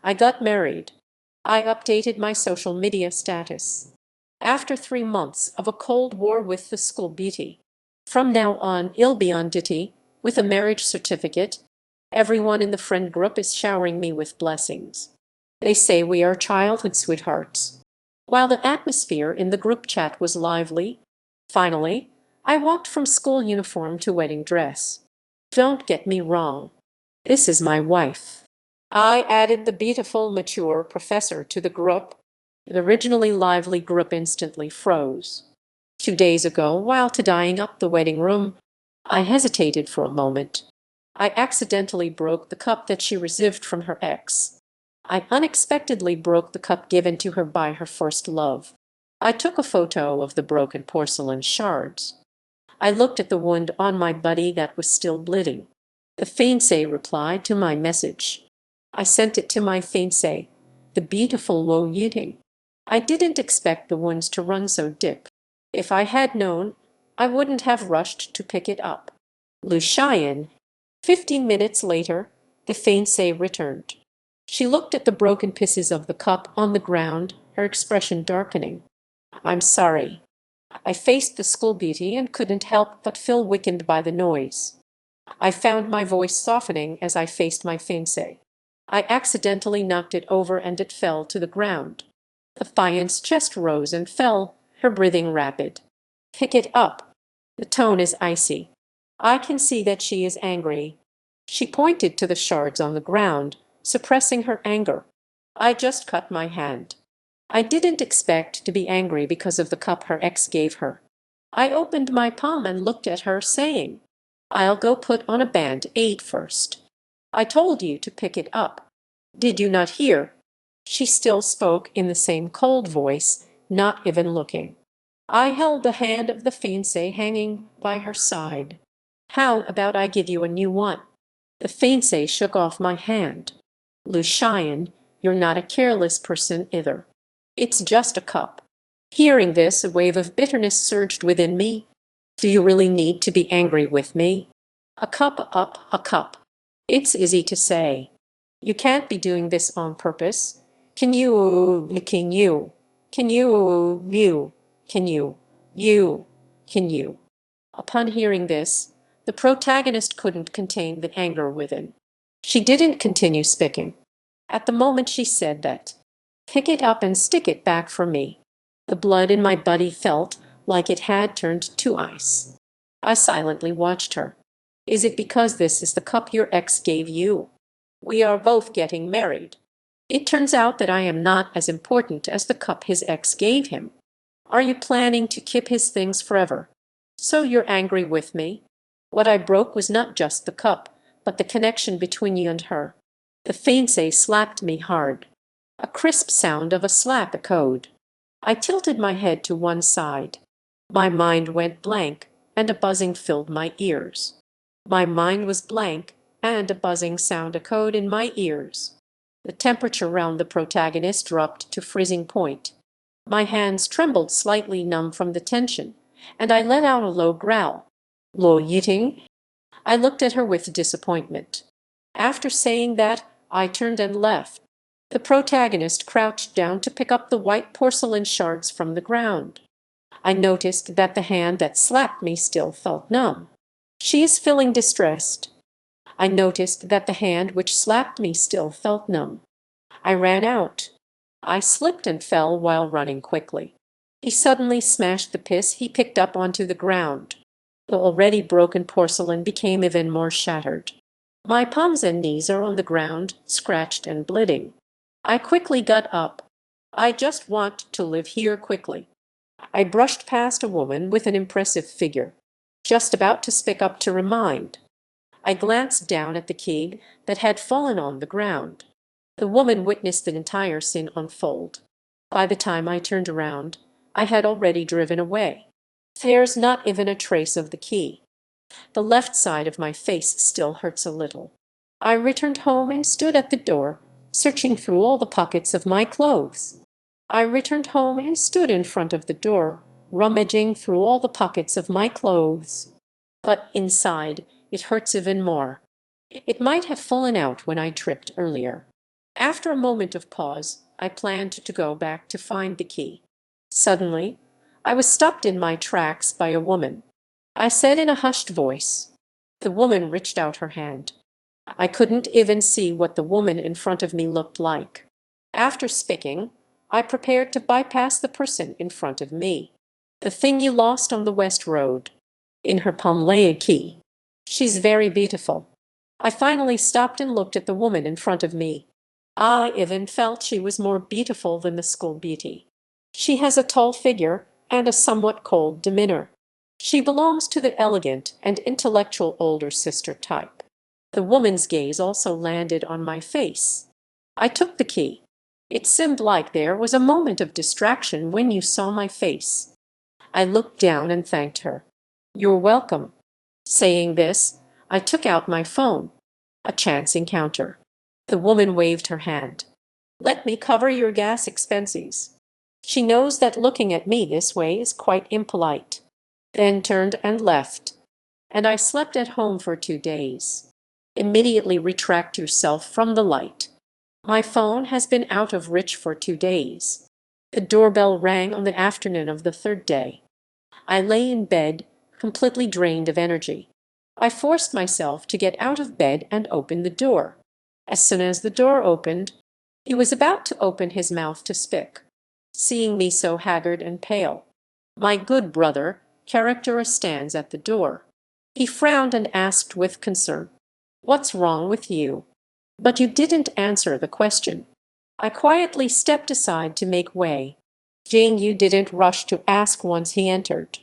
I got married. I updated my social media status. After 3 months of a cold war with the school beauty. From now on, I'll be on duty, with a marriage certificate. Everyone in the friend group is showering me with blessings. They say we are childhood sweethearts. While the atmosphere in the group chat was lively, finally, I walked from school uniform to wedding dress. Don't get me wrong. This is my wife. I added the beautiful, mature professor to the group. The originally lively group instantly froze. 2 days ago, while tidying up the wedding room, I hesitated for a moment. I accidentally broke the cup that she received from her ex. I unexpectedly broke the cup given to her by her first love. I took a photo of the broken porcelain shards. I looked at the wound on my body that was still bleeding. The fiancé replied to my message. I sent it to my fiancé, the beautiful Lo Yiting. I didn't expect the wounds to run so deep. If I had known, I wouldn't have rushed to pick it up. Lu Xian. 15 minutes later, the fiancé returned. She looked at the broken pieces of the cup on the ground, her expression darkening. I'm sorry. I faced the school beauty and couldn't help but feel weakened by the noise. I found my voice softening as I faced my fiancé. I accidentally knocked it over and it fell to the ground. The fiance's chest rose and fell, her breathing rapid. Pick it up. The tone is icy. I can see that she is angry. She pointed to the shards on the ground, suppressing her anger. I just cut my hand. I didn't expect to be angry because of the cup her ex gave her. I opened my palm and looked at her, saying, I'll go put on a band-aid first. I told you to pick it up. Did you not hear? She still spoke in the same cold voice, not even looking. I held the hand of the fiancé hanging by her side. How about I give you a new one? The fiancé shook off my hand. Lu Xian, you're not a careless person either. It's just a cup. Hearing this, a wave of bitterness surged within me. Do you really need to be angry with me? A cup up, a cup. It's easy to say. You can't be doing this on purpose. Can you, can you, can you, can you, can you? Upon hearing this, the protagonist couldn't contain the anger within. She didn't continue speaking. At the moment she said that, pick it up and stick it back for me. The blood in my body felt like it had turned to ice. I silently watched her. Is it because this is the cup your ex gave you? We are both getting married. It turns out that I am not as important as the cup his ex gave him. Are you planning to keep his things forever? So you're angry with me? What I broke was not just the cup, but the connection between you and her. The fiancé slapped me hard. A crisp sound of a slap echoed. I tilted my head to one side. My mind went blank, and a buzzing filled my ears. My mind was blank, and a buzzing sound echoed in my ears. The temperature around the protagonist dropped to freezing point. My hands trembled, slightly numb from the tension, and I let out a low growl. Lo Yiting? I looked at her with disappointment. After saying that, I turned and left. The protagonist crouched down to pick up the white porcelain shards from the ground. I noticed that the hand that slapped me still felt numb. She is feeling distressed. I noticed that the hand which slapped me still felt numb. I ran out. I slipped and fell while running quickly. He suddenly smashed the piece he picked up onto the ground. The already broken porcelain became even more shattered. My palms and knees are on the ground, scratched and bleeding. I quickly got up. I just want to live here quickly. I brushed past a woman with an impressive figure, just about to speak up to remind. I glanced down at the key that had fallen on the ground. The woman witnessed the entire scene unfold. By the time I turned around, I had already driven away. There's not even a trace of the key. The left side of my face still hurts a little. I returned home and stood at the door, searching through all the pockets of my clothes. I returned home and stood in front of the door, rummaging through all the pockets of my clothes. But inside, it hurts even more. It might have fallen out when I tripped earlier. After a moment of pause, I planned to go back to find the key. Suddenly, I was stopped in my tracks by a woman. I said in a hushed voice. The woman reached out her hand. I couldn't even see what the woman in front of me looked like. After speaking, I prepared to bypass the person in front of me. The thing you lost on the West Road. In her palm lay a key. She's very beautiful. I finally stopped and looked at the woman in front of me. I even felt she was more beautiful than the school beauty. She has a tall figure and a somewhat cold demeanor. She belongs to the elegant and intellectual older sister type. The woman's gaze also landed on my face. I took the key. It seemed like there was a moment of distraction when you saw my face. I looked down and thanked her. You're welcome. Saying this, I took out my phone. A chance encounter. The woman waved her hand. Let me cover your gas expenses. She knows that looking at me this way is quite impolite. Then turned and left. And I slept at home for 2 days. Immediately retract yourself from the light. My phone has been out of reach for 2 days. The doorbell rang on the afternoon of the third day. I lay in bed, completely drained of energy. I forced myself to get out of bed and open the door. As soon as the door opened, he was about to open his mouth to speak. Seeing me so haggard and pale, my good brother, character stands at the door. He frowned and asked with concern, What's wrong with you? But you didn't answer the question. I quietly stepped aside to make way. Jane, you didn't rush to ask once he entered.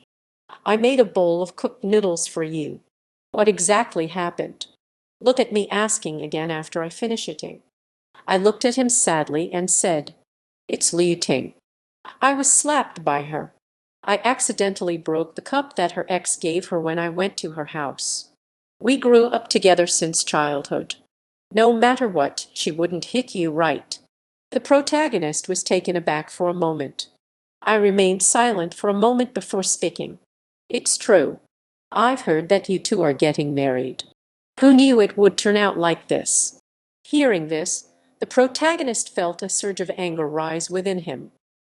I made a bowl of cooked noodles for you. What exactly happened? Look at me asking again after I finish eating. I looked at him sadly and said, It's Liu Ting. I was slapped by her. I accidentally broke the cup that her ex gave her when I went to her house. We grew up together since childhood. No matter what, she wouldn't hit you right. The protagonist was taken aback for a moment. I remained silent for a moment before speaking. It's true. I've heard that you two are getting married. Who knew it would turn out like this? Hearing this, the protagonist felt a surge of anger rise within him.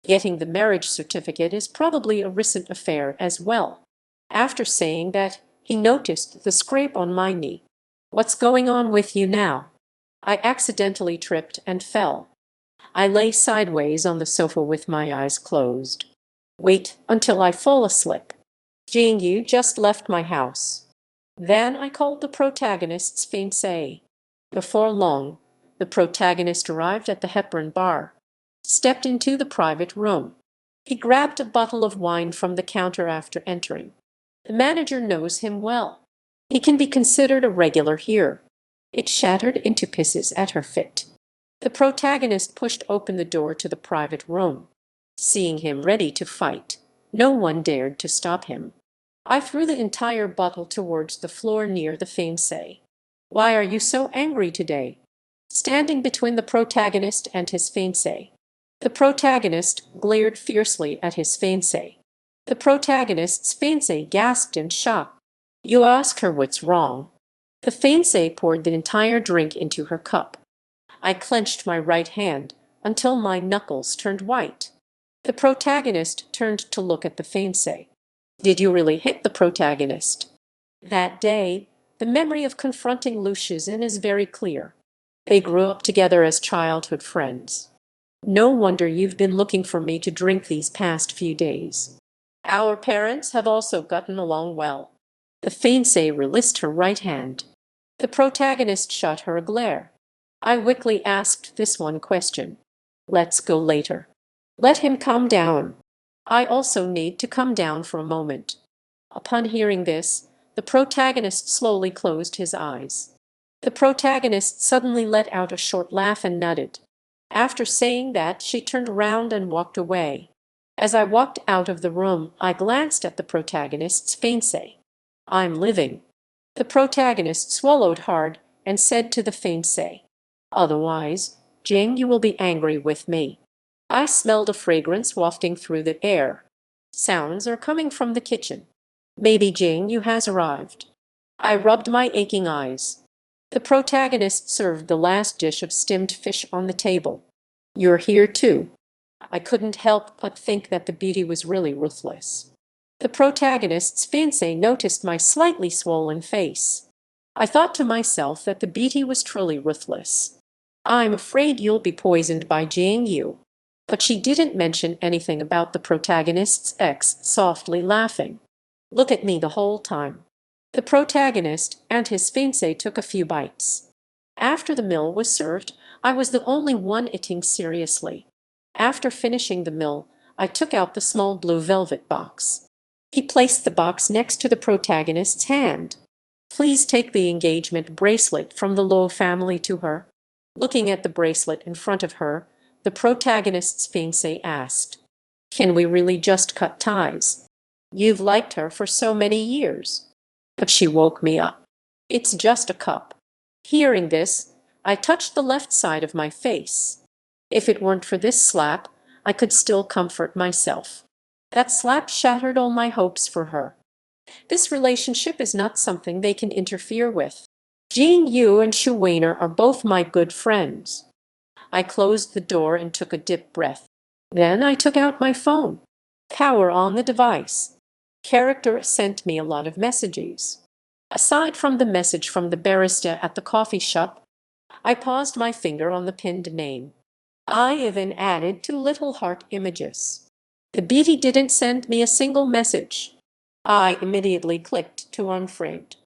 Getting the marriage certificate is probably a recent affair as well. After saying that, he noticed the scrape on my knee. What's going on with you now? I accidentally tripped and fell. I lay sideways on the sofa with my eyes closed. Wait until I fall asleep. Jing Yu just left my house. Then I called the protagonist's fiancé. Before long, the protagonist arrived at the Hepburn bar, stepped into the private room. He grabbed a bottle of wine from the counter after entering. The manager knows him well. He can be considered a regular here. It shattered into pieces at her feet. The protagonist pushed open the door to the private room. Seeing him ready to fight, no one dared to stop him. I threw the entire bottle towards the floor near the fiancé. Why are you so angry today? Standing between the protagonist and his fiancé. The protagonist glared fiercely at his fiancé. The protagonist's fiancé gasped in shock. You ask her what's wrong. The fiancé poured the entire drink into her cup. I clenched my right hand until my knuckles turned white. The protagonist turned to look at the fiancé. Did you really hit the protagonist? That day, the memory of confronting Liu Shizhen is very clear. They grew up together as childhood friends. No wonder you've been looking for me to drink these past few days. Our parents have also gotten along well. The fiancée released her right hand. The protagonist shot her a glare. I weakly asked this one question. Let's go later. Let him calm down. I also need to come down for a moment. Upon hearing this, the protagonist slowly closed his eyes. The protagonist suddenly let out a short laugh and nodded. After saying that, she turned around and walked away. As I walked out of the room, I glanced at the protagonist's fiancé. I'm living. The protagonist swallowed hard and said to the fiancé, Otherwise, Jing, you will be angry with me. I smelled a fragrance wafting through the air. Sounds are coming from the kitchen. Maybe Jing Yu has arrived. I rubbed my aching eyes. The protagonist served the last dish of steamed fish on the table. You're here too. I couldn't help but think that the beauty was really ruthless. The protagonist's fiancé noticed my slightly swollen face. I thought to myself that the beauty was truly ruthless. I'm afraid you'll be poisoned by Jing Yu. But she didn't mention anything about the protagonist's ex, softly laughing. Look at me the whole time. The protagonist and his fiancé took a few bites. After the meal was served, I was the only one eating seriously. After finishing the meal, I took out the small blue velvet box. He placed the box next to the protagonist's hand. Please take the engagement bracelet from the Low family to her. Looking at the bracelet in front of her, the protagonist's fiancé asked, can we really just cut ties? You've liked her for so many years. But she woke me up. It's just a cup. Hearing this, I touched the left side of my face. If it weren't for this slap, I could still comfort myself. That slap shattered all my hopes for her. This relationship is not something they can interfere with. Jing Yu and Shu Weiner are both my good friends. I closed the door and took a deep breath. Then I took out my phone. Power on the device. Character sent me a lot of messages. Aside from the message from the barista at the coffee shop, I paused my finger on the pinned name. I even added 2 little heart images. The beauty didn't send me a single message. I immediately clicked to unfriend.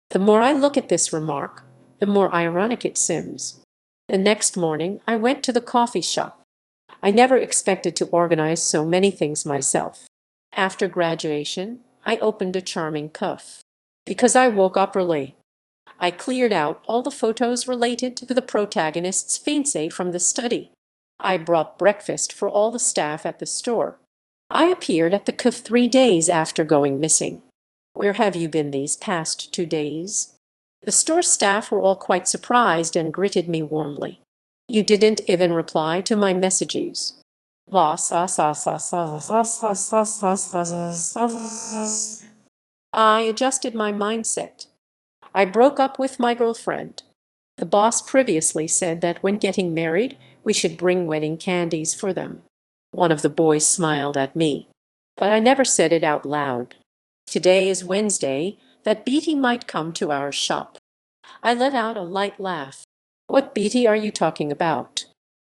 The more I look at this remark, the more ironic it seems. The next morning, I went to the coffee shop. I never expected to organize so many things myself. After graduation, I opened a charming cafe. Because I woke up early, I cleared out all the photos related to the protagonist's fiancé from the study. I brought breakfast for all the staff at the store. I appeared at the cafe 3 days after going missing. Where have you been these past 2 days? The store staff were all quite surprised and greeted me warmly. You didn't even reply to my messages. I adjusted my mindset. I broke up with my girlfriend. The boss previously said that when getting married, we should bring wedding candies for them. One of the boys smiled at me, but I never said it out loud. Today is Wednesday, that Beatty might come to our shop. I let out a light laugh. What Beatty are you talking about?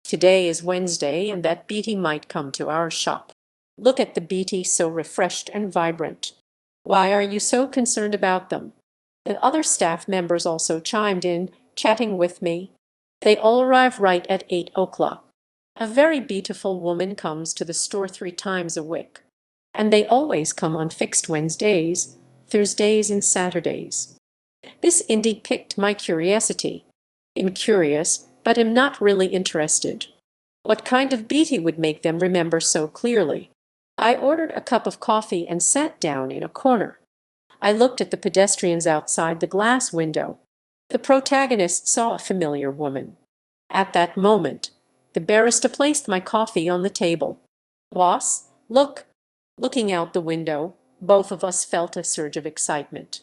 Today is Wednesday and that Beatty might come to our shop. Look at the Beatty so refreshed and vibrant. Why are you so concerned about them? The other staff members also chimed in, chatting with me. They all arrive right at 8 o'clock. A very beautiful woman comes to the store 3 times a week. And they always come on fixed Wednesdays, Thursdays, and Saturdays. This indeed piqued my curiosity. I'm curious, but am not really interested. What kind of beauty would make them remember so clearly? I ordered a cup of coffee and sat down in a corner. I looked at the pedestrians outside the glass window. The protagonist saw a familiar woman. At that moment, the barista placed my coffee on the table. Boss, look! Looking out the window, both of us felt a surge of excitement.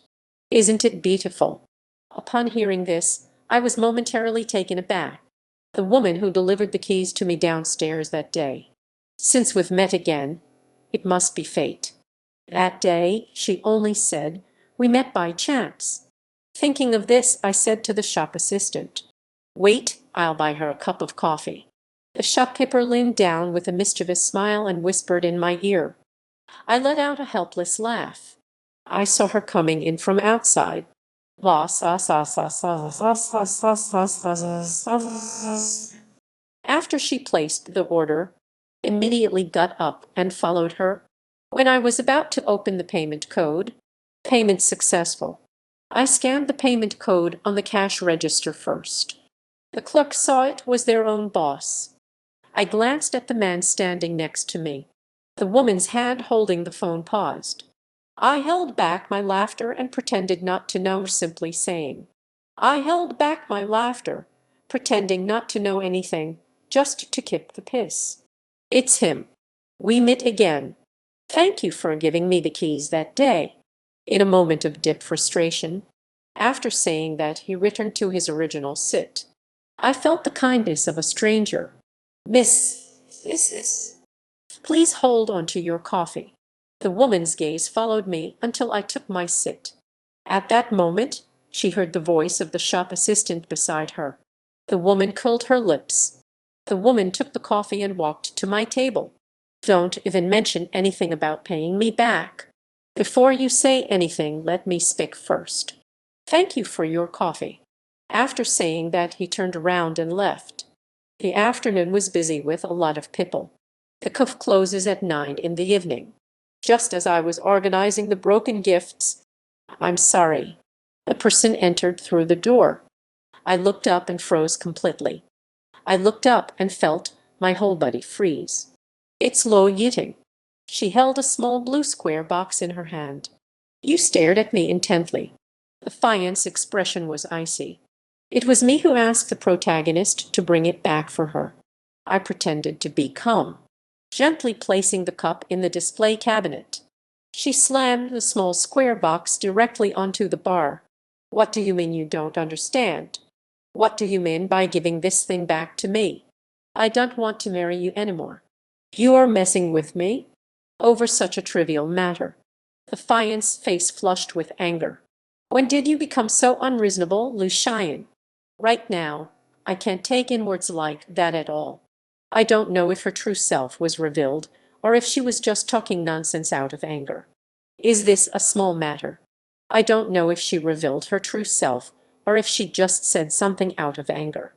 Isn't it beautiful? Upon hearing this, I was momentarily taken aback. The woman who delivered the keys to me downstairs that day. Since we've met again, it must be fate. That day, she only said, we met by chance. Thinking of this, I said to the shop assistant, wait, I'll buy her a cup of coffee. The shopkeeper leaned down with a mischievous smile and whispered in my ear. I let out a helpless laugh. I saw her coming in from outside. After she placed the order, immediately got up and followed her. When I was about to open the payment code, payment successful. I scanned the payment code on the cash register first. The clerk saw it was their own boss. I glanced at the man standing next to me. The woman's hand holding the phone paused. I held back my laughter and pretended not to know, simply saying, I held back my laughter, pretending not to know anything, just to keep the peace. It's him. We meet again. Thank you for giving me the keys that day. In a moment of deep frustration, After saying that, he returned to his original sit. I felt the kindness of a stranger. Mrs. Please hold on to your coffee. The woman's gaze followed me until I took my sit. At that moment, she heard the voice of the shop assistant beside her. The woman curled her lips. The woman took the coffee and walked to my table. Don't even mention anything about paying me back. Before you say anything, let me speak first. Thank you for your coffee. After saying that, he turned around and left. The afternoon was busy with a lot of people. The cafe closes at 9 in the evening. Just as I was organizing the broken gifts, I'm sorry. A person entered through the door. I looked up and froze completely. I looked up and felt my whole body freeze. It's Lo Yiting. She held a small blue square box in her hand. You stared at me intently. The fianc's expression was icy. It was me who asked the protagonist to bring it back for her. I pretended to be calm, gently placing the cup in the display cabinet. She slammed the small square box directly onto the bar. What do you mean you don't understand? What do you mean by giving this thing back to me? I don't want to marry you anymore. You are messing with me? Over such a trivial matter. The fianc's face flushed with anger. When did you become so unreasonable, Lucien? Right now, I can't take in words like that at all. I don't know if her true self was revealed or if she was just talking nonsense out of anger. Is this a small matter? I don't know if she revealed her true self or if she just said something out of anger.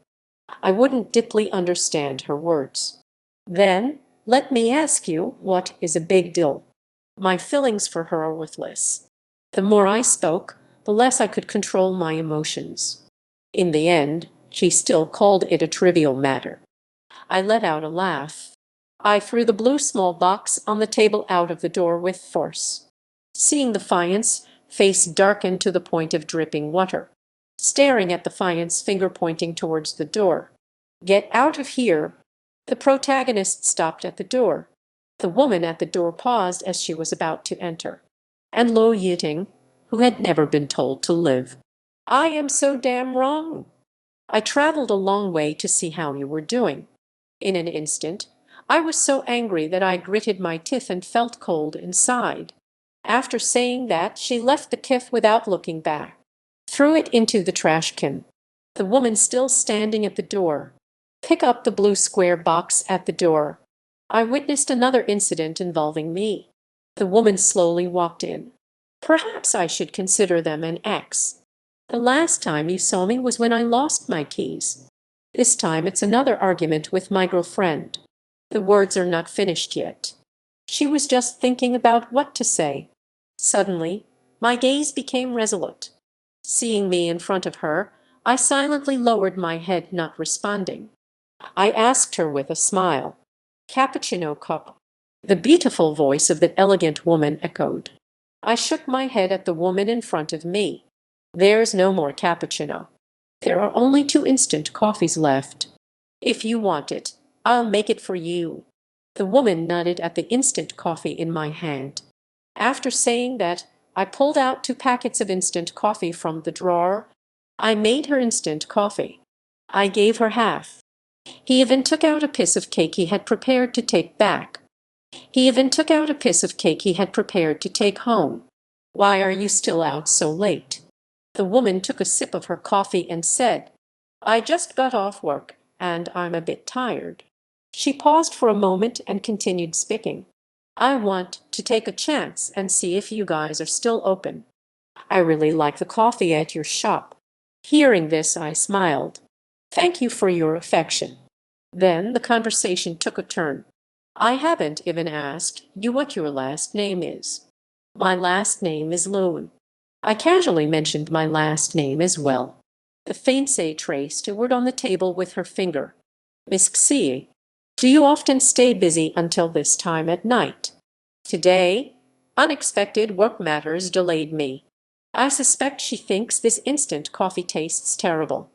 I wouldn't deeply understand her words. Then, let me ask you, what is a big deal? My feelings for her are worthless. The more I spoke, the less I could control my emotions. In the end, she still called it a trivial matter. I let out a laugh. I threw the blue small box on the table out of the door with force. Seeing the fianc's face darken to the point of dripping water. Staring at the fianc's finger pointing towards the door. Get out of here. The protagonist stopped at the door. The woman at the door paused as she was about to enter. And Lo Yiting, who had never been told to live. I am so damn wrong. I traveled a long way to see how you were doing. In an instant, I was so angry that I gritted my teeth and felt cold inside. After saying that, she left the kif without looking back. Threw it into the trash can. The woman still standing at the door. Pick up the blue square box at the door. I witnessed another incident involving me. The woman slowly walked in. Perhaps I should consider them an ex. The last time you saw me was when I lost my keys. This time it's another argument with my girlfriend. The words are not finished yet. She was just thinking about what to say. Suddenly, my gaze became resolute. Seeing me in front of her, I silently lowered my head, not responding. I asked her with a smile. Cappuccino cup. The beautiful voice of that elegant woman echoed. I shook my head at the woman in front of me. There's no more cappuccino. There are only 2 instant coffees left. If you want it, I'll make it for you. The woman nodded at the instant coffee in my hand. After saying that, I pulled out 2 packets of instant coffee from the drawer. I made her instant coffee. I gave her half. He even took out a piece of cake he had prepared to take back. He even took out a piece of cake he had prepared to take home. Why are you still out so late? The woman took a sip of her coffee and said, I just got off work, and I'm a bit tired. She paused for a moment and continued speaking. I want to take a chance and see if you guys are still open. I really like the coffee at your shop. Hearing this, I smiled. Thank you for your affection. Then the conversation took a turn. I haven't even asked you what your last name is. My last name is Loon. I casually mentioned my last name as well. The fiancée traced a word on the table with her finger. Miss Xie, do you often stay busy until this time at night? Today, unexpected work matters delayed me. I suspect she thinks this instant coffee tastes terrible.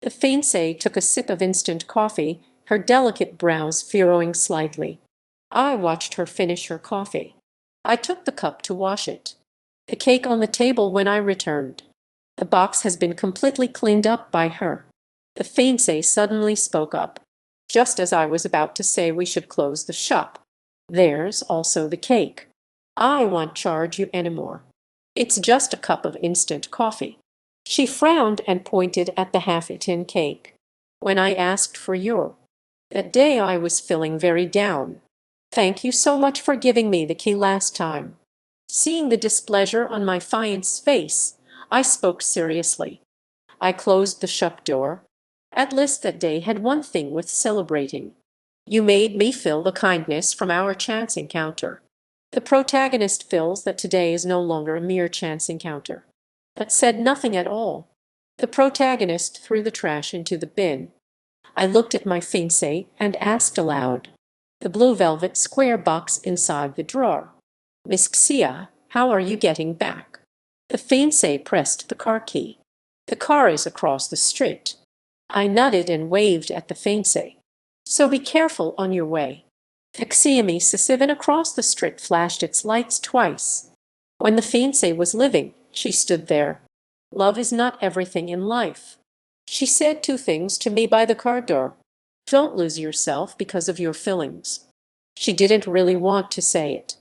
The fiancée took a sip of instant coffee, her delicate brows furrowing slightly. I watched her finish her coffee. I took the cup to wash it. The cake on the table when I returned. The box has been completely cleaned up by her. The fiancé suddenly spoke up, just as I was about to say we should close the shop. There's also the cake. I won't charge you anymore. It's just a cup of instant coffee. She frowned and pointed at the half-eaten cake. When I asked for your. That day I was feeling very down. Thank you so much for giving me the key last time. Seeing the displeasure on my fiance's face, I spoke seriously. I closed the shop door. At least that day had one thing worth celebrating. You made me feel the kindness from our chance encounter. The protagonist feels that today is no longer a mere chance encounter, but said nothing at all. The protagonist threw the trash into the bin. I looked at my fiancé and asked aloud. The blue velvet square box inside the drawer. Miss Xia, how are you getting back? The fiancé pressed the car key. The car is across the street. I nodded and waved at the fiancé. So be careful on your way. Xiaomi Sisivin across the street flashed its lights twice. When the fiancé was living, she stood there. Love is not everything in life. She said two things to me by the car door. Don't lose yourself because of your feelings. She didn't really want to say it.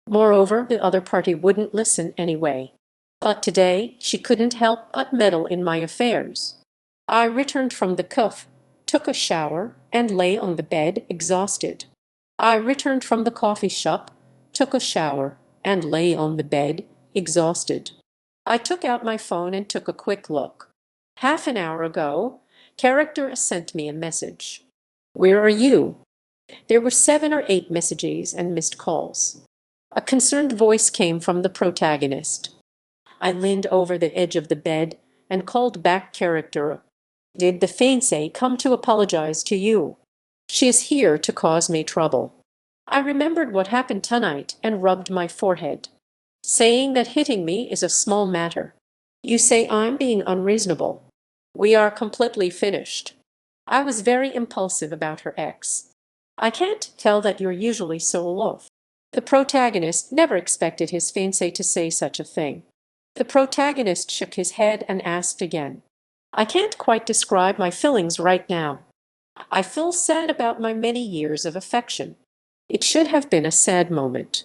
Moreover, the other party wouldn't listen anyway. But today, she couldn't help but meddle in my affairs. I returned from the cuff, took a shower, and lay on the bed, exhausted. I returned from the coffee shop, took a shower, and lay on the bed, exhausted. I took out my phone and took a quick look. Half an hour ago, character sent me a message. Where are you? There were 7 or 8 messages and missed calls. A concerned voice came from the protagonist. I leaned over the edge of the bed and called back character. Did the fiancé come to apologize to you? She is here to cause me trouble. I remembered what happened tonight and rubbed my forehead, saying that hitting me is a small matter. You say I'm being unreasonable. We are completely finished. I was very impulsive about her ex. I can't tell that you're usually so aloof. The protagonist never expected his fiancé to say such a thing. The protagonist shook his head and asked again. I can't quite describe my feelings right now. I feel sad about my many years of affection. It should have been a sad moment.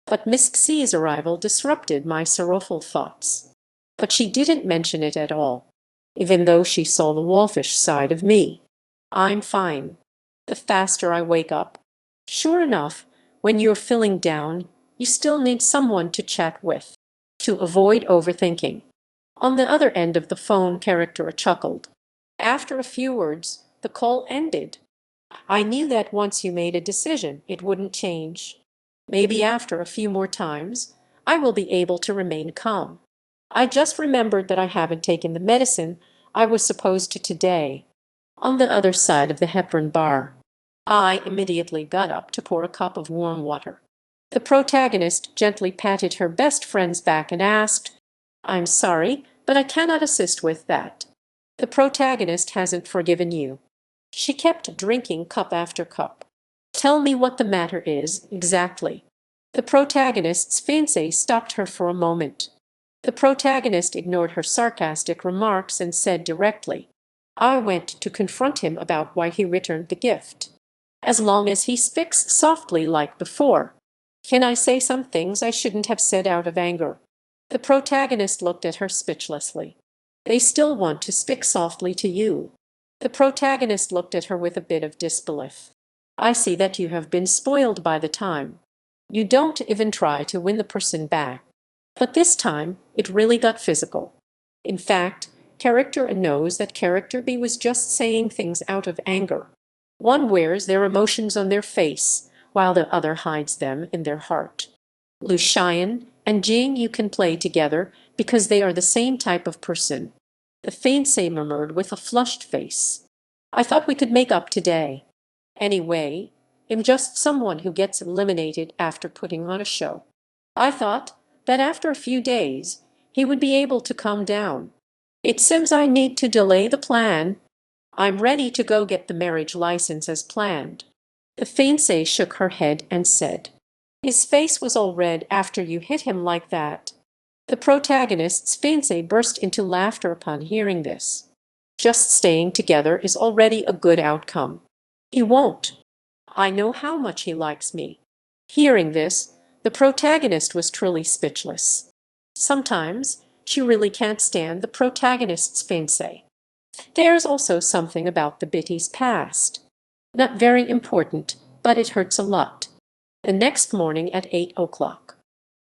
But Miss Xi's arrival disrupted my sorrowful thoughts. But she didn't mention it at all, even though she saw the wolfish side of me. I'm fine. The faster I wake up. Sure enough, when you're feeling down, you still need someone to chat with, to avoid overthinking. On the other end of the phone, character chuckled. After a few words, the call ended. I knew that once you made a decision, it wouldn't change. Maybe after a few more times, I will be able to remain calm. I just remembered that I haven't taken the medicine I was supposed to today. On the other side of the Hepburn bar, I immediately got up to pour a cup of warm water. The protagonist gently patted her best friend's back and asked, I'm sorry, but I cannot assist with that. The protagonist hasn't forgiven you. She kept drinking cup after cup. Tell me what the matter is, exactly. The protagonist's fiancé stopped her for a moment. The protagonist ignored her sarcastic remarks and said directly, I went to confront him about why he returned the gift. As long as he speaks softly like before. Can I say some things I shouldn't have said out of anger? The protagonist looked at her speechlessly. They still want to speak softly to you. The protagonist looked at her with a bit of disbelief. I see that you have been spoiled by the time. You don't even try to win the person back. But this time, it really got physical. In fact, character A knows that character B was just saying things out of anger. One wears their emotions on their face, while the other hides them in their heart. Lucian and Jing you can play together because they are the same type of person. The fiancé murmured with a flushed face. I thought we could make up today. Anyway, I'm just someone who gets eliminated after putting on a show. I thought that after a few days, he would be able to calm down. It seems I need to delay the plan. I'm ready to go get the marriage license as planned. The fiancée shook her head and said, His face was all red after you hit him like that. The protagonist's fiancé burst into laughter upon hearing this. Just staying together is already a good outcome. He won't. I know how much he likes me. Hearing this, the protagonist was truly speechless. Sometimes she really can't stand the protagonist's fiancé. There's also something about the Bitty's past. Not very important, but it hurts a lot. The next morning at 8 o'clock.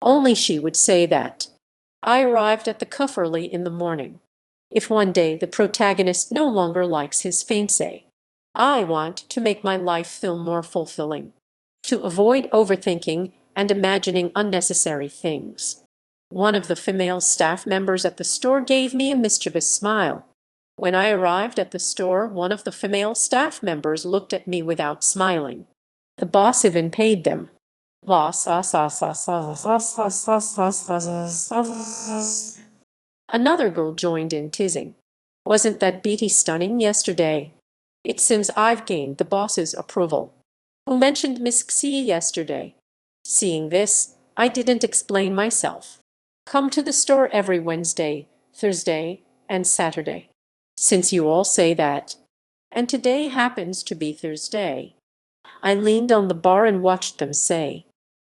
Only she would say that. I arrived at the cuff early in the morning. If one day the protagonist no longer likes his fiancé, I want to make my life feel more fulfilling. To avoid overthinking and imagining unnecessary things. One of the female staff members at the store gave me a mischievous smile. When I arrived at the store, one of the female staff members looked at me without smiling. The boss even paid them. Boss. Another girl joined in, teasing. Wasn't that Beatty stunning yesterday? It seems I've gained the boss's approval. Who mentioned Miss Xie yesterday? Seeing this, I didn't explain myself. Come to the store every Wednesday, Thursday, and Saturday. Since you all say that. And today happens to be Thursday. I leaned on the bar and watched them say.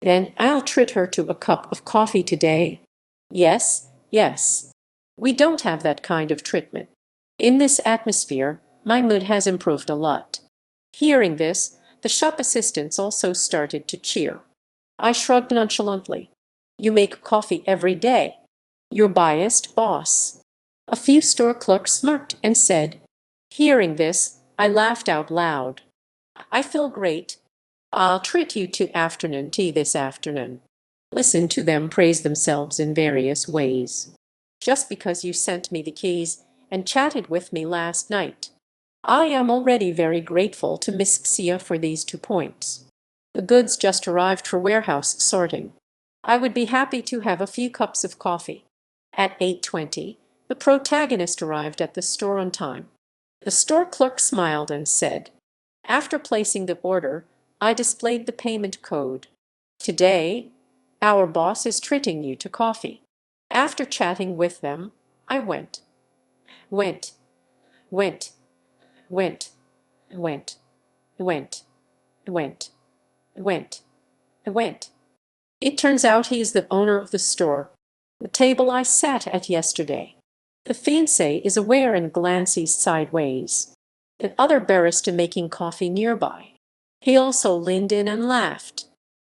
Then I'll treat her to a cup of coffee today. Yes, yes. We don't have that kind of treatment. In this atmosphere, my mood has improved a lot. Hearing this, the shop assistants also started to cheer. I shrugged nonchalantly. You make coffee every day. You're biased, boss. A few store clerks smirked and said. Hearing this, I laughed out loud. I feel great. I'll treat you to afternoon tea this afternoon. Listen to them praise themselves in various ways. Just because you sent me the keys and chatted with me last night. I am already very grateful to Miss Xia for these 2 points. The goods just arrived for warehouse sorting. I would be happy to have a few cups of coffee. At 8:20, the protagonist arrived at the store on time. The store clerk smiled and said, after placing the order, I displayed the payment code. Today, our boss is treating you to coffee. After chatting with them, I went, went, went, went, went, went, went, went, went. It turns out he is the owner of the store, the table I sat at yesterday. The fiancé is aware and glances sideways. The other barista making coffee nearby. He also leaned in and laughed.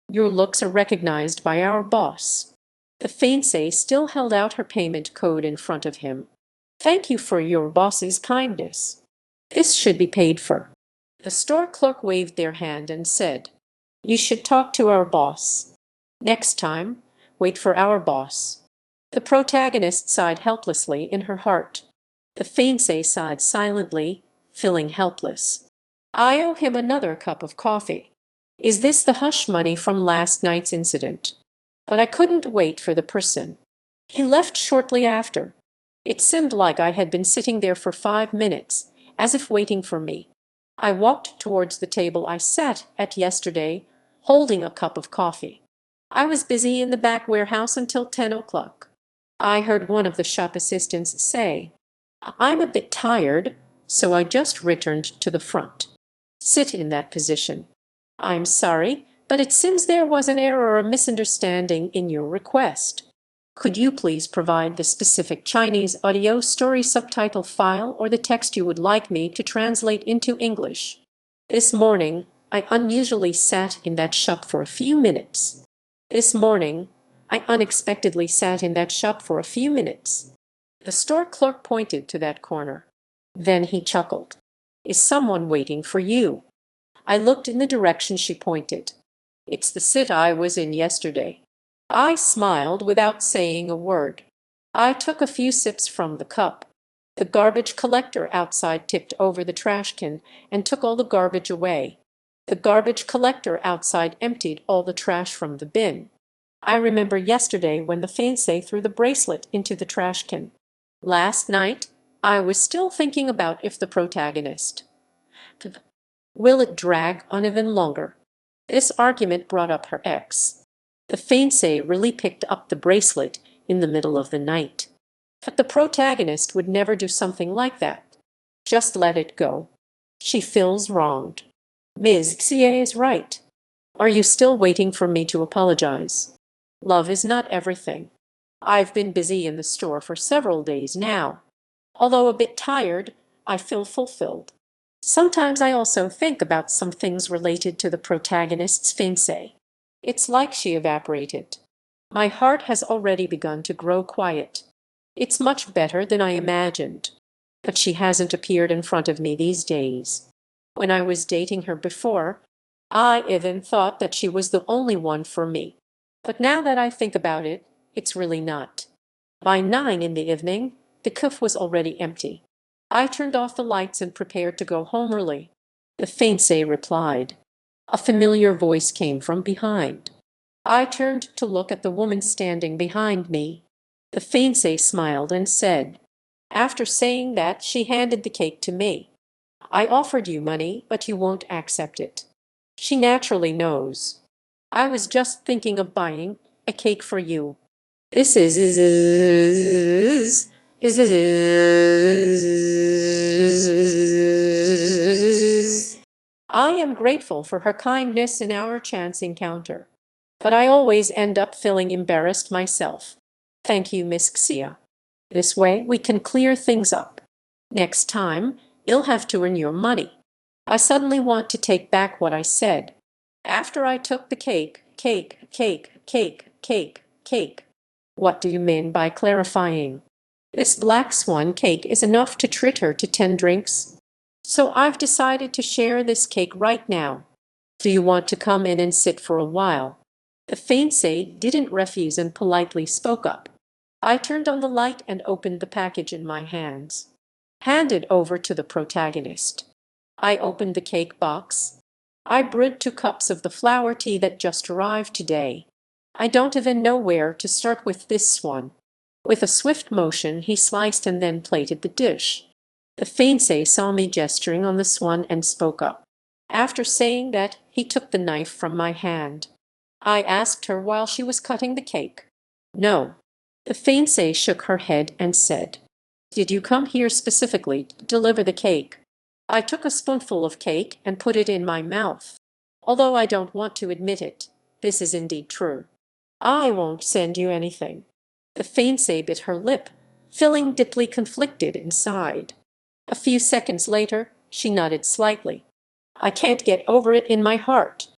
Your looks are recognized by our boss. The fiancée still held out her payment code in front of him. Thank you for your boss's kindness. This should be paid for. The store clerk waved their hand and said, you should talk to our boss. Next time, wait for our boss. The protagonist sighed helplessly in her heart. The fiancé sighed silently, feeling helpless. I owe him another cup of coffee. Is this the hush money from last night's incident? But I couldn't wait for the person. He left shortly after. It seemed like I had been sitting there for 5 minutes, as if waiting for me. I walked towards the table I sat at yesterday, holding a cup of coffee. I was busy in the back warehouse until 10 o'clock. I heard one of the shop assistants say, I'm a bit tired, so I just returned to the front. Sit in that position. I'm sorry, but it seems there was an error or a misunderstanding in your request. Could you please provide the specific Chinese audio story subtitle file or the text you would like me to translate into English? This morning, I unusually sat in that shop for a few minutes. This morning, I unexpectedly sat in that shop for a few minutes. The store clerk pointed to that corner. Then he chuckled. Is someone waiting for you? I looked in the direction she pointed. It's the sit I was in yesterday. I smiled without saying a word. I took a few sips from the cup. The garbage collector outside tipped over the trash can and took all the garbage away. The garbage collector outside emptied all the trash from the bin. I remember yesterday when the fiancé threw the bracelet into the trash can. Last night, I was still thinking about if the protagonist. Will it drag on even longer? This argument brought up her ex. The fiancé really picked up the bracelet in the middle of the night. But the protagonist would never do something like that. Just let it go. She feels wronged. Ms. Xie is right. Are you still waiting for me to apologize? Love is not everything. I've been busy in the store for several days now. Although a bit tired, I feel fulfilled. Sometimes I also think about some things related to the protagonist's fiancé. It's like she evaporated. My heart has already begun to grow quiet. It's much better than I imagined. But she hasn't appeared in front of me these days. When I was dating her before, I even thought that she was the only one for me. But now that I think about it, it's really not. By 9 in the evening, the cafe was already empty. I turned off the lights and prepared to go home early. The fiancé replied. A familiar voice came from behind. I turned to look at the woman standing behind me. The fiancé smiled and said, after saying that, she handed the cake to me. I offered you money, but you won't accept it. She naturally knows. I was just thinking of buying a cake for you. This is. I am grateful for her kindness in our chance encounter. But I always end up feeling embarrassed myself. Thank you, Miss Xia. This way we can clear things up. Next time, you'll have to earn your money. I suddenly want to take back what I said. After I took the cake, cake. What do you mean by clarifying? This black swan cake is enough to treat her to 10 drinks. So I've decided to share this cake right now. Do you want to come in and sit for a while? The fiancé didn't refuse and politely spoke up. I turned on the light and opened the package in my hands. Handed over to the protagonist. I opened the cake box. I brewed 2 cups of the flower tea that just arrived today. I don't even know where to start with this one. With a swift motion, he sliced and then plated the dish. The fiancé saw me gesturing on the swan and spoke up. After saying that, he took the knife from my hand. I asked her while she was cutting the cake. No. The fiancé shook her head and said, did you come here specifically to deliver the cake? I took a spoonful of cake and put it in my mouth. Although I don't want to admit it, this is indeed true. I won't send you anything. The fiancée bit her lip, feeling deeply conflicted inside. A few seconds later, she nodded slightly. I can't get over it in my heart.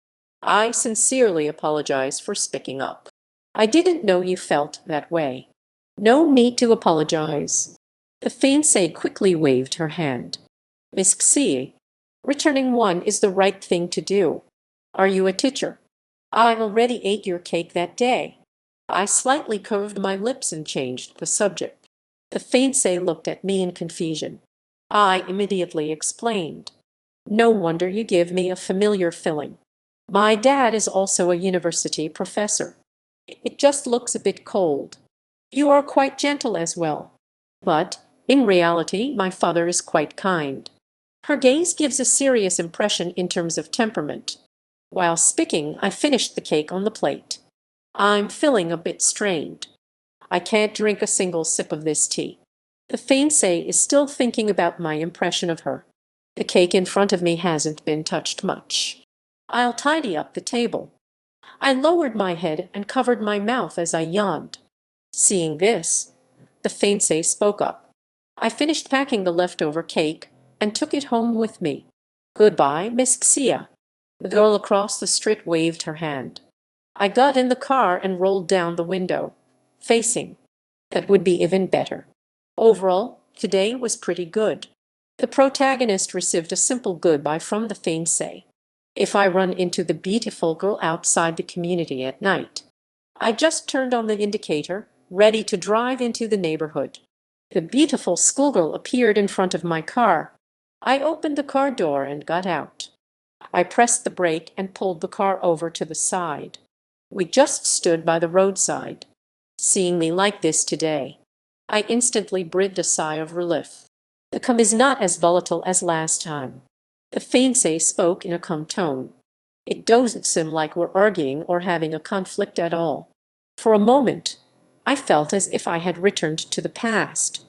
I sincerely apologize for speaking up. I didn't know you felt that way. No need to apologize. The fiancée quickly waved her hand. Miss Xie, returning one is the right thing to do. Are you a teacher? I already ate your cake that day. I slightly curved my lips and changed the subject. The fiancé looked at me in confusion. I immediately explained. No wonder you give me a familiar feeling. My dad is also a university professor. It just looks a bit cold. You are quite gentle as well. But, in reality, my father is quite kind. Her gaze gives a serious impression in terms of temperament. While speaking, I finished the cake on the plate. I'm feeling a bit strained. I can't drink a single sip of this tea. The fiancé is still thinking about my impression of her. The cake in front of me hasn't been touched much. I'll tidy up the table. I lowered my head and covered my mouth as I yawned. Seeing this, the fiancé spoke up. I finished packing the leftover cake and took it home with me. Goodbye, Miss Xia. The girl across the street waved her hand. I got in the car and rolled down the window, facing. That would be even better. Overall, today was pretty good. The protagonist received a simple goodbye from the fiancé. If I run into the beautiful girl outside the community at night, I just turned on the indicator, ready to drive into the neighborhood. The beautiful schoolgirl appeared in front of my car. I opened the car door and got out. I pressed the brake and pulled the car over to the side. We just stood by the roadside. Seeing me like this today, I instantly breathed a sigh of relief. The calm is not as volatile as last time. The fiancé spoke in a calm tone. It doesn't seem like we're arguing or having a conflict at all. For a moment, I felt as if I had returned to the past.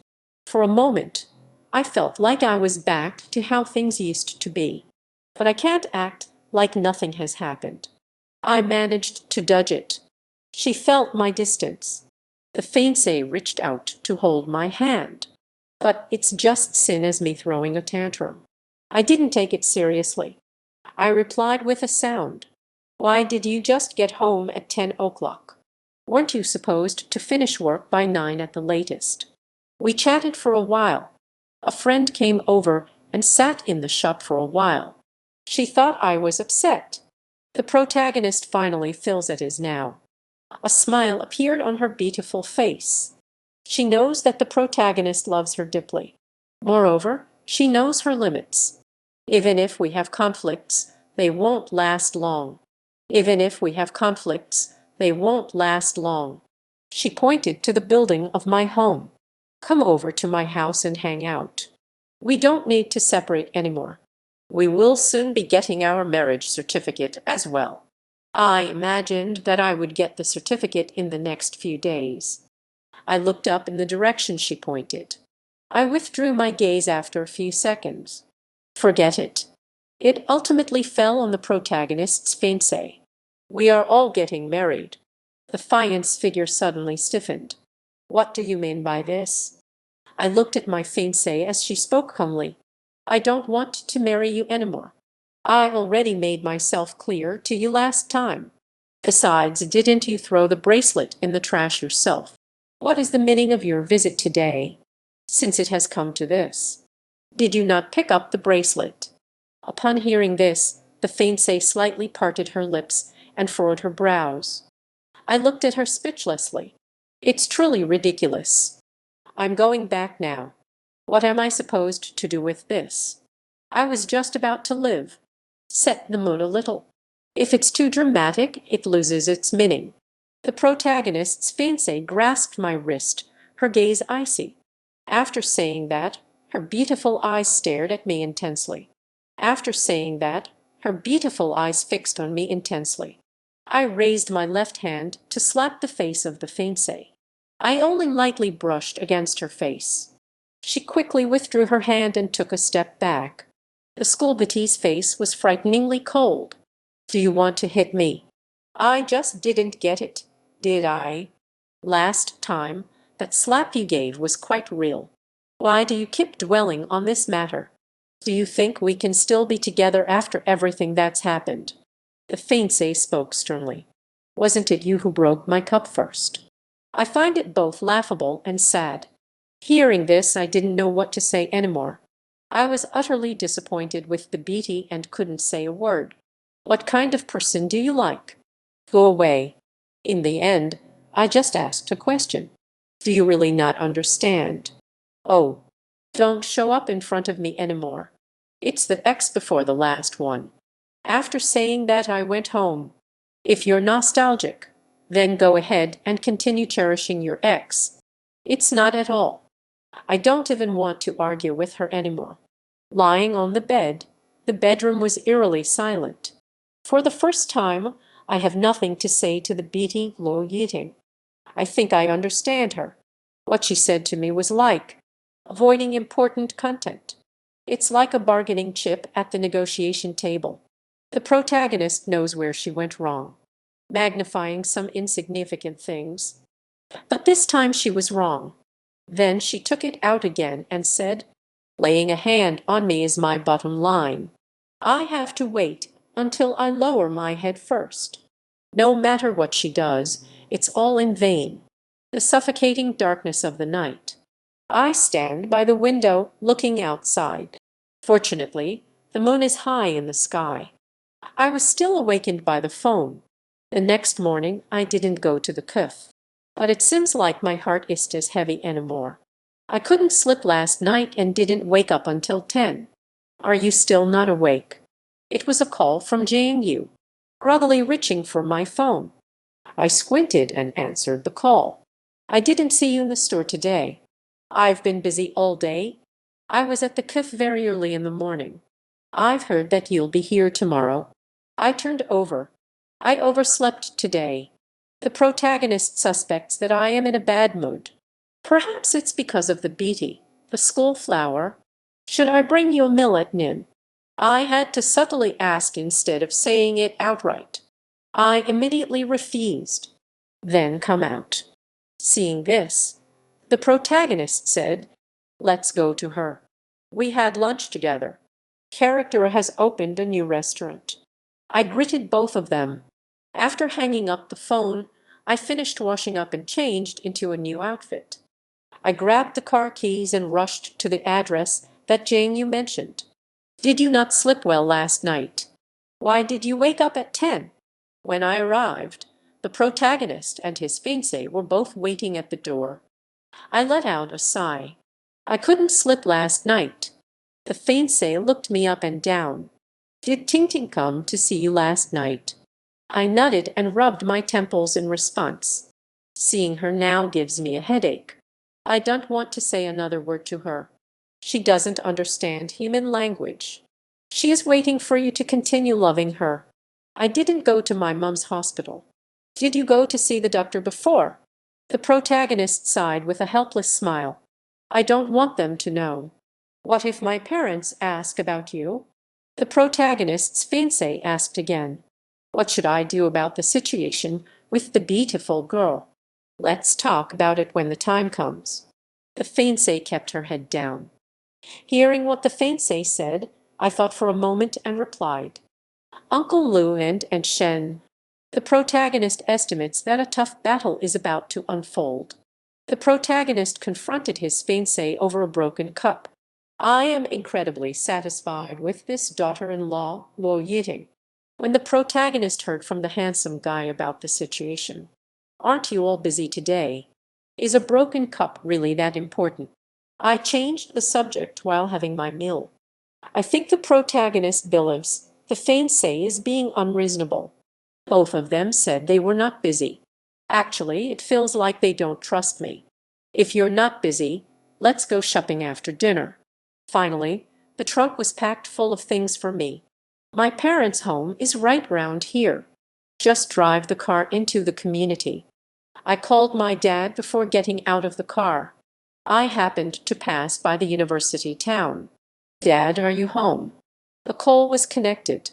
For a moment, I felt like I was back to how things used to be. But I can't act like nothing has happened. I managed to dodge it. She felt my distance. The fiancé reached out to hold my hand. But it's just sin as me throwing a tantrum. I didn't take it seriously. I replied with a sound. Why did you just get home at 10 o'clock? Weren't you supposed to finish work by 9 at the latest? We chatted for a while. A friend came over and sat in the shop for a while. She thought I was upset. The protagonist finally feels it is now. A smile appeared on her beautiful face. She knows that the protagonist loves her deeply. Moreover, she knows her limits. Even if we have conflicts, they won't last long. Even if we have conflicts, they won't last long. She pointed to the building of my home. Come over to my house and hang out. We don't need to separate anymore. We will soon be getting our marriage certificate as well. I imagined that I would get the certificate in the next few days. I looked up in the direction she pointed. I withdrew my gaze after a few seconds. Forget it. It ultimately fell on the protagonist's fiancé. We are all getting married. The fiancé figure suddenly stiffened. What do you mean by this? I looked at my fiancé as she spoke calmly. I don't want to marry you anymore. I already made myself clear to you last time. Besides, didn't you throw the bracelet in the trash yourself? What is the meaning of your visit today, since it has come to this? Did you not pick up the bracelet? Upon hearing this, the fiancée slightly parted her lips and furrowed her brows. I looked at her speechlessly. It's truly ridiculous. I'm going back now. What am I supposed to do with this? I was just about to live. Set the mood a little. If it's too dramatic, it loses its meaning. The protagonist's fiancé grasped my wrist, her gaze icy. After saying that, her beautiful eyes stared at me intensely. After saying that, her beautiful eyes fixed on me intensely. I raised my left hand to slap the face of the fiancé. I only lightly brushed against her face. She quickly withdrew her hand and took a step back. The schoolboy's face was frighteningly cold. Do you want to hit me? I just didn't get it, did I? Last time, that slap you gave was quite real. Why do you keep dwelling on this matter? Do you think we can still be together after everything that's happened? The fiancé spoke sternly. Wasn't it you who broke my cup first? I find it both laughable and sad. Hearing this, I didn't know what to say anymore. I was utterly disappointed with the beauty and couldn't say a word. What kind of person do you like? Go away. In the end, I just asked a question. Do you really not understand? Oh, don't show up in front of me anymore. It's the ex before the last one. After saying that, I went home. If you're nostalgic, then go ahead and continue cherishing your ex. It's not at all. I don't even want to argue with her anymore. Lying on the bed, the bedroom was eerily silent. For the first time, I have nothing to say to the beating, low eating. I think I understand her. What she said to me was like avoiding important content. It's like a bargaining chip at the negotiation table. The protagonist knows where she went wrong, magnifying some insignificant things. But this time she was wrong. Then she took it out again and said, laying a hand on me is my bottom line. I have to wait until I lower my head first. No matter what she does, it's all in vain. The suffocating darkness of the night. I stand by the window looking outside. Fortunately, the moon is high in the sky. I was still awakened by the phone. The next morning I didn't go to the cafe. But it seems like my heart isn't as heavy anymore. I couldn't sleep last night and didn't wake up until 10. Are you still not awake? It was a call from JNU. Groggily reaching for my phone. I squinted and answered the call. I didn't see you in the store today. I've been busy all day. I was at the cafe very early in the morning. I've heard that you'll be here tomorrow. I turned over. I overslept today. The protagonist suspects that I am in a bad mood. Perhaps it's because of the beetie, the school flower. Should I bring you a millet, Nin? I had to subtly ask instead of saying it outright. I immediately refused. Then come out. Seeing this, the protagonist said, let's go to her. We had lunch together. Character has opened a new restaurant. I greeted both of them. After hanging up the phone, I finished washing up and changed into a new outfit. I grabbed the car keys and rushed to the address that Jane you mentioned. Did you not sleep well last night? Why did you wake up at 10? When I arrived, the protagonist and his fiancée were both waiting at the door. I let out a sigh. I couldn't sleep last night. The fiancé looked me up and down. Did Ting Ting come to see you last night? I nodded and rubbed my temples in response. Seeing her now gives me a headache. I don't want to say another word to her. She doesn't understand human language. She is waiting for you to continue loving her. I didn't go to my mom's hospital. Did you go to see the doctor before? The protagonist sighed with a helpless smile. I don't want them to know. What if my parents ask about you? The protagonist's fiancé asked again. What should I do about the situation with the beautiful girl? Let's talk about it when the time comes. The fiancé kept her head down. Hearing what the fiancé said, I thought for a moment and replied, Uncle Lu and Shen. The protagonist estimates that a tough battle is about to unfold. The protagonist confronted his fiancé over a broken cup. I am incredibly satisfied with this daughter-in-law, Luo Yiting. When the protagonist heard from the handsome guy about the situation. Aren't you all busy today? Is a broken cup really that important? I changed the subject while having my meal. I think the protagonist believes the fiancé is being unreasonable. Both of them said they were not busy. Actually, it feels like they don't trust me. If you're not busy, let's go shopping after dinner. Finally, the trunk was packed full of things for me. My parents' home is right round here. Just drive the car into the community. I called my dad before getting out of the car. I happened to pass by the university town. Dad, are you home? The call was connected.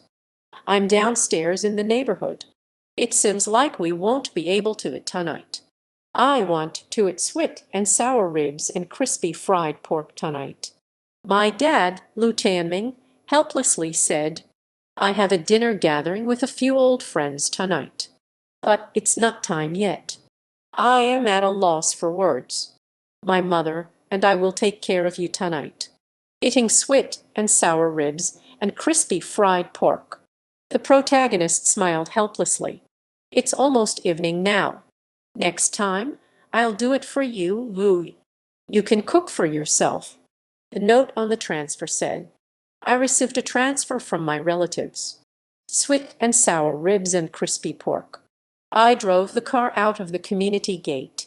I'm downstairs in the neighborhood. It seems like we won't be able to eat tonight. I want to eat sweet and sour ribs and crispy fried pork tonight. My dad, Lu Tanming, helplessly said, I have a dinner gathering with a few old friends tonight. But it's not time yet. I am at a loss for words. My mother and I will take care of you tonight. Eating sweet and sour ribs and crispy fried pork. The protagonist smiled helplessly. It's almost evening now. Next time, I'll do it for you, Lu. You can cook for yourself. The note on the transfer said, I received a transfer from my relatives. Sweet and sour ribs and crispy pork. I drove the car out of the community gate,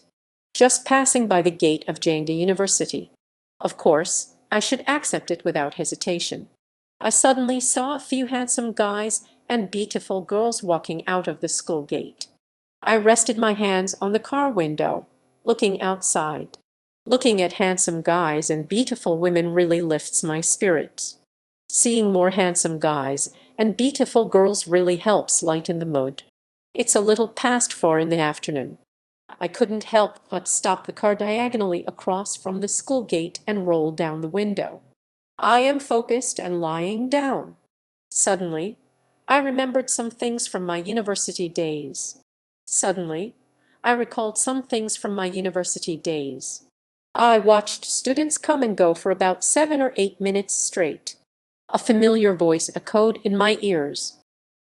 just passing by the gate of Jangda University. Of course, I should accept it without hesitation. I suddenly saw a few handsome guys and beautiful girls walking out of the school gate. I rested my hands on the car window, looking outside. Looking at handsome guys and beautiful women really lifts my spirits. Seeing more handsome guys and beautiful girls really helps lighten the mood. It's a little past 4 in the afternoon. I couldn't help but stop the car diagonally across from the school gate and roll down the window. I am focused and lying down. Suddenly, I remembered some things from my university days. Suddenly, I recalled some things from my university days. I watched students come and go for about 7 or 8 minutes straight. A familiar voice echoed in my ears.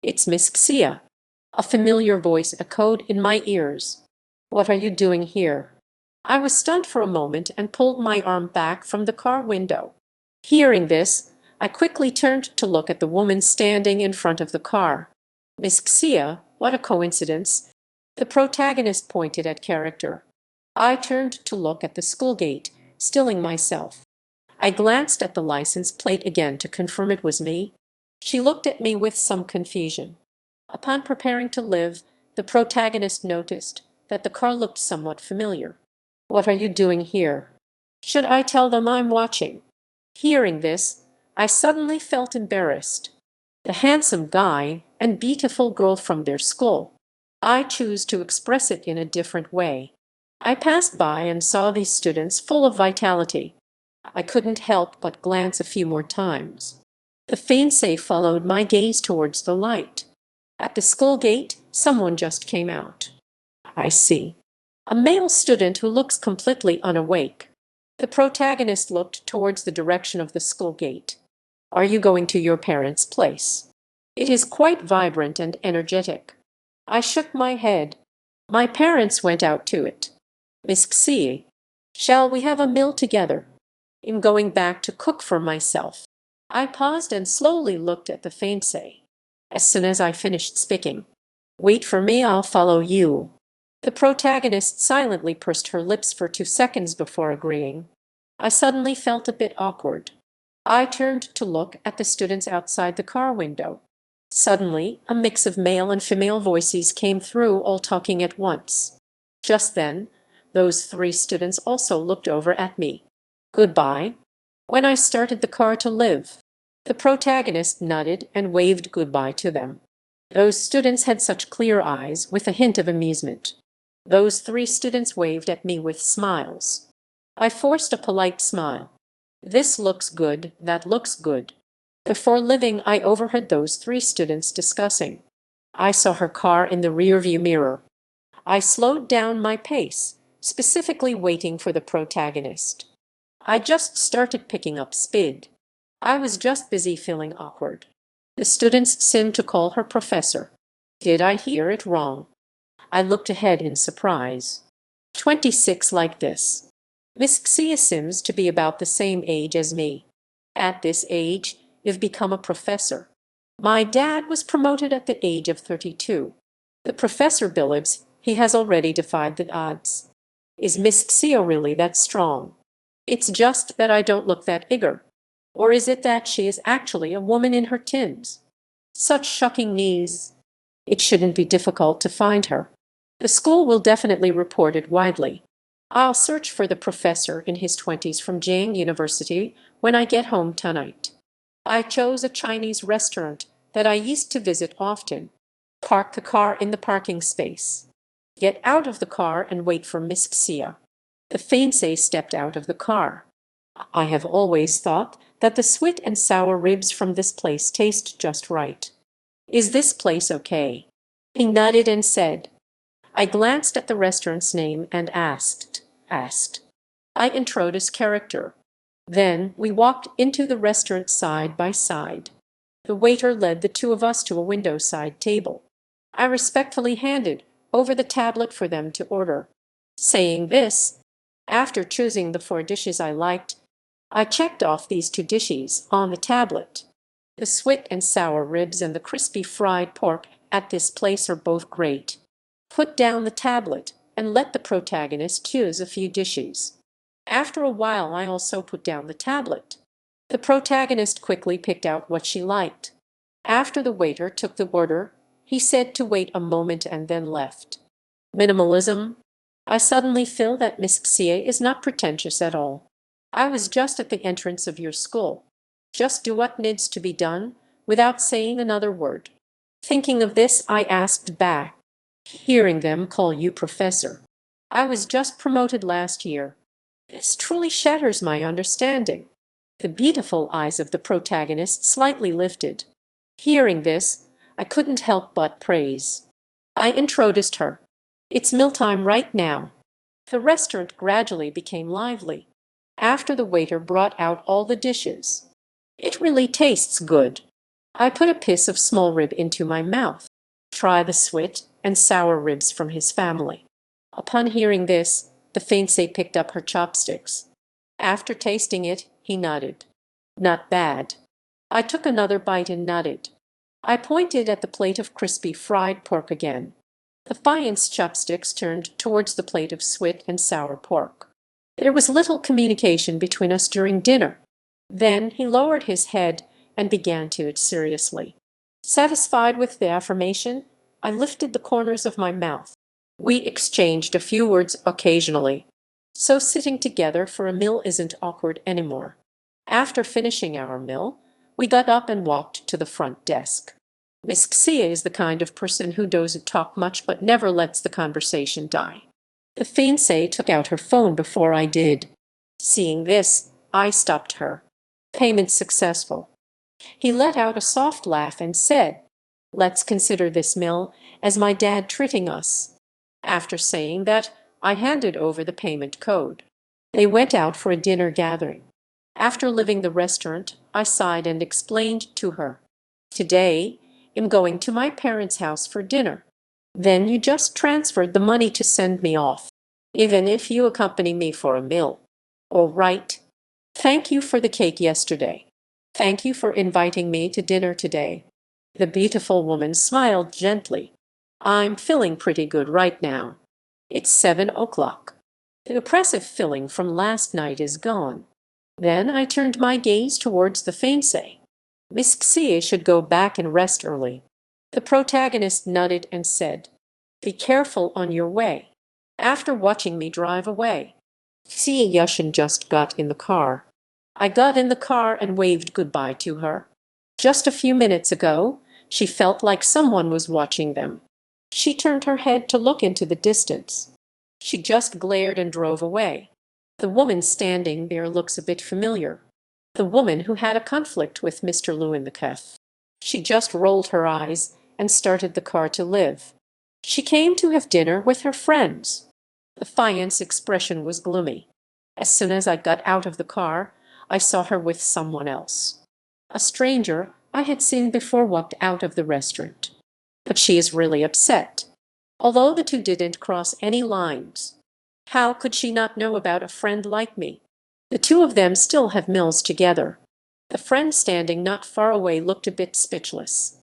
It's Miss Xia. A familiar voice echoed in my ears. What are you doing here? I was stunned for a moment and pulled my arm back from the car window. Hearing this, I quickly turned to look at the woman standing in front of the car. Miss Xia, what a coincidence. The protagonist pointed at character. I turned to look at the school gate, stilling myself. I glanced at the license plate again to confirm it was me. She looked at me with some confusion. Upon preparing to live, The protagonist noticed that the car looked somewhat familiar. "What are you doing here?" "Should I tell them I'm watching?" Hearing this, I suddenly felt embarrassed. The handsome guy and beautiful girl from their school. I choose to express it in a different way. I passed by and saw these students full of vitality. I couldn't help but glance a few more times. The fiancé followed my gaze towards the light. At the school gate, someone just came out. I see. A male student who looks completely unawake. The protagonist looked towards the direction of the school gate. "Are you going to your parents' place? It is quite vibrant and energetic." I shook my head. "My parents went out to it." "Miss Xie, shall we have a meal together?" "I'm going back to cook for myself." I paused and slowly looked at the fiancé. As soon as I finished speaking, "Wait for me, I'll follow you." The protagonist silently pursed her lips for 2 seconds before agreeing. I suddenly felt a bit awkward. I turned to look at the students outside the car window. Suddenly, a mix of male and female voices came through, all talking at once. Just then, those three students also looked over at me. "Goodbye." When I started the car to leave, the protagonist nodded and waved goodbye to them. Those students had such clear eyes with a hint of amusement. Those three students waved at me with smiles. I forced a polite smile. "This looks good, that looks good." Before leaving, I overheard those three students discussing. I saw her car in the rearview mirror. I slowed down my pace, specifically waiting for the protagonist. I just started picking up speed. I was just busy feeling awkward. The students seemed to call her professor. Did I hear it wrong? I looked ahead in surprise. 26 like this. Miss Xia seems to be about the same age as me. At this age, you've become a professor. My dad was promoted at the age of 32. The professor believes he has already defied the odds. Is Miss Xia really that strong? It's just that I don't look that eager. Or is it that she is actually a woman in her teens? Such shocking news. It shouldn't be difficult to find her. The school will definitely report it widely. I'll search for the professor in his 20s from Jane University when I get home tonight. I chose a Chinese restaurant that I used to visit often. Park the car in the parking space. Get out of the car and wait for Miss Xia. The fiancé stepped out of the car. "I have always thought that the sweet and sour ribs from this place taste just right. Is this place okay?" He nodded and said. I glanced at the restaurant's name and asked. I introduced character. Then we walked into the restaurant side by side. The waiter led the two of us to a window-side table. I respectfully handed over the tablet for them to order. Saying this, after choosing the 4 dishes I liked, I checked off these 2 dishes on the tablet. The sweet and sour ribs and the crispy fried pork at this place are both great. Put down the tablet and let the protagonist choose a few dishes. After a while, I also put down the tablet. The protagonist quickly picked out what she liked. After the waiter took the order, he said to wait a moment and then left. Minimalism. I suddenly feel that Miss Xie is not pretentious at all. I was just at the entrance of your school. Just do what needs to be done without saying another word. Thinking of this, I asked back. Hearing them call you professor. I was just promoted last year. This truly shatters my understanding. The beautiful eyes of the protagonist slightly lifted. Hearing this, I couldn't help but praise. I introduced her. It's mealtime right now. The restaurant gradually became lively. After the waiter brought out all the dishes. It really tastes good. I put a piece of small rib into my mouth. Try the sweet and sour ribs from his family. Upon hearing this, the fiancé picked up her chopsticks. After tasting it, he nodded. Not bad. I took another bite and nodded. I pointed at the plate of crispy fried pork again. The fiancé's chopsticks turned towards the plate of sweet and sour pork. There was little communication between us during dinner. Then he lowered his head and began to eat seriously. Satisfied with the affirmation, I lifted the corners of my mouth. We exchanged a few words occasionally. So sitting together for a meal isn't awkward anymore. After finishing our meal, we got up and walked to the front desk. Miss Xia is the kind of person who doesn't talk much but never lets the conversation die. The fiancée took out her phone before I did. Seeing this, I stopped her. Payment successful. He let out a soft laugh and said, "Let's consider this meal as my dad treating us." After saying that, I handed over the payment code. They went out for a dinner gathering. After leaving the restaurant, I sighed and explained to her, "Today, I'm going to my parents' house for dinner. Then you just transferred the money to send me off, even if you accompany me for a meal. All right. Thank you for the cake yesterday. Thank you for inviting me to dinner today." The beautiful woman smiled gently. "I'm feeling pretty good right now. It's 7 o'clock. The oppressive feeling from last night is gone." Then I turned my gaze towards the fiancé. "Miss Xie should go back and rest early." The protagonist nodded and said, "Be careful on your way." After watching me drive away, Xie Yushin just got in the car. I got in the car and waved goodbye to her. Just a few minutes ago, she felt like someone was watching them. She turned her head to look into the distance. She just glared and drove away. The woman standing there looks a bit familiar. The woman who had a conflict with Mr. Liu in the cafe. She just rolled her eyes and started the car to live. She came to have dinner with her friends. The fiancé's expression was gloomy. As soon as I got out of the car, I saw her with someone else. A stranger I had seen before walked out of the restaurant. But she is really upset. Although the two didn't cross any lines. How could she not know about a friend like me? The two of them still have meals together. The friend standing not far away looked a bit speechless.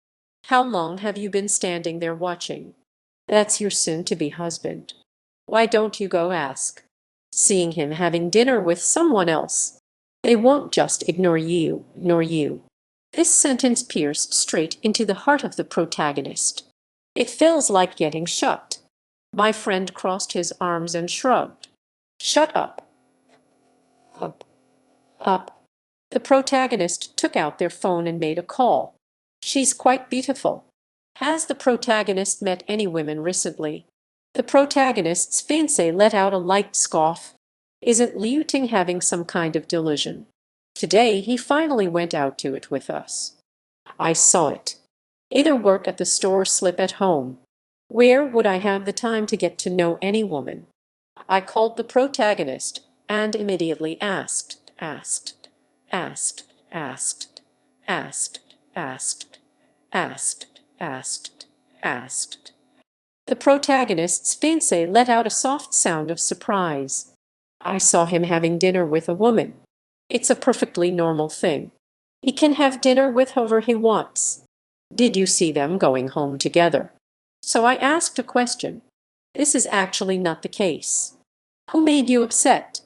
"How long have you been standing there watching?" "That's your soon-to-be husband." "Why don't you go ask?" "Seeing him having dinner with someone else. They won't just ignore you, nor you." This sentence pierced straight into the heart of the protagonist. It feels like getting shot. My friend crossed his arms and shrugged. "Shut up." Up. Up. The protagonist took out their phone and made a call. "She's quite beautiful." Has the protagonist met any women recently? The protagonist's fiancé let out a light scoff. Isn't Liu Ting having some kind of delusion? Today he finally went out to it with us. I saw it. Either work at the store or slip at home. Where would I have the time to get to know any woman? I called the protagonist and immediately asked, asked, asked, asked. The protagonist's fiancé let out a soft sound of surprise. "I saw him having dinner with a woman." It's a perfectly normal thing. He can have dinner with whoever he wants. "Did you see them going home together?" So I asked a question. This is actually not the case. "Who made you upset?"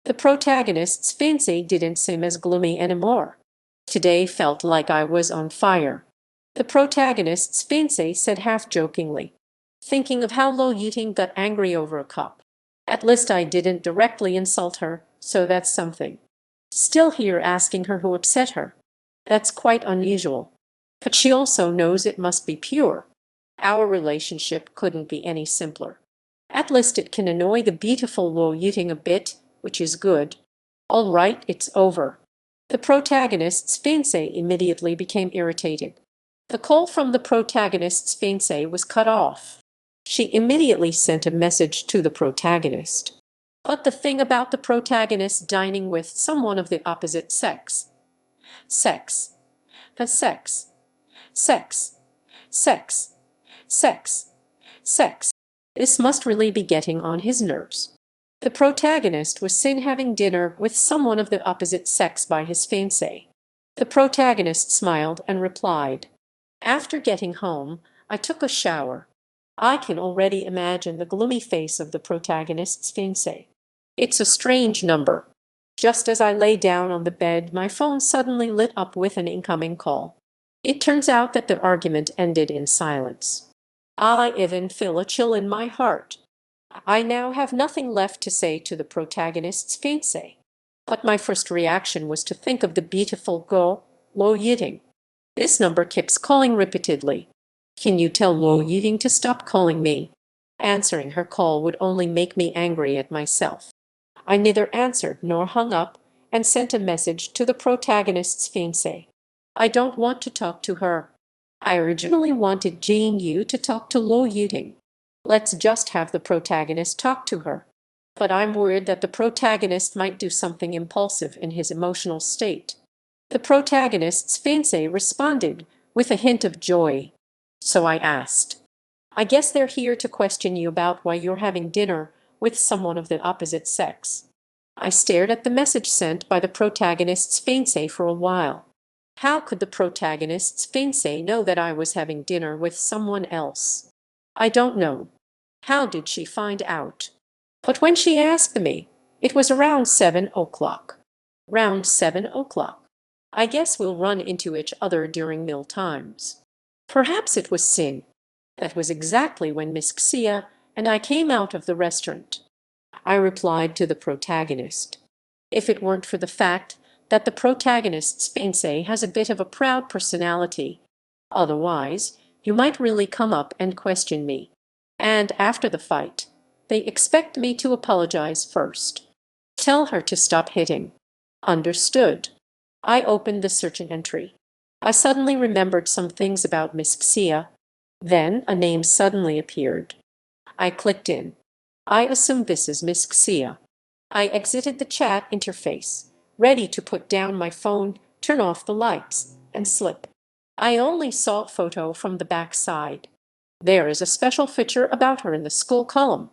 The protagonist's fiancé didn't seem as gloomy anymore. Today felt like I was on fire. The protagonist's fiancé said half-jokingly, thinking of how Lo Yiting got angry over a cup. "At least I didn't directly insult her, so that's something." Still here asking her who upset her. That's quite unusual. But she also knows it must be pure. Our relationship couldn't be any simpler. At least it can annoy the beautiful Lo Yiting a bit, which is good. All right, it's over. The protagonist's fiancé immediately became irritated. The call from the protagonist's fiancé was cut off. She immediately sent a message to the protagonist. But the thing about the protagonist dining with someone of the opposite sex. Sex. The sex. Sex. Sex. Sex. Sex. This must really be getting on his nerves. The protagonist was seen having dinner with someone of the opposite sex by his fiancé. The protagonist smiled and replied, "After getting home, I took a shower." I can already imagine the gloomy face of the protagonist's fiancé. It's a strange number. Just as I lay down on the bed, my phone suddenly lit up with an incoming call. It turns out that the argument ended in silence. I even feel a chill in my heart. I now have nothing left to say to the protagonist's fiancé. But my first reaction was to think of the beautiful girl, Lo Yiting. This number keeps calling repeatedly. Can you tell Lo Yiting to stop calling me? Answering her call would only make me angry at myself. I neither answered nor hung up and sent a message to the protagonist's fiancé. I don't want to talk to her. I originally wanted Jane Yu to talk to Lo Yiting. Let's just have the protagonist talk to her. But I'm worried that the protagonist might do something impulsive in his emotional state. The protagonist's fiancé responded with a hint of joy. So I asked, I guess they're here to question you about why you're having dinner with someone of the opposite sex. I stared at the message sent by the protagonist's fiancé for a while. How could the protagonist's fiancé know that I was having dinner with someone else? I don't know. How did she find out? But when she asked me, it was around 7 o'clock. Round 7 o'clock. I guess we'll run into each other during meal times. Perhaps it was Sin. That was exactly when Miss Xia and I came out of the restaurant. I replied to the protagonist. If it weren't for the fact that the protagonist's fiancé has a bit of a proud personality, otherwise, you might really come up and question me. And after the fight, they expect me to apologize first. Tell her to stop hitting. Understood. I opened the search entry. I suddenly remembered some things about Miss Xia. Then a name suddenly appeared. I clicked in. I assume this is Miss Xia. I exited the chat interface, ready to put down my phone, turn off the lights, and slip. I only saw a photo from the back side. There is a special feature about her in the school column.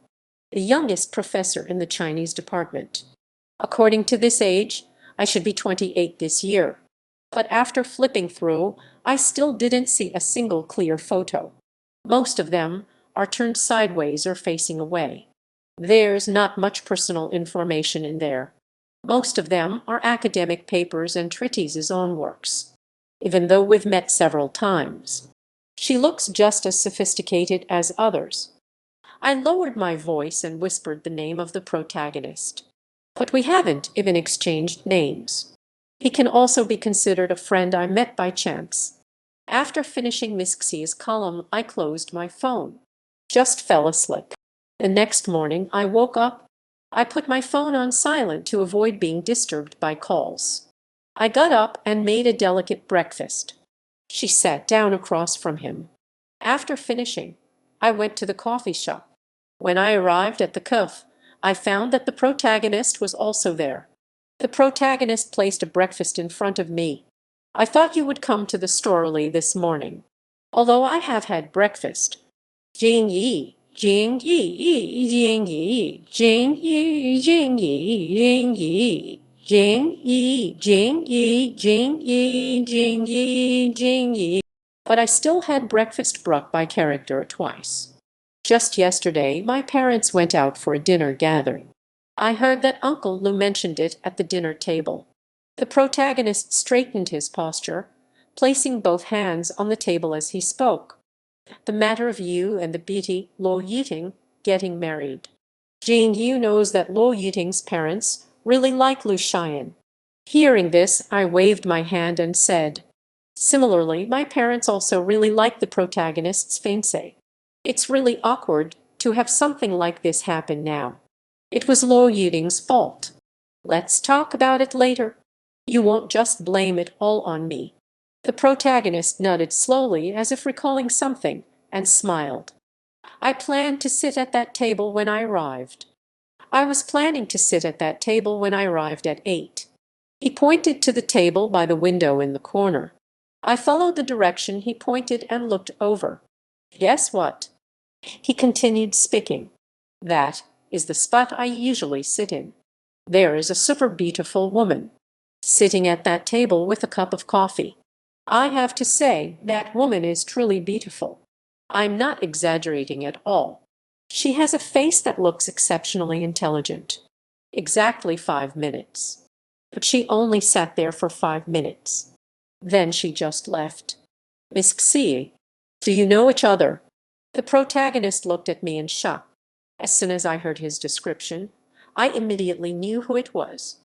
The youngest professor in the Chinese department. According to this age, I should be 28 this year. But after flipping through, I still didn't see a single clear photo. Most of them are turned sideways or facing away. There's not much personal information in there. Most of them are academic papers and treatises on works. Even though we've met several times, she looks just as sophisticated as others. I lowered my voice and whispered the name of the protagonist. But we haven't even exchanged names. He can also be considered a friend I met by chance. After finishing Miss Xi's column, I closed my phone. Just fell asleep. The next morning, I woke up. I put my phone on silent to avoid being disturbed by calls. I got up and made a delicate breakfast. She sat down across from him. After finishing, I went to the coffee shop. When I arrived at the cafe, I found that the protagonist was also there. The protagonist placed a breakfast in front of me. I thought you would come to the store early this morning. Although I have had breakfast. Jing Yi, Jing Yi, Jing Yi, Jing Yi, Jing Yi, Jing Yi, Jing Yi, Jing Yi, Jing Yi, Jing Yi, Jing Yi. But I still had breakfast brought by character twice. Just yesterday, my parents went out for a dinner gathering. I heard that Uncle Lou mentioned it at the dinner table. The protagonist straightened his posture, placing both hands on the table as he spoke. The matter of you and the beauty Lo Yiting getting married. Jing Yu knows that Lo Yiting's parents really like Lu Xian. Hearing this, I waved my hand and said, similarly, my parents also really like the protagonist's fiancé. It's really awkward to have something like this happen now. It was Lo Yiting's fault. Let's talk about it later. You won't just blame it all on me. The protagonist nodded slowly as if recalling something and smiled. I planned to sit at that table when I arrived. I was planning to sit at that table when I arrived at 8. He pointed to the table by the window in the corner. I followed the direction he pointed and looked over. Guess what? He continued speaking. That is the spot I usually sit in. There is a super beautiful woman sitting at that table with a cup of coffee. I have to say, that woman is truly beautiful. I'm not exaggerating at all. She has a face that looks exceptionally intelligent. Exactly 5 minutes. But she only sat there for 5 minutes. Then she just left. Miss Xie, do you know each other? The protagonist looked at me in shock. As soon as I heard his description, I immediately knew who it was.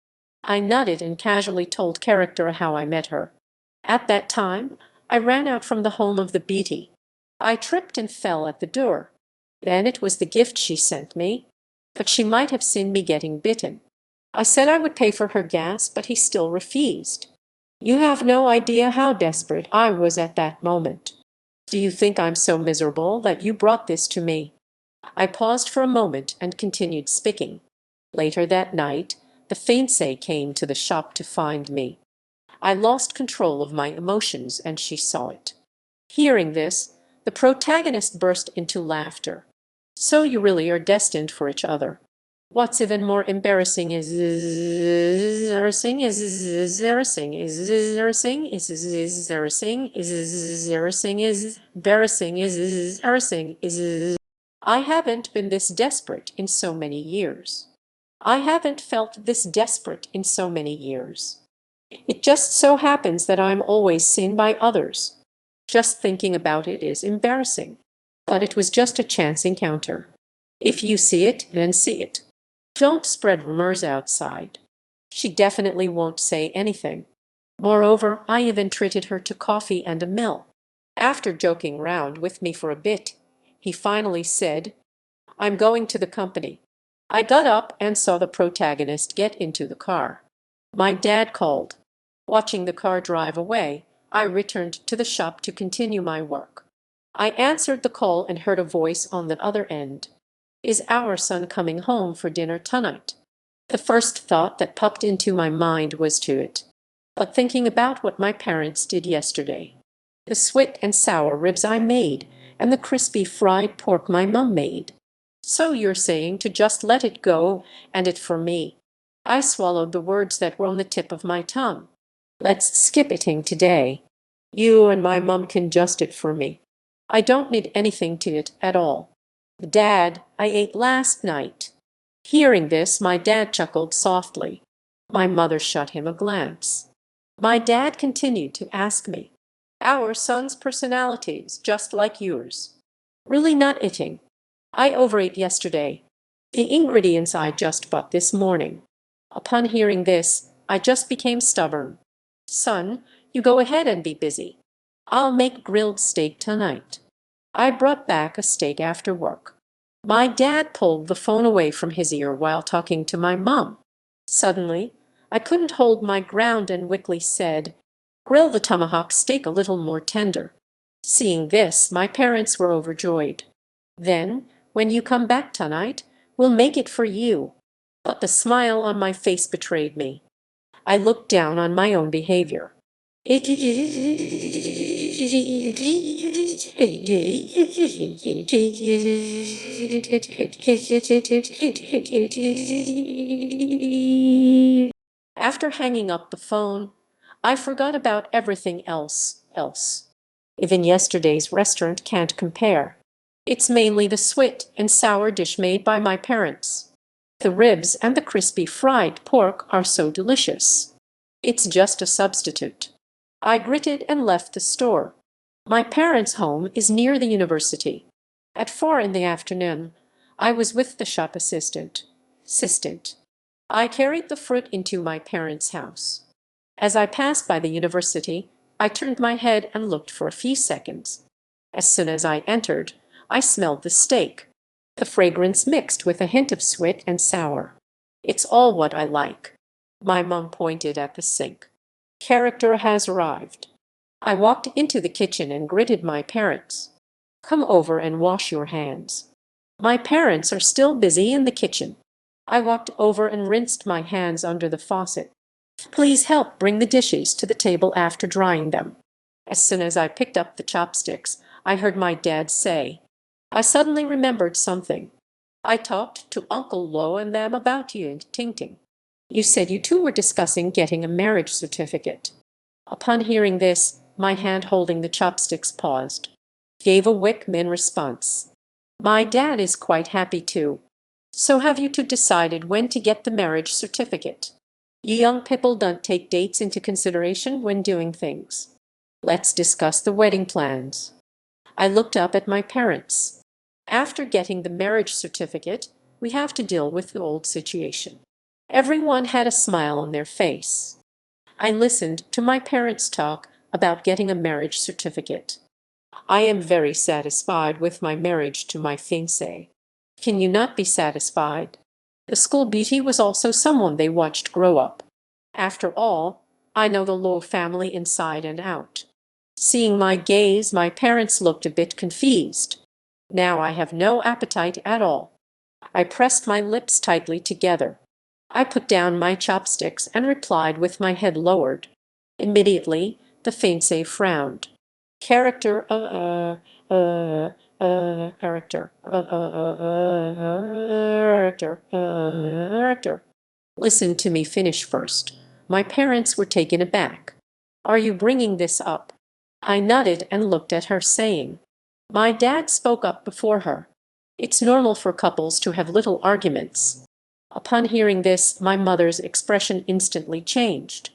I nodded and casually told character how I met her. At that time, I ran out from the home of the Beatty. I tripped and fell at the door. Then it was the gift she sent me. But she might have seen me getting bitten. I said I would pay for her gas, but he still refused. You have no idea how desperate I was at that moment. Do you think I'm so miserable that you brought this to me? I paused for a moment and continued speaking. Later that night, the fiancé came to the shop to find me. I lost control of my emotions and she saw it. Hearing this, the protagonist burst into laughter. So you really are destined for each other. What's even more embarrassing is embarrassing is embarrassing is embarrassing is embarrassing is embarrassing is embarrassing is embarrassing is I haven't been this desperate in so many years. I haven't felt this desperate in so many years. It just so happens that I'm always seen by others. Just thinking about it is embarrassing. But it was just a chance encounter. If you see it, then see it. Don't spread rumors outside. She definitely won't say anything. Moreover, I even treated her to coffee and a meal. After joking round with me for a bit, he finally said, I'm going to the company. I got up and saw the protagonist get into the car. My dad called. Watching the car drive away, I returned to the shop to continue my work. I answered the call and heard a voice on the other end. Is our son coming home for dinner tonight? The first thought that popped into my mind was to it. But thinking about what my parents did yesterday, the sweet and sour ribs I made, and the crispy fried pork my mum made. So you're saying to just let it go, and it for me. I swallowed the words that were on the tip of my tongue. Let's skip eating today. You and my mum can just it for me. I don't need anything to it at all. Dad, I ate last night. Hearing this, my dad chuckled softly. My mother shot him a glance. My dad continued to ask me, our son's personalities just like yours. Really not eating. I overate yesterday. The ingredients I just bought this morning. Upon hearing this, I just became stubborn. Son, you go ahead and be busy. I'll make grilled steak tonight. I brought back a steak after work. My dad pulled the phone away from his ear while talking to my mom. Suddenly, I couldn't hold my ground and quickly said, grill the tomahawk steak a little more tender. Seeing this, my parents were overjoyed. Then, when you come back tonight, we'll make it for you. But the smile on my face betrayed me. I looked down on my own behavior. After hanging up the phone, I forgot about everything else. Even yesterday's restaurant can't compare. It's mainly the sweet and sour dish made by my parents. The ribs and the crispy fried pork are so delicious. It's just a substitute. I gritted and left the store. My parents' home is near the university. At 4 in the afternoon, I was with the shop assistant. I carried the fruit into my parents' house. As I passed by the university, I turned my head and looked for a few seconds. As soon as I entered, I smelled the steak. The fragrance mixed with a hint of sweet and sour. It's all what I like. My mom pointed at the sink. Character has arrived. I walked into the kitchen and greeted my parents. Come over and wash your hands. My parents are still busy in the kitchen. I walked over and rinsed my hands under the faucet. Please help bring the dishes to the table after drying them. As soon as I picked up the chopsticks, I heard my dad say, I suddenly remembered something. I talked to Uncle Lo and them about you and Ting Ting. You said you two were discussing getting a marriage certificate. Upon hearing this, my hand holding the chopsticks paused. Gave a wick in response. My dad is quite happy too. So have you two decided when to get the marriage certificate? You young people don't take dates into consideration when doing things. Let's discuss the wedding plans. I looked up at my parents. After getting the marriage certificate, we have to deal with the old situation. Everyone had a smile on their face. I listened to my parents talk about getting a marriage certificate. I am very satisfied with my marriage to my fiancé. Can you not be satisfied? The school beauty was also someone they watched grow up. After all, I know the Lowe family inside and out. Seeing my gaze, my parents looked a bit confused. Now I have no appetite at all. I pressed my lips tightly together. I put down my chopsticks and replied with my head lowered. Immediately, the fiancé frowned. Character, character, character. Listen to me finish first. My parents were taken aback. Are you bringing this up? I nodded and looked at her, saying, my dad spoke up before her. It's normal for couples to have little arguments. Upon hearing this, my mother's expression instantly changed.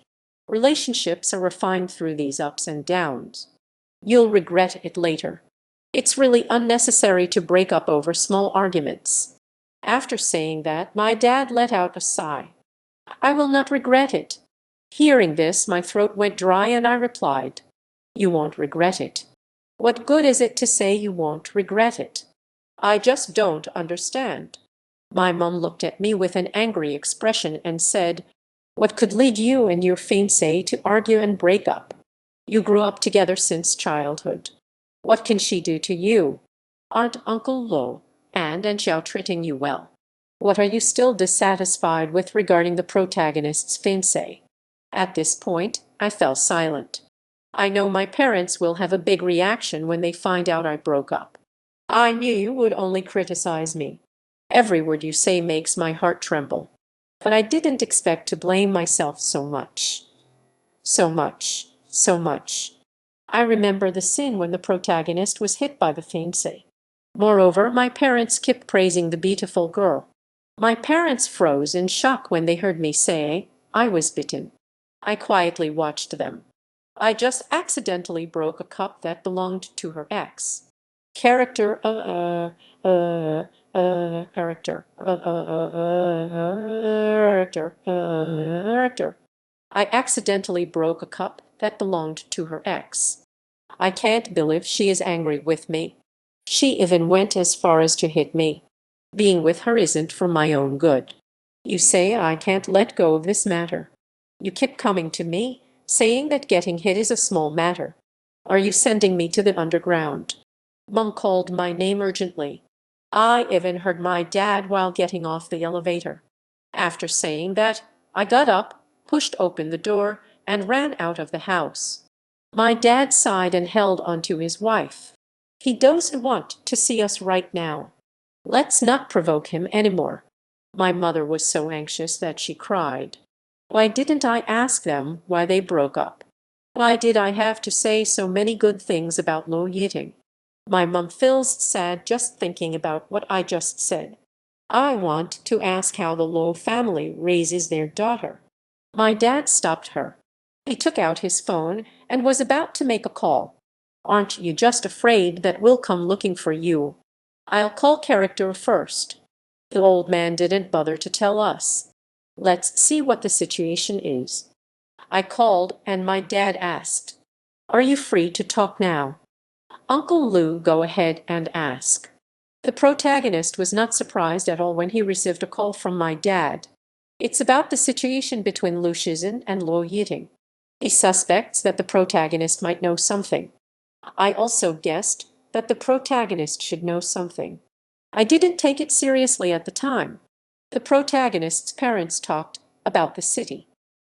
Relationships are refined through these ups and downs. You'll regret it later. It's really unnecessary to break up over small arguments. After saying that, my dad let out a sigh. I will not regret it. Hearing this, my throat went dry and I replied, you won't regret it. What good is it to say you won't regret it? I just don't understand. My mom looked at me with an angry expression and said, what could lead you and your fiancé to argue and break up? You grew up together since childhood. What can she do to you? Aren't Uncle Lo and Xiao treating you well? What are you still dissatisfied with regarding the protagonist's fiancé? At this point, I fell silent. I know my parents will have a big reaction when they find out I broke up. I knew you would only criticize me. Every word you say makes my heart tremble. But I didn't expect to blame myself so much. So much, so much. I remember the scene when the protagonist was hit by the fiancé. Moreover, my parents kept praising the beautiful girl. My parents froze in shock when they heard me say I was bitten. I quietly watched them. I just accidentally broke a cup that belonged to her ex. Character, character, character. I accidentally broke a cup that belonged to her ex. I can't believe she is angry with me. She even went as far as to hit me. Being with her isn't for my own good. You say I can't let go of this matter. You keep coming to me, saying that getting hit is a small matter. Are you sending me to the underground? Mom called my name urgently. I even heard my dad while getting off the elevator. After saying that, I got up, pushed open the door, and ran out of the house. My dad sighed and held onto his wife. He doesn't want to see us right now. Let's not provoke him anymore. My mother was so anxious that she cried. Why didn't I ask them why they broke up? Why did I have to say so many good things about Lo Yiting? My mom feels sad just thinking about what I just said. I want to ask how the Lo family raises their daughter. My dad stopped her. He took out his phone and was about to make a call. Aren't you just afraid that we'll come looking for you? I'll call character first. The old man didn't bother to tell us. Let's see what the situation is. I called and my dad asked, are you free to talk now? Uncle Lou, go ahead and ask. The protagonist was not surprised at all when he received a call from my dad. It's about the situation between Lu Shizhen and Lo Yiting. He suspects that the protagonist might know something. I also guessed that the protagonist should know something. I didn't take it seriously at the time. The protagonist's parents talked about the city.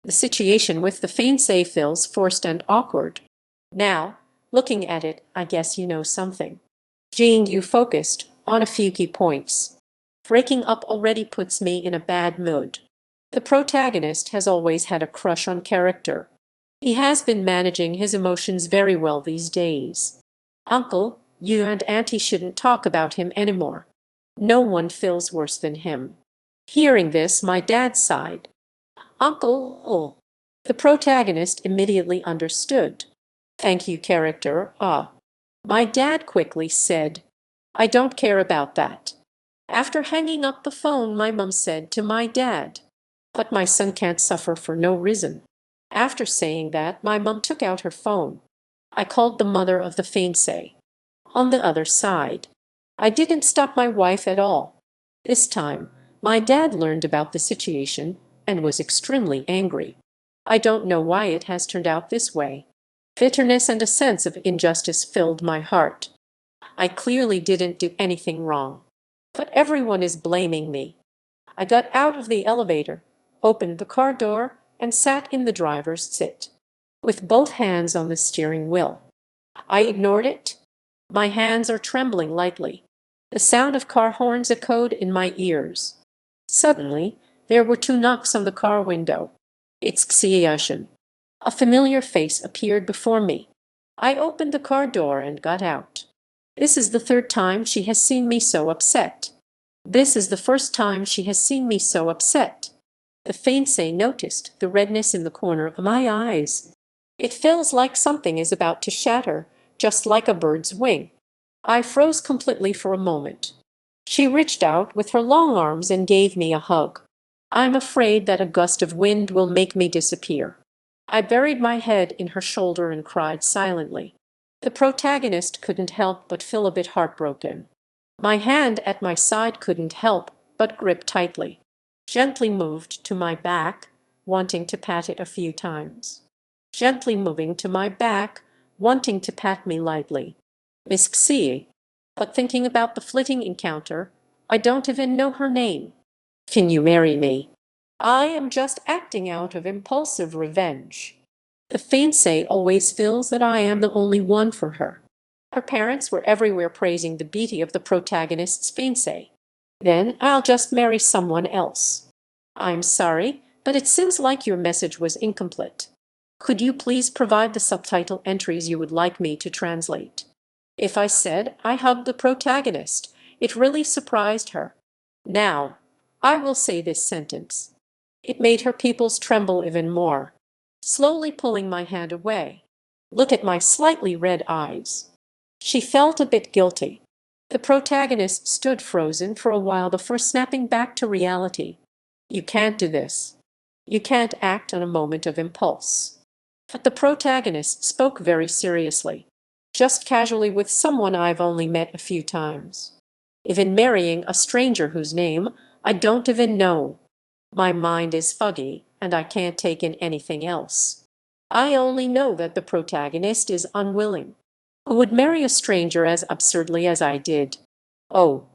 The situation with the fiancé feels forced and awkward. Now, looking at it, I guess you know something. Jean, you focused on a few key points. Breaking up already puts me in a bad mood. The protagonist has always had a crush on character. He has been managing his emotions very well these days. Uncle, you and Auntie shouldn't talk about him anymore. No one feels worse than him. Hearing this, my dad sighed. Uncle, oh. The protagonist immediately understood. Thank you, character. Ah. My dad quickly said, "I don't care about that." After hanging up the phone, my mom said to my dad, "But my son can't suffer for no reason." After saying that, my mom took out her phone. I called the mother of the fiancé. On the other side, I didn't stop my wife at all. This time, my dad learned about the situation and was extremely angry. I don't know why it has turned out this way. Bitterness and a sense of injustice filled my heart. I clearly didn't do anything wrong, but everyone is blaming me. I got out of the elevator, opened the car door, and sat in the driver's seat, with both hands on the steering wheel. I ignored it. My hands are trembling lightly. The sound of car horns echoed in my ears. Suddenly, there were two knocks on the car window. It's Xiaoshan. A familiar face appeared before me. I opened the car door and got out. This is the third time she has seen me so upset. This is the first time she has seen me so upset. The fiancé noticed the redness in the corner of my eyes. It feels like something is about to shatter, just like a bird's wing. I froze completely for a moment. She reached out with her long arms and gave me a hug. I'm afraid that a gust of wind will make me disappear. I buried my head in her shoulder and cried silently. The protagonist couldn't help but feel a bit heartbroken. My hand at my side couldn't help but grip tightly. Gently moved to my back, wanting to pat it a few times. Gently moving to my back, wanting to pat me lightly. Miss Xie. But thinking about the flitting encounter, I don't even know her name. Can you marry me? I am just acting out of impulsive revenge. The fiancé always feels that I am the only one for her. Her parents were everywhere praising the beauty of the protagonist's fiancé. Then I'll just marry someone else. I'm sorry, but it seems like your message was incomplete. Could you please provide the subtitle entries you would like me to translate? If I said I hugged the protagonist, it really surprised her. Now, I will say this sentence. It made her pupils tremble even more. Slowly pulling my hand away. Look at my slightly red eyes. She felt a bit guilty. The protagonist stood frozen for a while before snapping back to reality. You can't do this. You can't act on a moment of impulse. But the protagonist spoke very seriously, just casually with someone I've only met a few times. Even marrying a stranger whose name I don't even know. My mind is foggy, and I can't take in anything else. I only know that the protagonist is unwilling. Who would marry a stranger as absurdly as I did? Oh,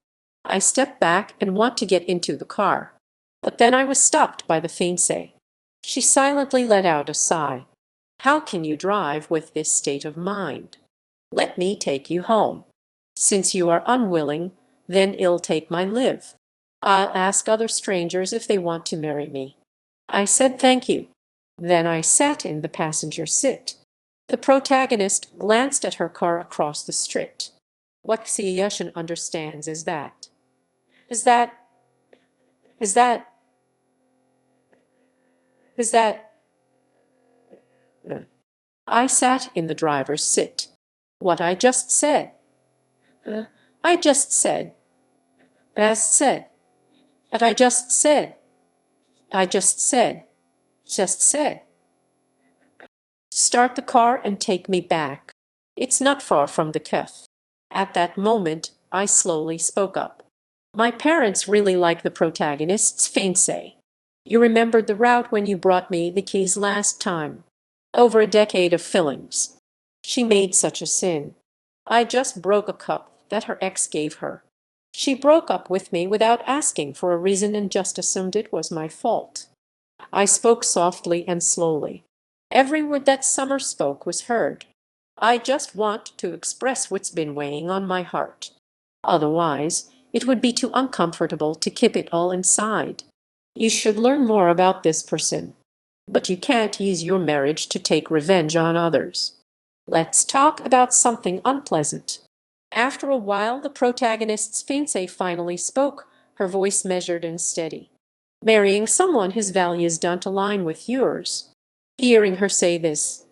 I stepped back and want to get into the car. But then I was stopped by the fiancée. She silently let out a sigh. How can you drive with this state of mind? Let me take you home. Since you are unwilling, then I'll take my live. I'll ask other strangers if they want to marry me. I said thank you. Then I sat in the passenger seat. The protagonist glanced at her car across the street. What Xiaoshan understands is that. Is that. Is that. Is that. I sat in the driver's seat. What I just said. I just said. Best said. But I just said. I just said. Just said. Start the car and take me back. It's not far from the cafe. At that moment, I slowly spoke up. My parents really like the protagonist's fiancé. You remembered the route when you brought me the keys last time. Over a decade of fillings. She made such a sin. I just broke a cup that her ex gave her. She broke up with me without asking for a reason and just assumed it was my fault. I spoke softly and slowly. Every word that Summer spoke was heard. I just want to express what's been weighing on my heart. Otherwise, it would be too uncomfortable to keep it all inside. You should learn more about this person. But you can't use your marriage to take revenge on others. Let's talk about something unpleasant. After a while, the protagonist's fiancé finally spoke, her voice measured and steady. Marrying someone whose values don't align with yours. Hearing her say this,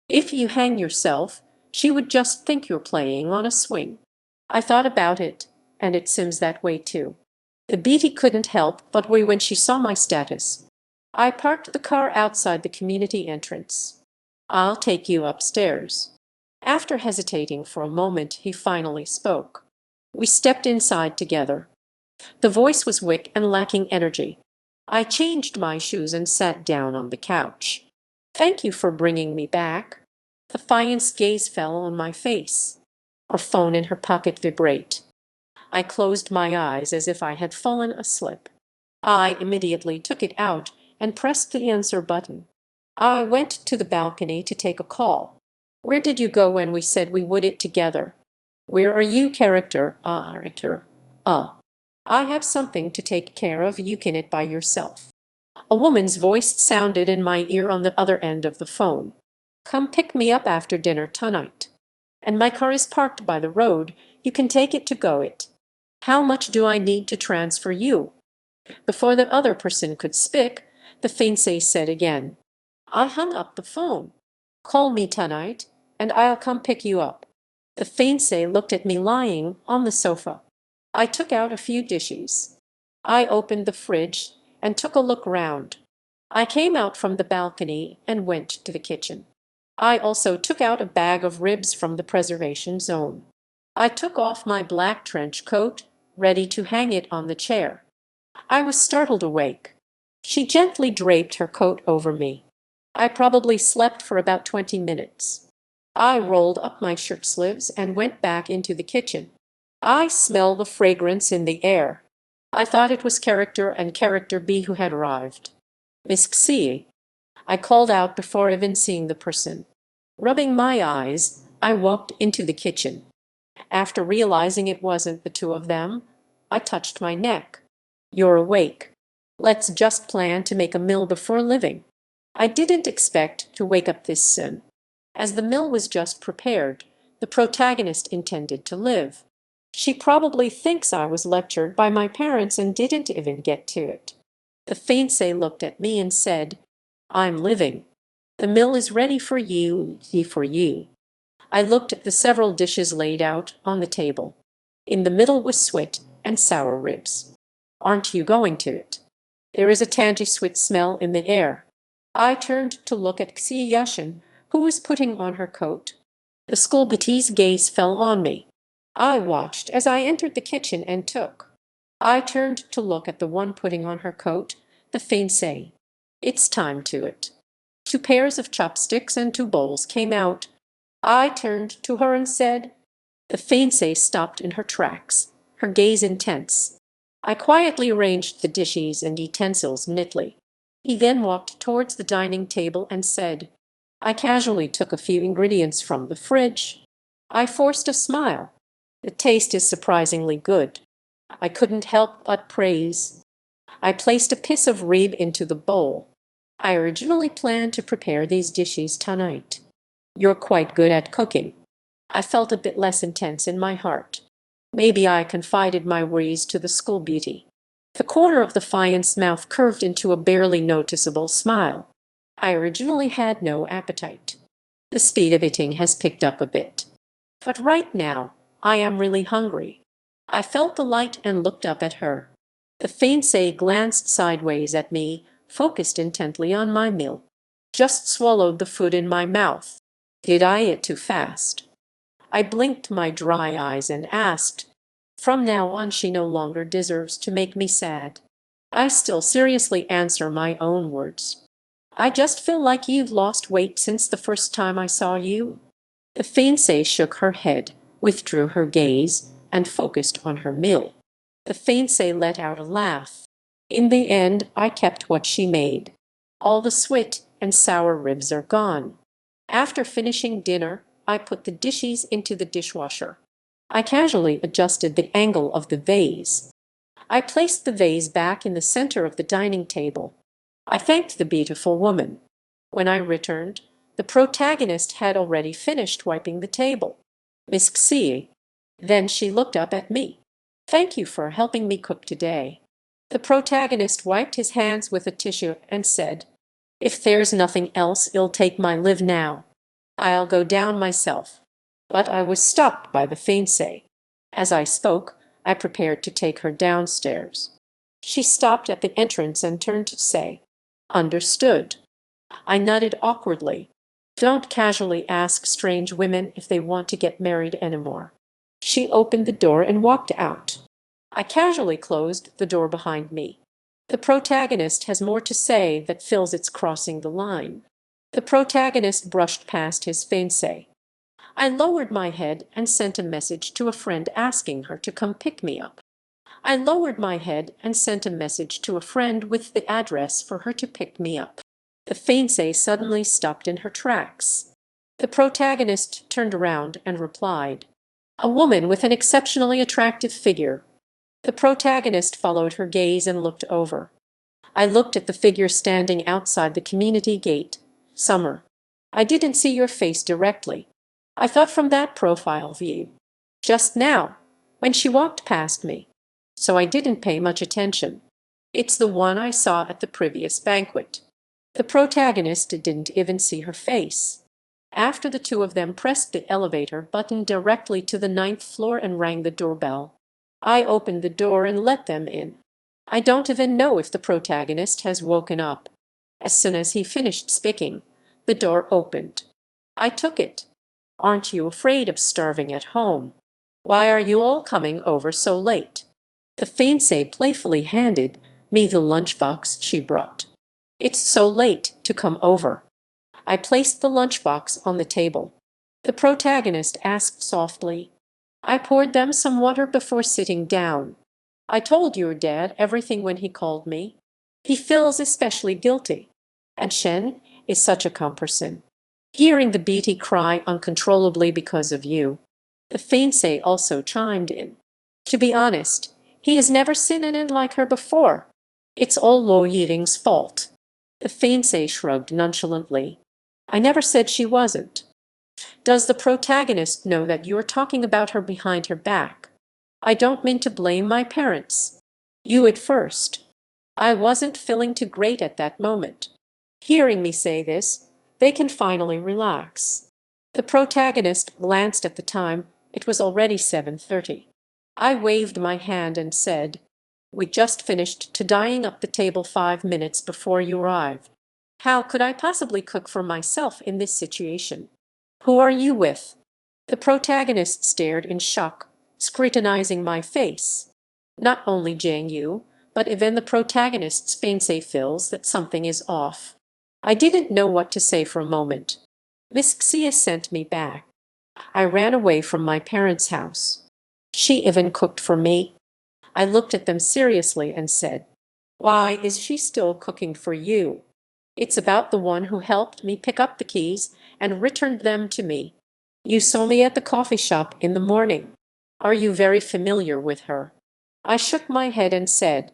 if you hang yourself, She would just think you're playing on a swing. I thought about it, and it seems that way too. The Beatty couldn't help but worry when she saw my status. I parked the car outside the community entrance. I'll take you upstairs. After hesitating for a moment, he finally spoke. We stepped inside together. The voice was weak and lacking energy. I changed my shoes and sat down on the couch. Thank you for bringing me back. The Defiant's gaze fell on my face. Her phone in her pocket vibrated. I closed my eyes as if I had fallen asleep. I immediately took it out and pressed the answer button. I went to the balcony to take a call. Where did you go when we said we would it together? Where are you, character? Character. I have something to take care of. You can it by yourself. A woman's voice sounded in my ear on the other end of the phone. Come pick me up after dinner tonight. And my car is parked by the road. You can take it to go it. How much do I need to transfer you? Before the other person could speak, the fiancé said again. I hung up the phone. Call me tonight, and I'll come pick you up. The fiancé looked at me lying on the sofa. I took out a few dishes. I opened the fridge and took a look round. I came out from the balcony and went to the kitchen. I also took out a bag of ribs from the preservation zone. I took off my black trench coat, ready to hang it on the chair. I was startled awake. She gently draped her coat over me. I probably slept for about 20 minutes. I rolled up my shirt sleeves and went back into the kitchen. I smelled the fragrance in the air. I thought it was character and character B who had arrived. Miss Xie, I called out before even seeing the person. Rubbing my eyes, I walked into the kitchen. After realizing it wasn't the two of them, I touched my neck. You're awake. Let's just plan to make a meal before living. I didn't expect to wake up this soon. As the meal was just prepared, the protagonist intended to live. She probably thinks I was lectured by my parents and didn't even get to it. The fiancé looked at me and said, I'm living. The meal is ready for you, for you. I looked at the several dishes laid out on the table. In the middle was sweet and sour ribs. Aren't you going to it? There is a tangy sweet smell in the air. I turned to look at Xie Yashin, who was putting on her coat. The school Betty's gaze fell on me. I watched as I entered the kitchen and took. I turned to look at the one putting on her coat, the fiancé. It's time to it. 2 pairs of chopsticks and 2 bowls came out. I turned to her and said, the fiancée stopped in her tracks, her gaze intense. I quietly arranged the dishes and utensils neatly. He then walked towards the dining table and said, I casually took a few ingredients from the fridge. I forced a smile. The taste is surprisingly good. I couldn't help but praise. I placed a piece of rib into the bowl. I originally planned to prepare these dishes tonight. You're quite good at cooking. I felt a bit less intense in my heart. Maybe I confided my worries to the school beauty. The corner of the fiancé's mouth curved into a barely noticeable smile. I originally had no appetite. The speed of eating has picked up a bit. But right now, I am really hungry. I felt the light and looked up at her. The fiancé glanced sideways at me, focused intently on my meal. Just swallowed the food in my mouth. Did I eat too fast? I blinked my dry eyes and asked, from now on she no longer deserves to make me sad. I still seriously answer my own words. I just feel like you've lost weight since the first time I saw you. The fiancée shook her head, withdrew her gaze, and focused on her meal. The fiancée let out a laugh. In the end, I kept what she made. All the sweet and sour ribs are gone. After finishing dinner, I put the dishes into the dishwasher. I casually adjusted the angle of the vase. I placed the vase back in the center of the dining table. I thanked the beautiful woman. When I returned, the protagonist had already finished wiping the table. Miss Xie. Then she looked up at me. Thank you for helping me cook today. The protagonist wiped his hands with a tissue and said, if there's nothing else, I'll take my leave now. I'll go down myself. but I was stopped by the fiancé. As I spoke, I prepared to take her downstairs. She stopped at the entrance and turned to say, "Understood." I nodded awkwardly. Don't casually ask strange women if they want to get married anymore. She opened the door and walked out. I casually closed the door behind me. The protagonist has more to say that feels it's crossing the line. The protagonist brushed past his fiancé. I lowered my head and sent a message to a friend asking her to come pick me up. I lowered my head and sent a message to a friend with the address for her to pick me up. The fiancée suddenly stopped in her tracks. The protagonist turned around and replied, "A woman with an exceptionally attractive figure." The protagonist followed her gaze and looked over. I looked at the figure standing outside the community gate. Summer. I didn't see your face directly. I thought from that profile view. Just now, when she walked past me. So I didn't pay much attention. It's the one I saw at the previous banquet. The protagonist didn't even see her face. After the two of them pressed the elevator button directly to the ninth floor and rang the doorbell, I opened the door and let them in. I don't even know if the protagonist has woken up. As soon as he finished speaking, the door opened. I took it. "Aren't you afraid of starving at home? Why are you all coming over so late?" The fiancée playfully handed me the lunchbox she brought. "It's so late to come over." I placed the lunchbox on the table. The protagonist asked softly, "I poured them some water before sitting down. I told your dad everything when he called me. He feels especially guilty. And Shen is such a calm person. Hearing the Beatty cry uncontrollably because of you." The fiancé also chimed in. "To be honest, he has never seen an end like her before. It's all Lo Ying's fault." The fiancé shrugged nonchalantly. "I never said she wasn't." "Does the protagonist know that you're talking about her behind her back?" "I don't mean to blame my parents. You at first." I wasn't feeling too great at that moment. Hearing me say this, they can finally relax. The protagonist glanced at the time. It was already 7:30. I waved my hand and said, "We just finished tidying up the table 5 minutes before you arrived. How could I possibly cook for myself in this situation?" "Who are you with?" The protagonist stared in shock, scrutinizing my face. Not only Jane Yu, but even the protagonist's fiancé feels that something is off. I didn't know what to say for a moment. Miss Xia sent me back. I ran away from my parents' house. She even cooked for me. I looked at them seriously and said, "Why is she still cooking for you?" "It's about the one who helped me pick up the keys and returned them to me. You saw me at the coffee shop in the morning. Are you very familiar with her?" I shook my head and said,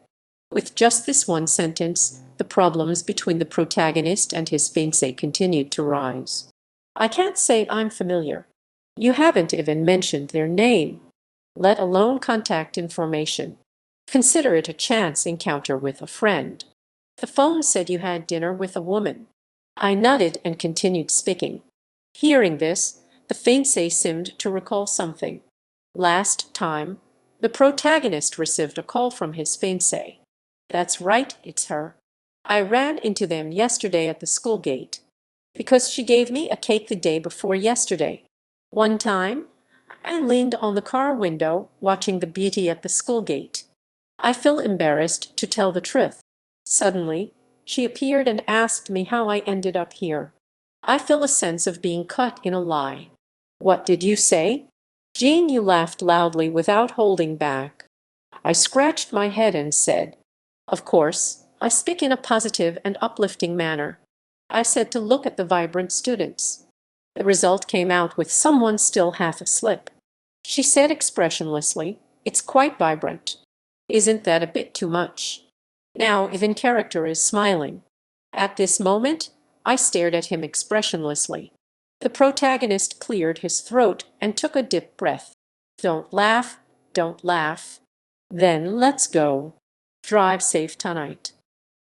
with just this one sentence, the problems between the protagonist and his fiancée continued to rise. "I can't say I'm familiar. You haven't even mentioned their name, let alone contact information. Consider it a chance encounter with a friend. The phone said you had dinner with a woman." I nodded and continued speaking. Hearing this, the fiancé seemed to recall something. "Last time, the protagonist received a call from his fiancée." "That's right, it's her. I ran into them yesterday at the school gate, because she gave me a cake the day before yesterday. One time, I leaned on the car window watching the beauty at the school gate. I feel embarrassed to tell the truth. Suddenly, she appeared and asked me how I ended up here. I feel a sense of being caught in a lie." "What did you say?" Jean Yu laughed loudly without holding back. I scratched my head and said, "Of course, I speak in a positive and uplifting manner. I said to look at the vibrant students." The result came out with someone still half asleep. She said expressionlessly, "It's quite vibrant. Isn't that a bit too much?" Now even character is smiling. At this moment, I stared at him expressionlessly. The protagonist cleared his throat and took a deep breath. "Don't laugh, don't laugh. Then let's go. Drive safe tonight."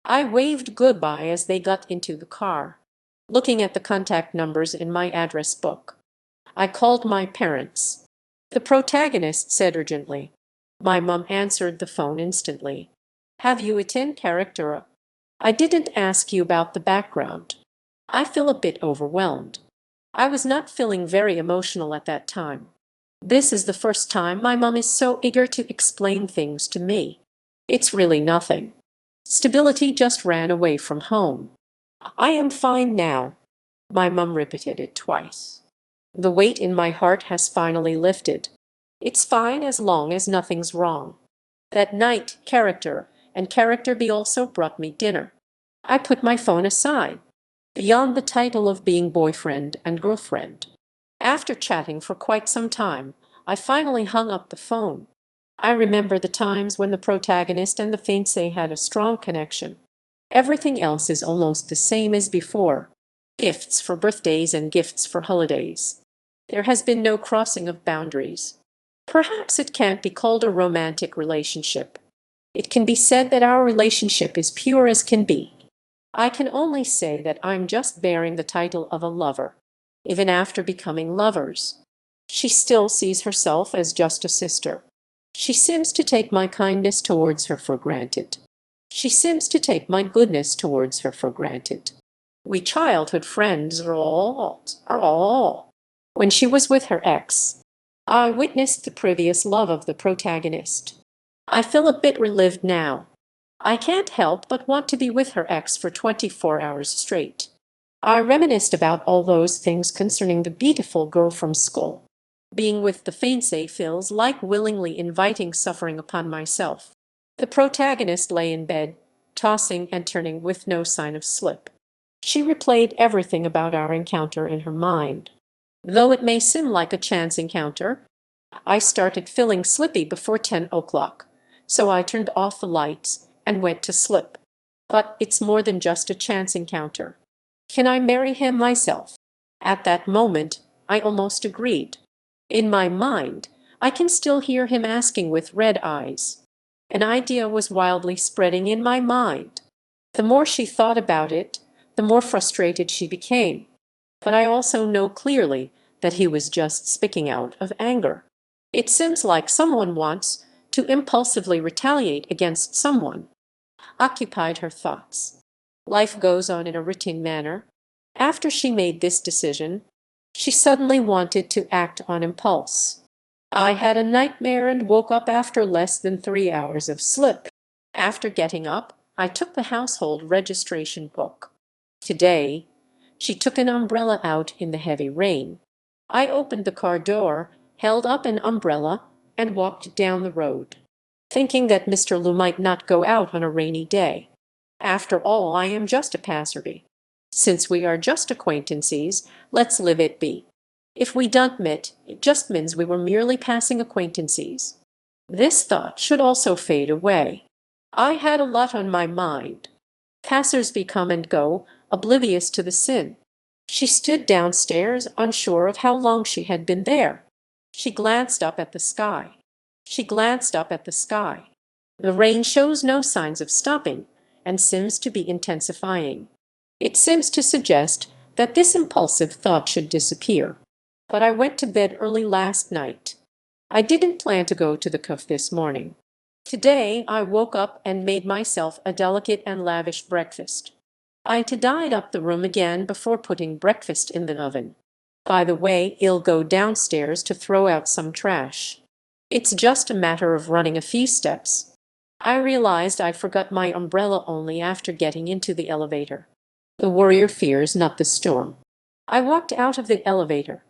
I waved goodbye as they got into the car, looking at the contact numbers in my address book. I called my parents. The protagonist said urgently. My mum answered the phone instantly. Have you it in character? I didn't ask you about the background. I feel a bit overwhelmed. I was not feeling very emotional at that time. This is the first time my mum is so eager to explain things to me. It's really nothing. Stability just ran away from home. I am fine now. My mum repeated it twice. The weight in my heart has finally lifted. It's fine as long as nothing's wrong. That night, Character B also brought me dinner. I put my phone aside, beyond the title of being boyfriend and girlfriend. After chatting for quite some time, I finally hung up the phone. I remember the times when the protagonist and the fiancé had a strong connection. Everything else is almost the same as before. Gifts for birthdays and gifts for holidays. There has been no crossing of boundaries. Perhaps it can't be called a romantic relationship. It can be said that our relationship is pure as can be. I can only say that I'm just bearing the title of a lover. Even after becoming lovers, she still sees herself as just a sister. She seems to take my kindness towards her for granted. She seems to take my goodness towards her for granted. We childhood friends are all. When she was with her ex, I witnessed the previous love of the protagonist. I feel a bit relieved now. I can't help but want to be with her ex for 24 hours straight. I reminisced about all those things concerning the beautiful girl from school. Being with the fiancé feels like willingly inviting suffering upon myself. The protagonist lay in bed, tossing and turning with no sign of slip. She replayed everything about our encounter in her mind. Though it may seem like a chance encounter, I started feeling sleepy before 10 o'clock, so I turned off the lights and went to sleep. But it's more than just a chance encounter. Can I marry him myself? At that moment, I almost agreed. In my mind, I can still hear him asking with red eyes. An idea was wildly spreading in my mind. The more she thought about it, the more frustrated she became. But I also know clearly that he was just speaking out of anger. It seems like someone wants to impulsively retaliate against someone. Occupied her thoughts. Life goes on in a routine manner. After she made this decision, she suddenly wanted to act on impulse. I had a nightmare and woke up after less than 3 hours of sleep. After getting up, I took the household registration book. Today, she took an umbrella out in the heavy rain. I opened the car door, held up an umbrella, and walked down the road, thinking that Mr. Lu might not go out on a rainy day. After all, I am just a passerby. Since we are just acquaintances, let's live it be. If we don't meet, it just means we were merely passing acquaintances. This thought should also fade away. I had a lot on my mind. Passers-by come and go, oblivious to the sin. She stood downstairs, unsure of how long she had been there. She glanced up at the sky. She glanced up at the sky. The rain shows no signs of stopping and seems to be intensifying. It seems to suggest that this impulsive thought should disappear. But I went to bed early last night. I didn't plan to go to the cafe this morning. Today I woke up and made myself a delicate and lavish breakfast. I tidied up the room again before putting breakfast in the oven. By the way, I'll go downstairs to throw out some trash. It's just a matter of running a few steps. I realized I forgot my umbrella only after getting into the elevator. The warrior fears not the storm. I walked out of the elevator.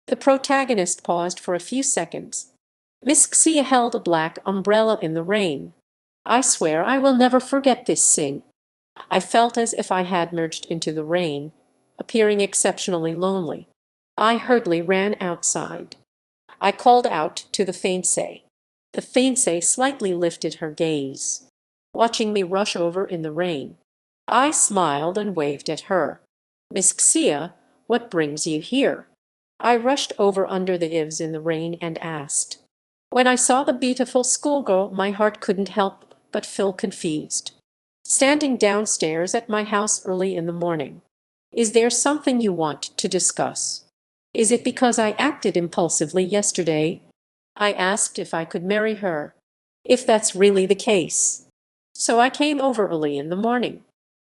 The protagonist paused for a few seconds. Miss Xia held a black umbrella in the rain. I swear I will never forget this scene. I felt as if I had merged into the rain, appearing exceptionally lonely. I hurriedly ran outside. I called out to the fiancé. The fiancé slightly lifted her gaze, watching me rush over in the rain. I smiled and waved at her. Miss Xia, what brings you here? I rushed over under the eaves in the rain and asked. When I saw the beautiful schoolgirl, my heart couldn't help but feel confused. Standing downstairs at my house early in the morning. Is there something you want to discuss? Is it because I acted impulsively yesterday? I asked if I could marry her, if that's really the case. So I came over early in the morning.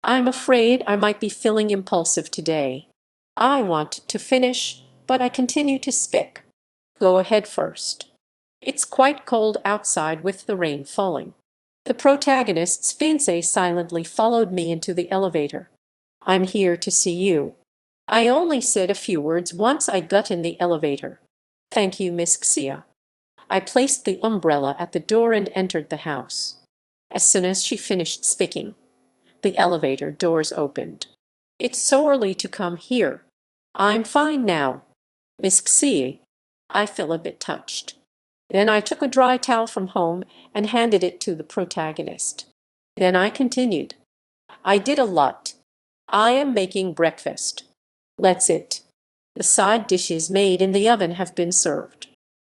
I'm afraid I might be feeling impulsive today. I want to finish, but I continue to speak. Go ahead first. It's quite cold outside with the rain falling. The protagonist's fiancé silently followed me into the elevator. I'm here to see you. I only said a few words once I got in the elevator. Thank you, Miss Xia. I placed the umbrella at the door and entered the house. As soon as she finished speaking, the elevator doors opened. It's so early to come here. I'm fine now, Miss Xie. I feel a bit touched. Then I took a dry towel from home and handed it to the protagonist. Then I continued. I did a lot. I am making breakfast. Let's it. The side dishes made in the oven have been served.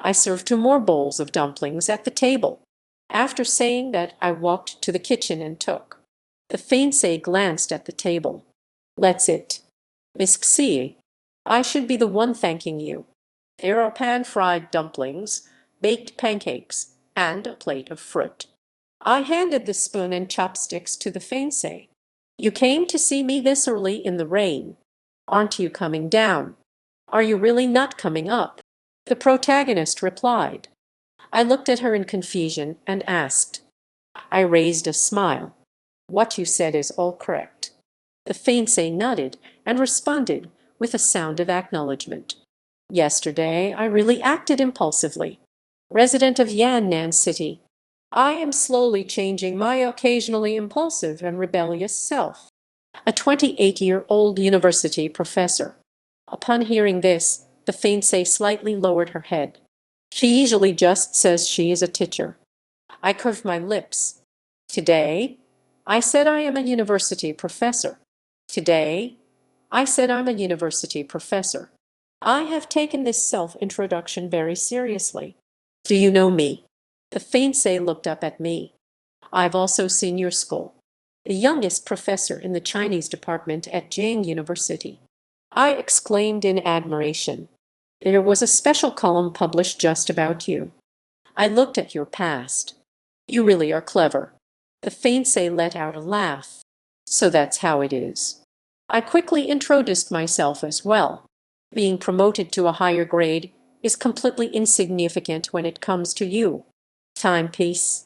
I served 2 more bowls of dumplings at the table. After saying that, I walked to the kitchen and took. The fiancé glanced at the table. Let's it. Miss Xie, I should be the one thanking you. There are pan-fried dumplings, baked pancakes, and a plate of fruit. I handed the spoon and chopsticks to the fiancé. You came to see me this early in the rain. Aren't you coming down? Are you really not coming up? The protagonist replied. I looked at her in confusion and asked. I raised a smile. What you said is all correct. The fiancé nodded and responded with a sound of acknowledgement. Yesterday, I really acted impulsively. Resident of Yan'an City, I am slowly changing my occasionally impulsive and rebellious self. A 28-year-old university professor. Upon hearing this, the fiancée slightly lowered her head. She usually just says she is a teacher. I curved my lips. Today, I said I am a university professor. Today, I said I'm a university professor. I have taken this self-introduction very seriously. Do you know me? The fiancé looked up at me. I've also seen your school. The youngest professor in the Chinese department at Jiang University. I exclaimed in admiration. There was a special column published just about you. I looked at your past. You really are clever. The fiancé let out a laugh. So that's how it is. I quickly introduced myself as well. Being promoted to a higher grade is completely insignificant when it comes to you. Timepiece.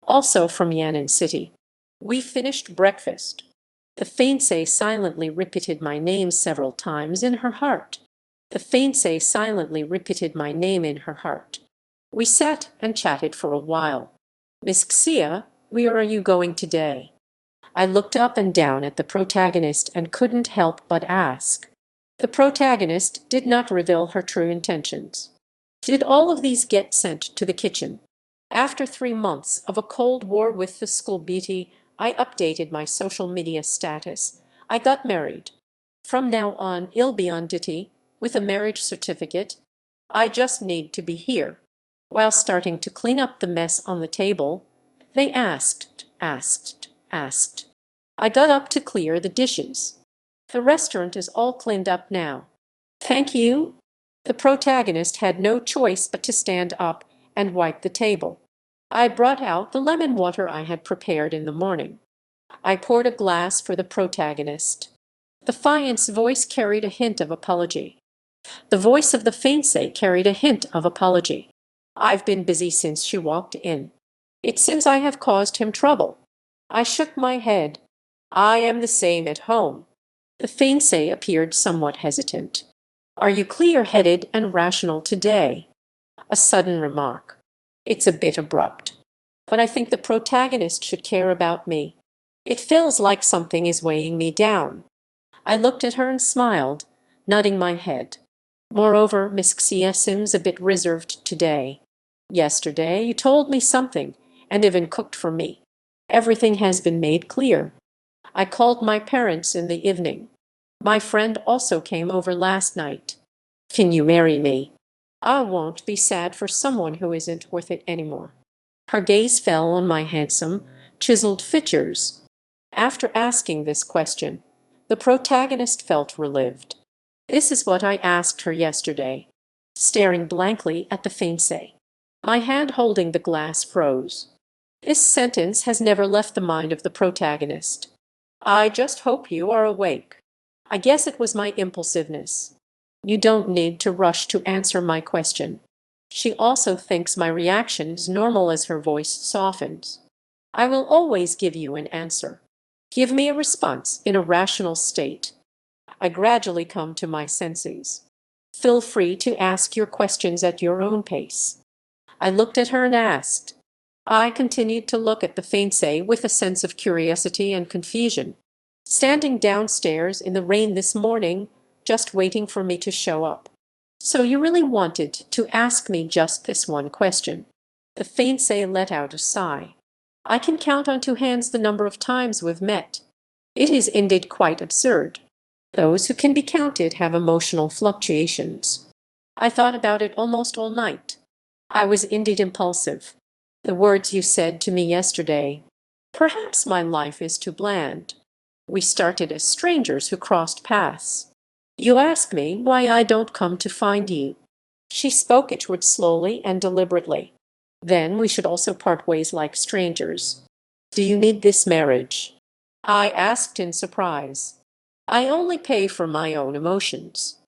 Also from Yan'an City. We finished breakfast. The fiancé silently repeated my name several times in her heart. The fiancé silently repeated my name in her heart. We sat and chatted for a while. Miss Xia, where are you going today? I looked up and down at the protagonist and couldn't help but ask. The protagonist did not reveal her true intentions. Did all of these get sent to the kitchen? After 3 months of a cold war with the school beauty, I updated my social media status. I got married. From now on, I'll be on duty with a marriage certificate. I just need to be here. While starting to clean up the mess on the table, they asked. I got up to clear the dishes. The restaurant is all cleaned up now. Thank you. The protagonist had no choice but to stand up and wipe the table. I brought out the lemon water I had prepared in the morning. I poured a glass for the protagonist. The fiancé's voice carried a hint of apology. The voice of the fiancé carried a hint of apology. I've been busy since she walked in. It seems I have caused him trouble. I shook my head. I am the same at home. The fiancé appeared somewhat hesitant. Are you clear-headed and rational today? A sudden remark. It's a bit abrupt. But I think the protagonist should care about me. It feels like something is weighing me down. I looked at her and smiled, nodding my head. Moreover, Miss Xia seems a bit reserved today. Yesterday you told me something, and even cooked for me. Everything has been made clear. I called my parents in the evening. My friend also came over last night. Can you marry me? I won't be sad for someone who isn't worth it anymore. Her gaze fell on my handsome, chiseled features. After asking this question, the protagonist felt relieved. This is what I asked her yesterday, staring blankly at the fiancé. My hand holding the glass froze. This sentence has never left the mind of the protagonist. I just hope you are awake. I guess it was my impulsiveness. You don't need to rush to answer my question. She also thinks my reaction is normal as her voice softens. I will always give you an answer. Give me a response in a rational state. I gradually come to my senses. Feel free to ask your questions at your own pace. I looked at her and asked. I continued to look at the fiancé with a sense of curiosity and confusion. Standing downstairs in the rain this morning, just waiting for me to show up. So you really wanted to ask me just this one question. The fiancé let out a sigh. I can count on two hands the number of times we've met. It is indeed quite absurd. Those who can be counted have emotional fluctuations. I thought about it almost all night. I was indeed impulsive. The words you said to me yesterday. Perhaps my life is too bland. We started as strangers who crossed paths. You ask me why I don't come to find you. She spoke it word slowly and deliberately. Then we should also part ways like strangers. Do you need this marriage? I asked in surprise. I only pay for my own emotions.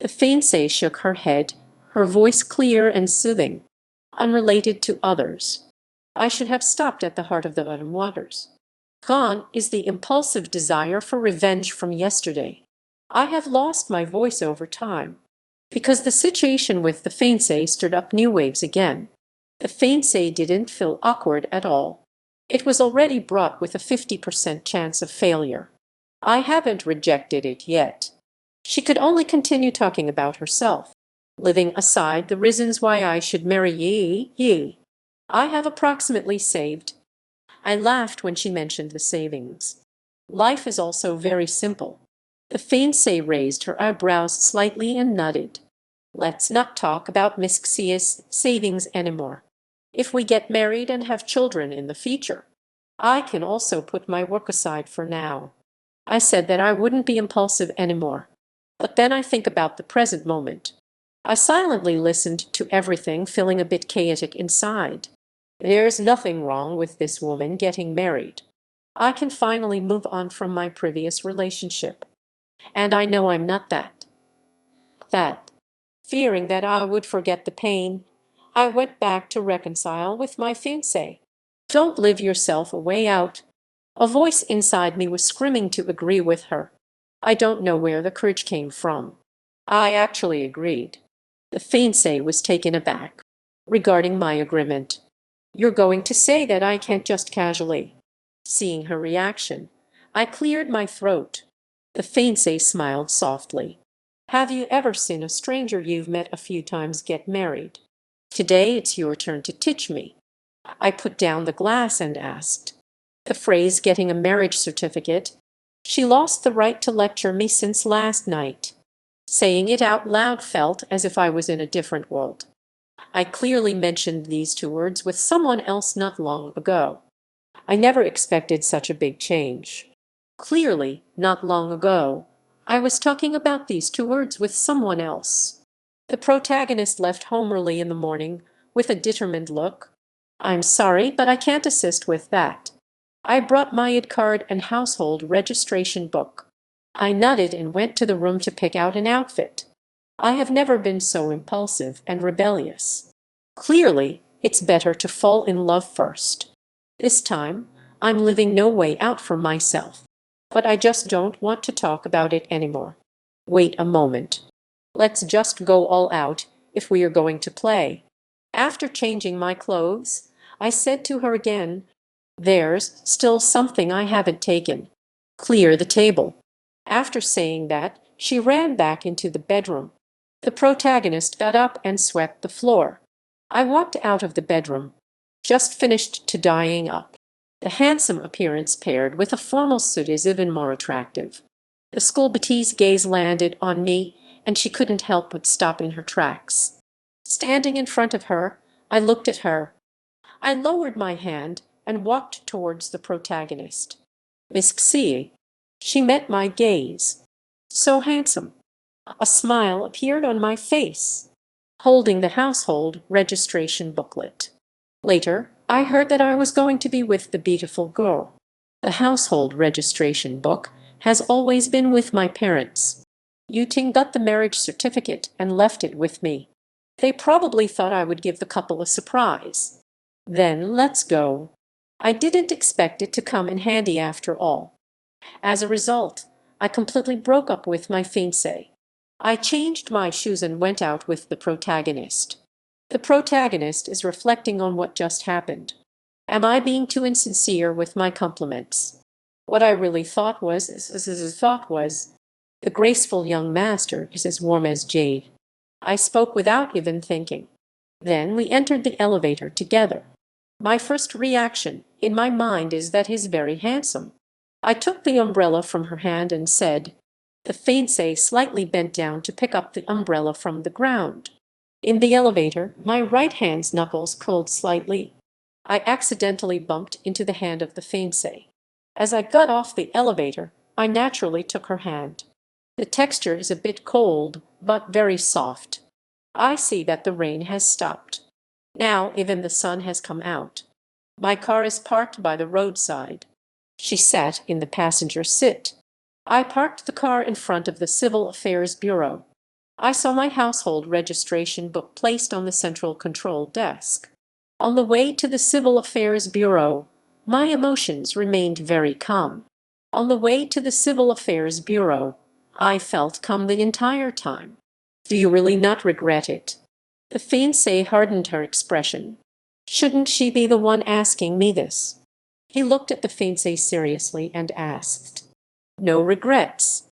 The fiancée shook her head, her voice clear and soothing, unrelated to others. I should have stopped at the heart of the bottom waters. Gone is the impulsive desire for revenge from yesterday. I have lost my voice over time, because the situation with the fiancé stirred up new waves again. The fiancé didn't feel awkward at all. It was already brought with a 50% chance of failure. I haven't rejected it yet. She could only continue talking about herself, leaving aside the reasons why I should marry ye. I have approximately saved. I laughed when she mentioned the savings. Life is also very simple. The fiancée raised her eyebrows slightly and nodded. Let's not talk about Miss Xia's savings anymore. If we get married and have children in the future, I can also put my work aside for now. I said that I wouldn't be impulsive anymore. But then I think about the present moment. I silently listened to everything, feeling a bit chaotic inside. There's nothing wrong with this woman getting married. I can finally move on from my previous relationship. And I know I'm not that. Fearing that I would forget the pain, I went back to reconcile with my fiancé. Don't live yourself a way out. A voice inside me was screaming to agree with her. I don't know where the courage came from. I actually agreed. The fiancé was taken aback regarding my agreement. You're going to say that I can't just casually. Seeing her reaction, I cleared my throat. The fiancé smiled softly. Have you ever seen a stranger you've met a few times get married? Today it's your turn to teach me. I put down the glass and asked. The phrase getting a marriage certificate. She lost the right to lecture me since last night. Saying it out loud felt as if I was in a different world. I clearly mentioned these two words with someone else not long ago. I never expected such a big change. Clearly, not long ago, I was talking about these two words with someone else. The protagonist left home early in the morning with a determined look. I'm sorry, but I can't assist with that. I brought my ID card and household registration book. I nodded and went to the room to pick out an outfit. I have never been so impulsive and rebellious. Clearly, it's better to fall in love first. This time, I'm leaving no way out for myself. But I just don't want to talk about it anymore. Wait a moment. Let's just go all out if we are going to play. After changing my clothes, I said to her again, there's still something I haven't taken. Clear the table. After saying that, she ran back into the bedroom. The protagonist got up and swept the floor. I walked out of the bedroom, just finished tidying up. The handsome appearance paired with a formal suit is even more attractive. The school betie's gaze landed on me, and she couldn't help but stop in her tracks. Standing in front of her, I looked at her. I lowered my hand and walked towards the protagonist. Miss Xie. She met my gaze. So handsome. A smile appeared on my face, holding the household registration booklet. Later, I heard that I was going to be with the beautiful girl. The household registration book has always been with my parents. Yuting got the marriage certificate and left it with me. They probably thought I would give the couple a surprise. Then let's go. I didn't expect it to come in handy after all. As a result, I completely broke up with my fiancé. I changed my shoes and went out with the protagonist. The protagonist is reflecting on what just happened. Am I being too insincere with my compliments? What I really thought was, the graceful young master is as warm as jade. I spoke without even thinking. Then we entered the elevator together. My first reaction in my mind is that he's very handsome. I took the umbrella from her hand and said, the fiancé slightly bent down to pick up the umbrella from the ground. In the elevator, my right hand's knuckles curled slightly. I accidentally bumped into the hand of the fiancé. As I got off the elevator, I naturally took her hand. The texture is a bit cold, but very soft. I see that the rain has stopped. Now even the sun has come out. My car is parked by the roadside. She sat in the passenger seat. I parked the car in front of the Civil Affairs Bureau. I saw my household registration book placed on the central control desk. On the way to the Civil Affairs Bureau, my emotions remained very calm. On the way to the Civil Affairs Bureau, I felt calm the entire time. Do you really not regret it? The fiancée hardened her expression. Shouldn't she be the one asking me this? He looked at the fiancée seriously and asked, no regrets.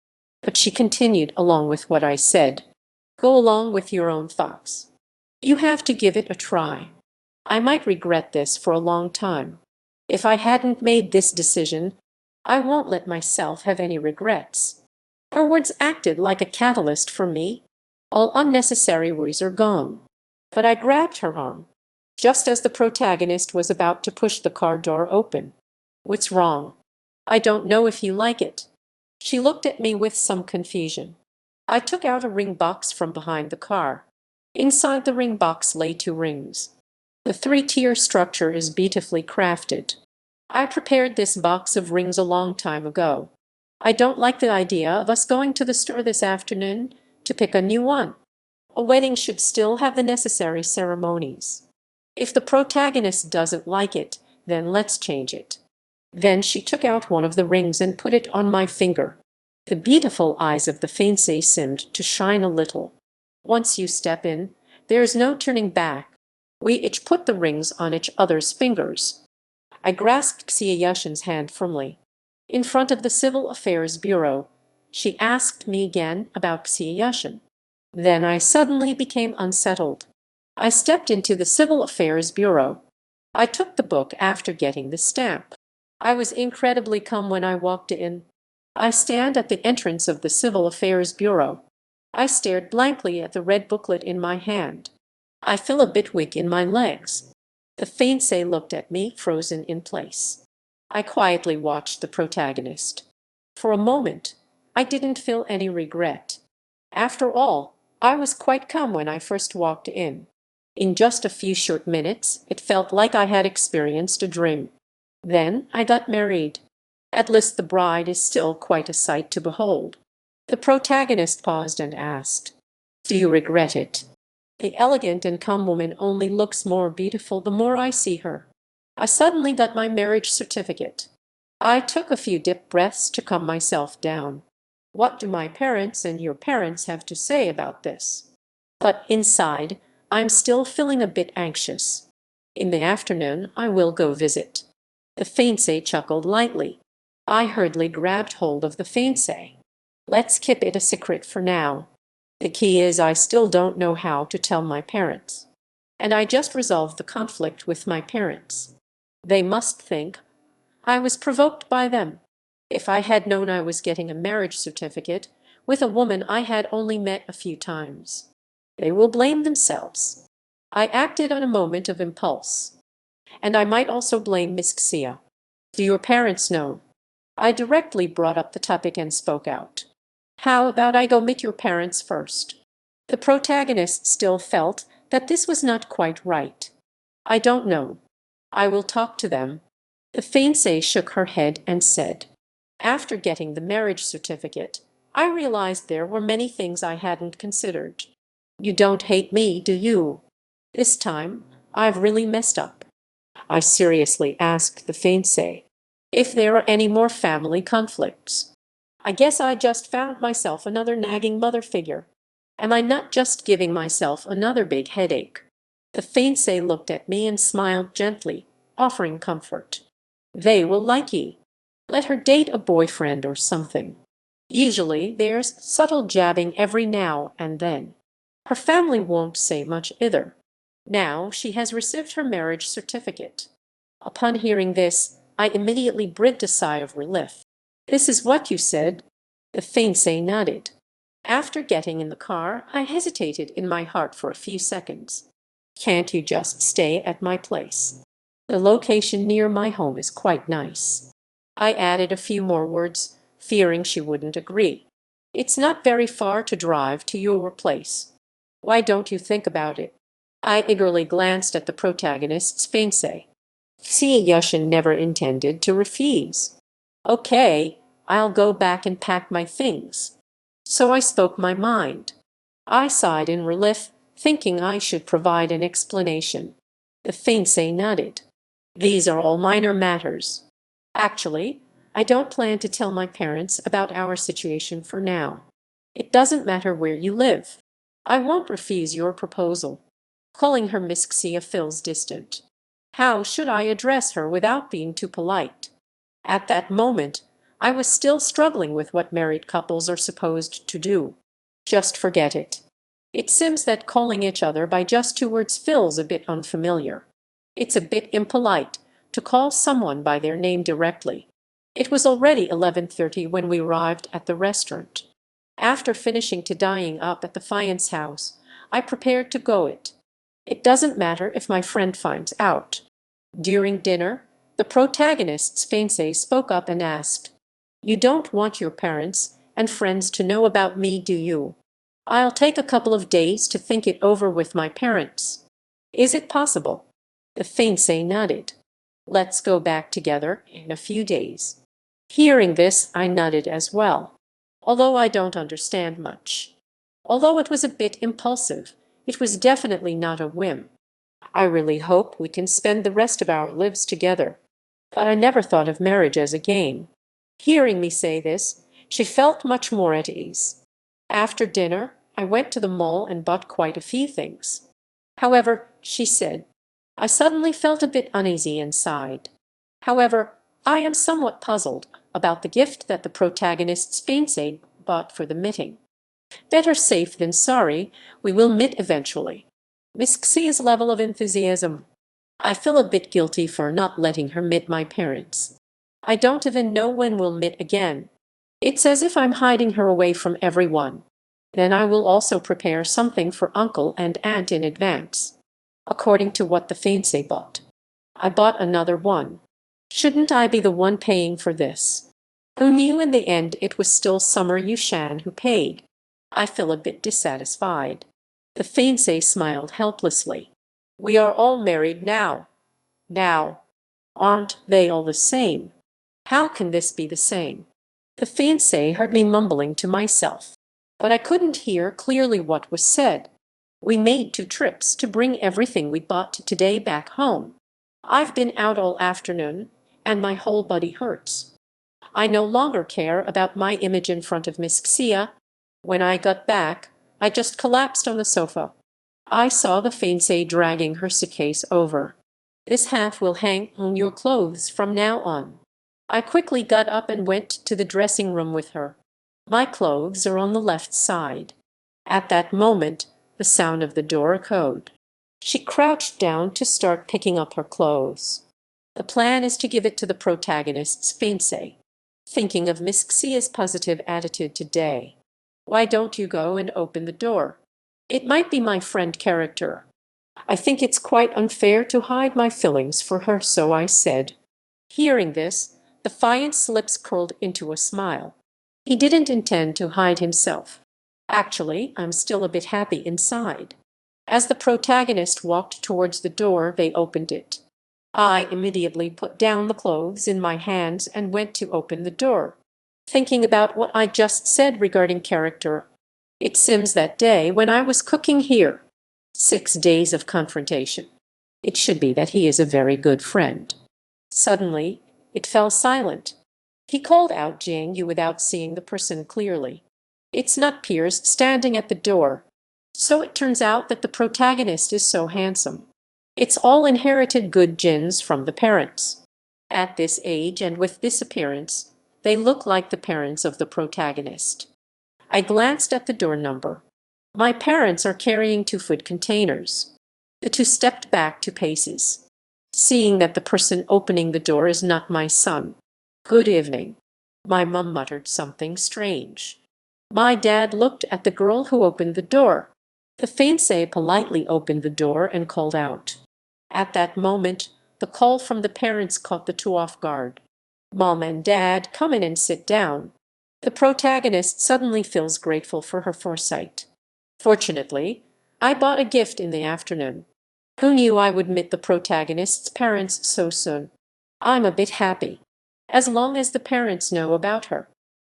But she continued along with what I said. Go along with your own thoughts. You have to give it a try. I might regret this for a long time. If I hadn't made this decision, I won't let myself have any regrets. Her words acted like a catalyst for me. All unnecessary worries are gone. But I grabbed her arm, just as the protagonist was about to push the car door open. What's wrong? I don't know if you like it. She looked at me with some confusion. I took out a ring box from behind the car. Inside the ring box lay 2 rings. The 3-tier structure is beautifully crafted. I prepared this box of rings a long time ago. I don't like the idea of us going to the store this afternoon to pick a new one. A wedding should still have the necessary ceremonies. If the protagonist doesn't like it, then let's change it. Then she took out one of the rings and put it on my finger. The beautiful eyes of the fiancé seemed to shine a little. Once you step in, there's no turning back. We each put the rings on each other's fingers. I grasped Xia Yashin's hand firmly. In front of the Civil Affairs Bureau, she asked me again about Xia Yashin. Then I suddenly became unsettled. I stepped into the Civil Affairs Bureau. I took the book after getting the stamp. I was incredibly calm when I walked in. I stand at the entrance of the Civil Affairs Bureau. I stared blankly at the red booklet in my hand. I feel a bit weak in my legs. The fiancé looked at me, frozen in place. I quietly watched the protagonist. For a moment, I didn't feel any regret. After all, I was quite calm when I first walked in. In just a few short minutes, it felt like I had experienced a dream. Then I got married. At least the bride is still quite a sight to behold. The protagonist paused and asked, do you regret it? The elegant and calm woman only looks more beautiful the more I see her. I suddenly got my marriage certificate. I took a few deep breaths to calm myself down. What do my parents and your parents have to say about this? But inside, I'm still feeling a bit anxious. In the afternoon, I will go visit. The fiancé chuckled lightly. I hurriedly grabbed hold of the fiancé. Let's keep it a secret for now. The key is I still don't know how to tell my parents. And I just resolved the conflict with my parents. They must think I was provoked by them. If I had known I was getting a marriage certificate with a woman I had only met a few times, they will blame themselves. I acted on a moment of impulse. And I might also blame Miss Xia. Do your parents know? I directly brought up the topic and spoke out. How about I go meet your parents first? The protagonist still felt that this was not quite right. I don't know. I will talk to them. The fiancée shook her head and said, after getting the marriage certificate, I realized there were many things I hadn't considered. You don't hate me, do you? This time, I've really messed up. I seriously asked the fiancé if there are any more family conflicts. I guess I just found myself another nagging mother figure. Am I not just giving myself another big headache? The fiancé looked at me and smiled gently, offering comfort. They will like ye. Let her date a boyfriend or something. Usually there's subtle jabbing every now and then. Her family won't say much either. Now she has received her marriage certificate. Upon hearing this, I immediately breathed a sigh of relief. This is what you said? The fiancé nodded. After getting in the car, I hesitated in my heart for a few seconds. Can't you just stay at my place? The location near my home is quite nice. I added a few more words, fearing she wouldn't agree. It's not very far to drive to your place. Why don't you think about it? I eagerly glanced at the protagonist's fiancé. See, Yushin never intended to refuse. Okay, I'll go back and pack my things. So I spoke my mind. I sighed in relief, thinking I should provide an explanation. The fiancé nodded. These are all minor matters. Actually, I don't plan to tell my parents about our situation for now. It doesn't matter where you live. I won't refuse your proposal. Calling her Miss Xia feels distant. How should I address her without being too polite? At that moment, I was still struggling with what married couples are supposed to do. Just forget it. It seems that calling each other by just two words feels a bit unfamiliar. It's a bit impolite to call someone by their name directly. It was already 11:30 when we arrived at the restaurant. After finishing tidying up at the fiance house, I prepared to go it. It doesn't matter if my friend finds out. During dinner, the protagonist's fiancé spoke up and asked, you don't want your parents and friends to know about me, do you? I'll take a couple of days to think it over with my parents. Is it possible? The fiancé nodded. Let's go back together in a few days. Hearing this, I nodded as well, although I don't understand much. Although it was a bit impulsive, it was definitely not a whim. I really hope we can spend the rest of our lives together. But I never thought of marriage as a game. Hearing me say this, she felt much more at ease. After dinner, I went to the mall and bought quite a few things. However, she said, I suddenly felt a bit uneasy inside. However, I am somewhat puzzled about the gift that the protagonist's fiancé bought for the meeting. Better safe than sorry, we will meet eventually. Miss Xia's level of enthusiasm. I feel a bit guilty for not letting her meet my parents. I don't even know when we'll meet again. It's as if I'm hiding her away from everyone. Then I will also prepare something for uncle and aunt in advance. According to what the fiancé bought. I bought another one. Shouldn't I be the one paying for this? Who knew in the end it was still Summer Yushan who paid? I feel a bit dissatisfied. The fiancé smiled helplessly. We are all married now. Now, aren't they all the same? How can this be the same? The fiancé heard me mumbling to myself, but I couldn't hear clearly what was said. We made 2 trips to bring everything we bought today back home. I've been out all afternoon, and my whole body hurts. I no longer care about my image in front of Miss Xia. When I got back, I just collapsed on the sofa. I saw the fiancée dragging her suitcase over. This half will hang on your clothes from now on. I quickly got up and went to the dressing room with her. My clothes are on the left side. At that moment, the sound of the door echoed. She crouched down to start picking up her clothes. The plan is to give it to the protagonist's fiancé. Thinking of Miss Xia's positive attitude today. Why don't you go and open the door? It might be my friend character. I think it's quite unfair to hide my feelings for her, so I said. Hearing this, the fiancé's lips curled into a smile. He didn't intend to hide himself. Actually, I'm still a bit happy inside. As the protagonist walked towards the door, they opened it. I immediately put down the clothes in my hands and went to open the door, thinking about what I just said regarding character. It seems that day when I was cooking here. 6 days of confrontation. It should be that he is a very good friend. Suddenly, it fell silent. He called out Jing Yu without seeing the person clearly. It's not Piers standing at the door. So it turns out that the protagonist is so handsome. It's all inherited good genes from the parents. At this age and with this appearance, they look like the parents of the protagonist. I glanced at the door number. My parents are carrying 2 food containers. The two stepped back 2 paces, seeing that the person opening the door is not my son. Good evening. My mum muttered something strange. My dad looked at the girl who opened the door. The fiancé politely opened the door and called out. At that moment, the call from the parents caught the two off guard. Mom and Dad, come in and sit down. The protagonist suddenly feels grateful for her foresight. Fortunately, I bought a gift in the afternoon. Who knew I would meet the protagonist's parents so soon? I'm a bit happy, as long as the parents know about her.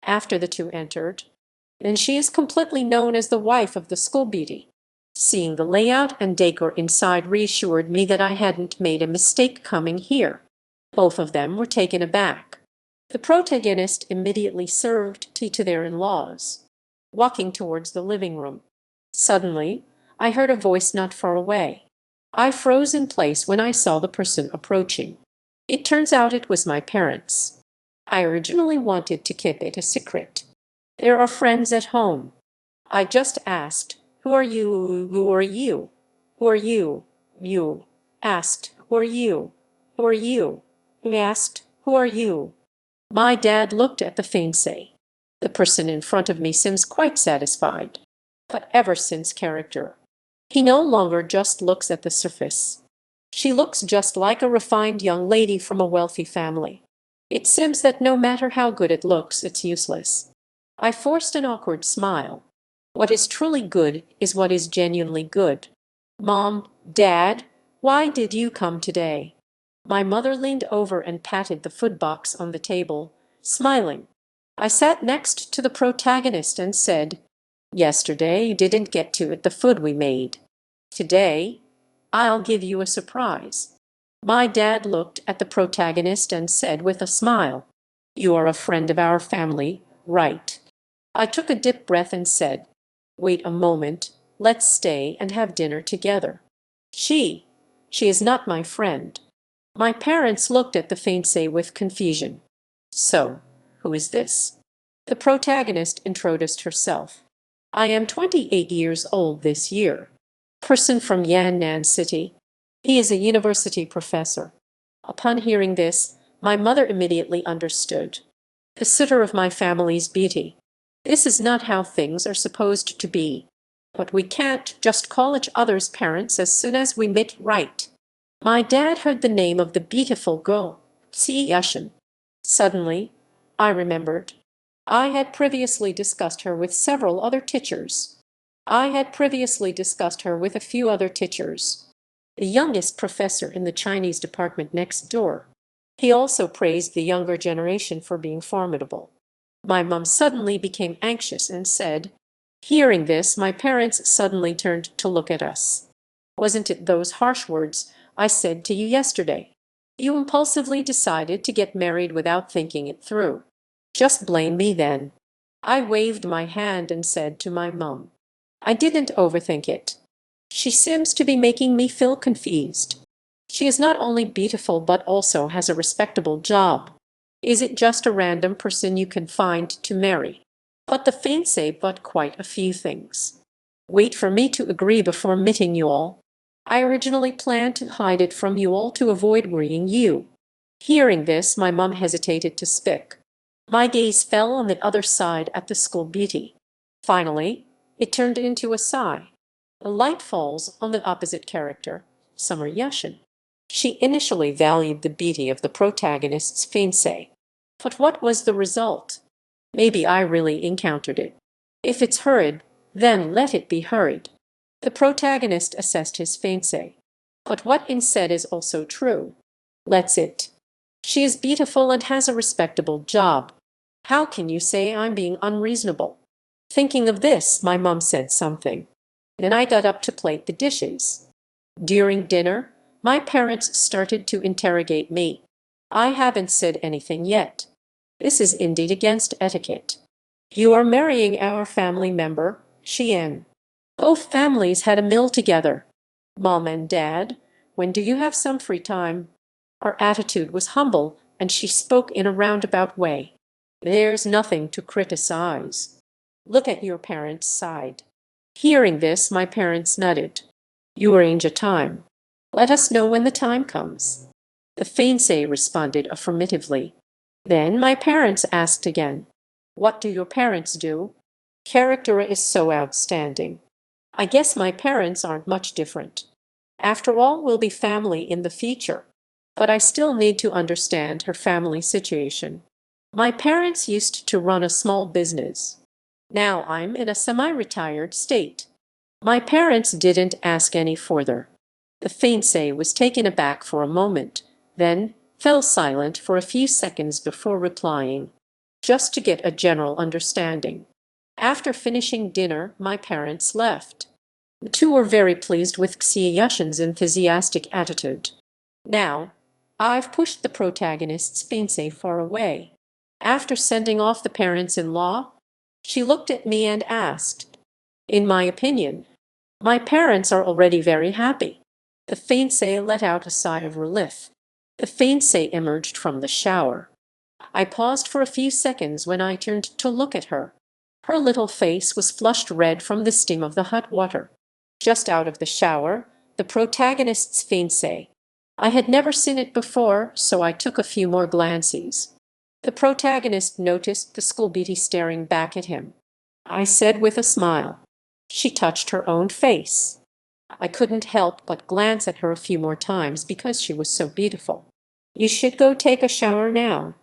After the two entered, and she is completely known as the wife of the school beauty. Seeing the layout and decor inside reassured me that I hadn't made a mistake coming here. Both of them were taken aback. The protagonist immediately served tea to their in-laws, walking towards the living room. Suddenly, I heard a voice not far away. I froze in place when I saw the person approaching. It turns out it was my parents. I originally wanted to keep it a secret. There are friends at home. I just asked, who are you? Who are you? Who are you? You asked, who are you? Who are you? He asked, who are you? My dad looked at the fiancé. The person in front of me seems quite satisfied. But ever since character. He no longer just looks at the surface. She looks just like a refined young lady from a wealthy family. It seems that no matter how good it looks, it's useless. I forced an awkward smile. What is truly good is what is genuinely good. Mom, Dad, why did you come today? My mother leaned over and patted the food box on the table, smiling. I sat next to the protagonist and said, yesterday you didn't get to eat the food we made. Today, I'll give you a surprise. My dad looked at the protagonist and said with a smile, you are a friend of our family, right? I took a deep breath and said, wait a moment, let's stay and have dinner together. She, she is not my friend. My parents looked at the fiancé with confusion. So, who is this? The protagonist introduced herself. I am 28 years old this year. Person from Yan'an City. He is a university professor. Upon hearing this, my mother immediately understood. The sitter of my family's beauty. This is not how things are supposed to be. But we can't just call each other's parents as soon as we meet, right? My dad heard the name of the beautiful girl, Si Yashin. Suddenly, I remembered. I had previously discussed her with several other teachers. I had previously discussed her with a few other teachers. The youngest professor in the Chinese department next door. He also praised the younger generation for being formidable. My mum suddenly became anxious and said, hearing this, my parents suddenly turned to look at us. Wasn't it those harsh words I said to you yesterday? You impulsively decided to get married without thinking it through. Just blame me then. I waved my hand and said to my mum, I didn't overthink it. She seems to be making me feel confused. She is not only beautiful but also has a respectable job. Is it just a random person you can find to marry? But the fiancé but quite a few things. Wait for me to agree before meeting you all. I originally planned to hide it from you all to avoid worrying you. Hearing this, my mum hesitated to speak. My gaze fell on the other side at the school beauty. Finally, it turned into a sigh. The light falls on the opposite character, Summer Yashin. She initially valued the beauty of the protagonist's fiancé. But what was the result? Maybe I really encountered it. If it's hurried, then let it be hurried. The protagonist assessed his fiancée. But what In said is also true. Let's it. She is beautiful and has a respectable job. How can you say I'm being unreasonable? Thinking of this, my mum said something. Then I got up to plate the dishes. During dinner, my parents started to interrogate me. I haven't said anything yet. This is indeed against etiquette. You are marrying our family member, Chien. Both families had a meal together. Mom and Dad, when do you have some free time? Her attitude was humble, and she spoke in a roundabout way. There's nothing to criticize. Look at your parents' side. Hearing this, my parents nodded. You arrange a time. Let us know when the time comes. The fiancé responded affirmatively. Then my parents asked again, what do your parents do? Character is so outstanding. I guess my parents aren't much different. After all, we'll be family in the future. But I still need to understand her family situation. My parents used to run a small business. Now I'm in a semi-retired state. My parents didn't ask any further. The fiancé was taken aback for a moment, then fell silent for a few seconds before replying, just to get a general understanding. After finishing dinner, my parents left. The two were very pleased with Xieyushen's enthusiastic attitude. Now, I've pushed the protagonist's fiancé far away. After sending off the parents-in-law, she looked at me and asked, in my opinion, my parents are already very happy. The fiancé let out a sigh of relief. The fiancé emerged from the shower. I paused for a few seconds when I turned to look at her. Her little face was flushed red from the steam of the hot water. Just out of the shower, the protagonist's fiancé. I had never seen it before, so I took a few more glances. The protagonist noticed the school beauty staring back at him. I said with a smile. She touched her own face. I couldn't help but glance at her a few more times because she was so beautiful. You should go take a shower now.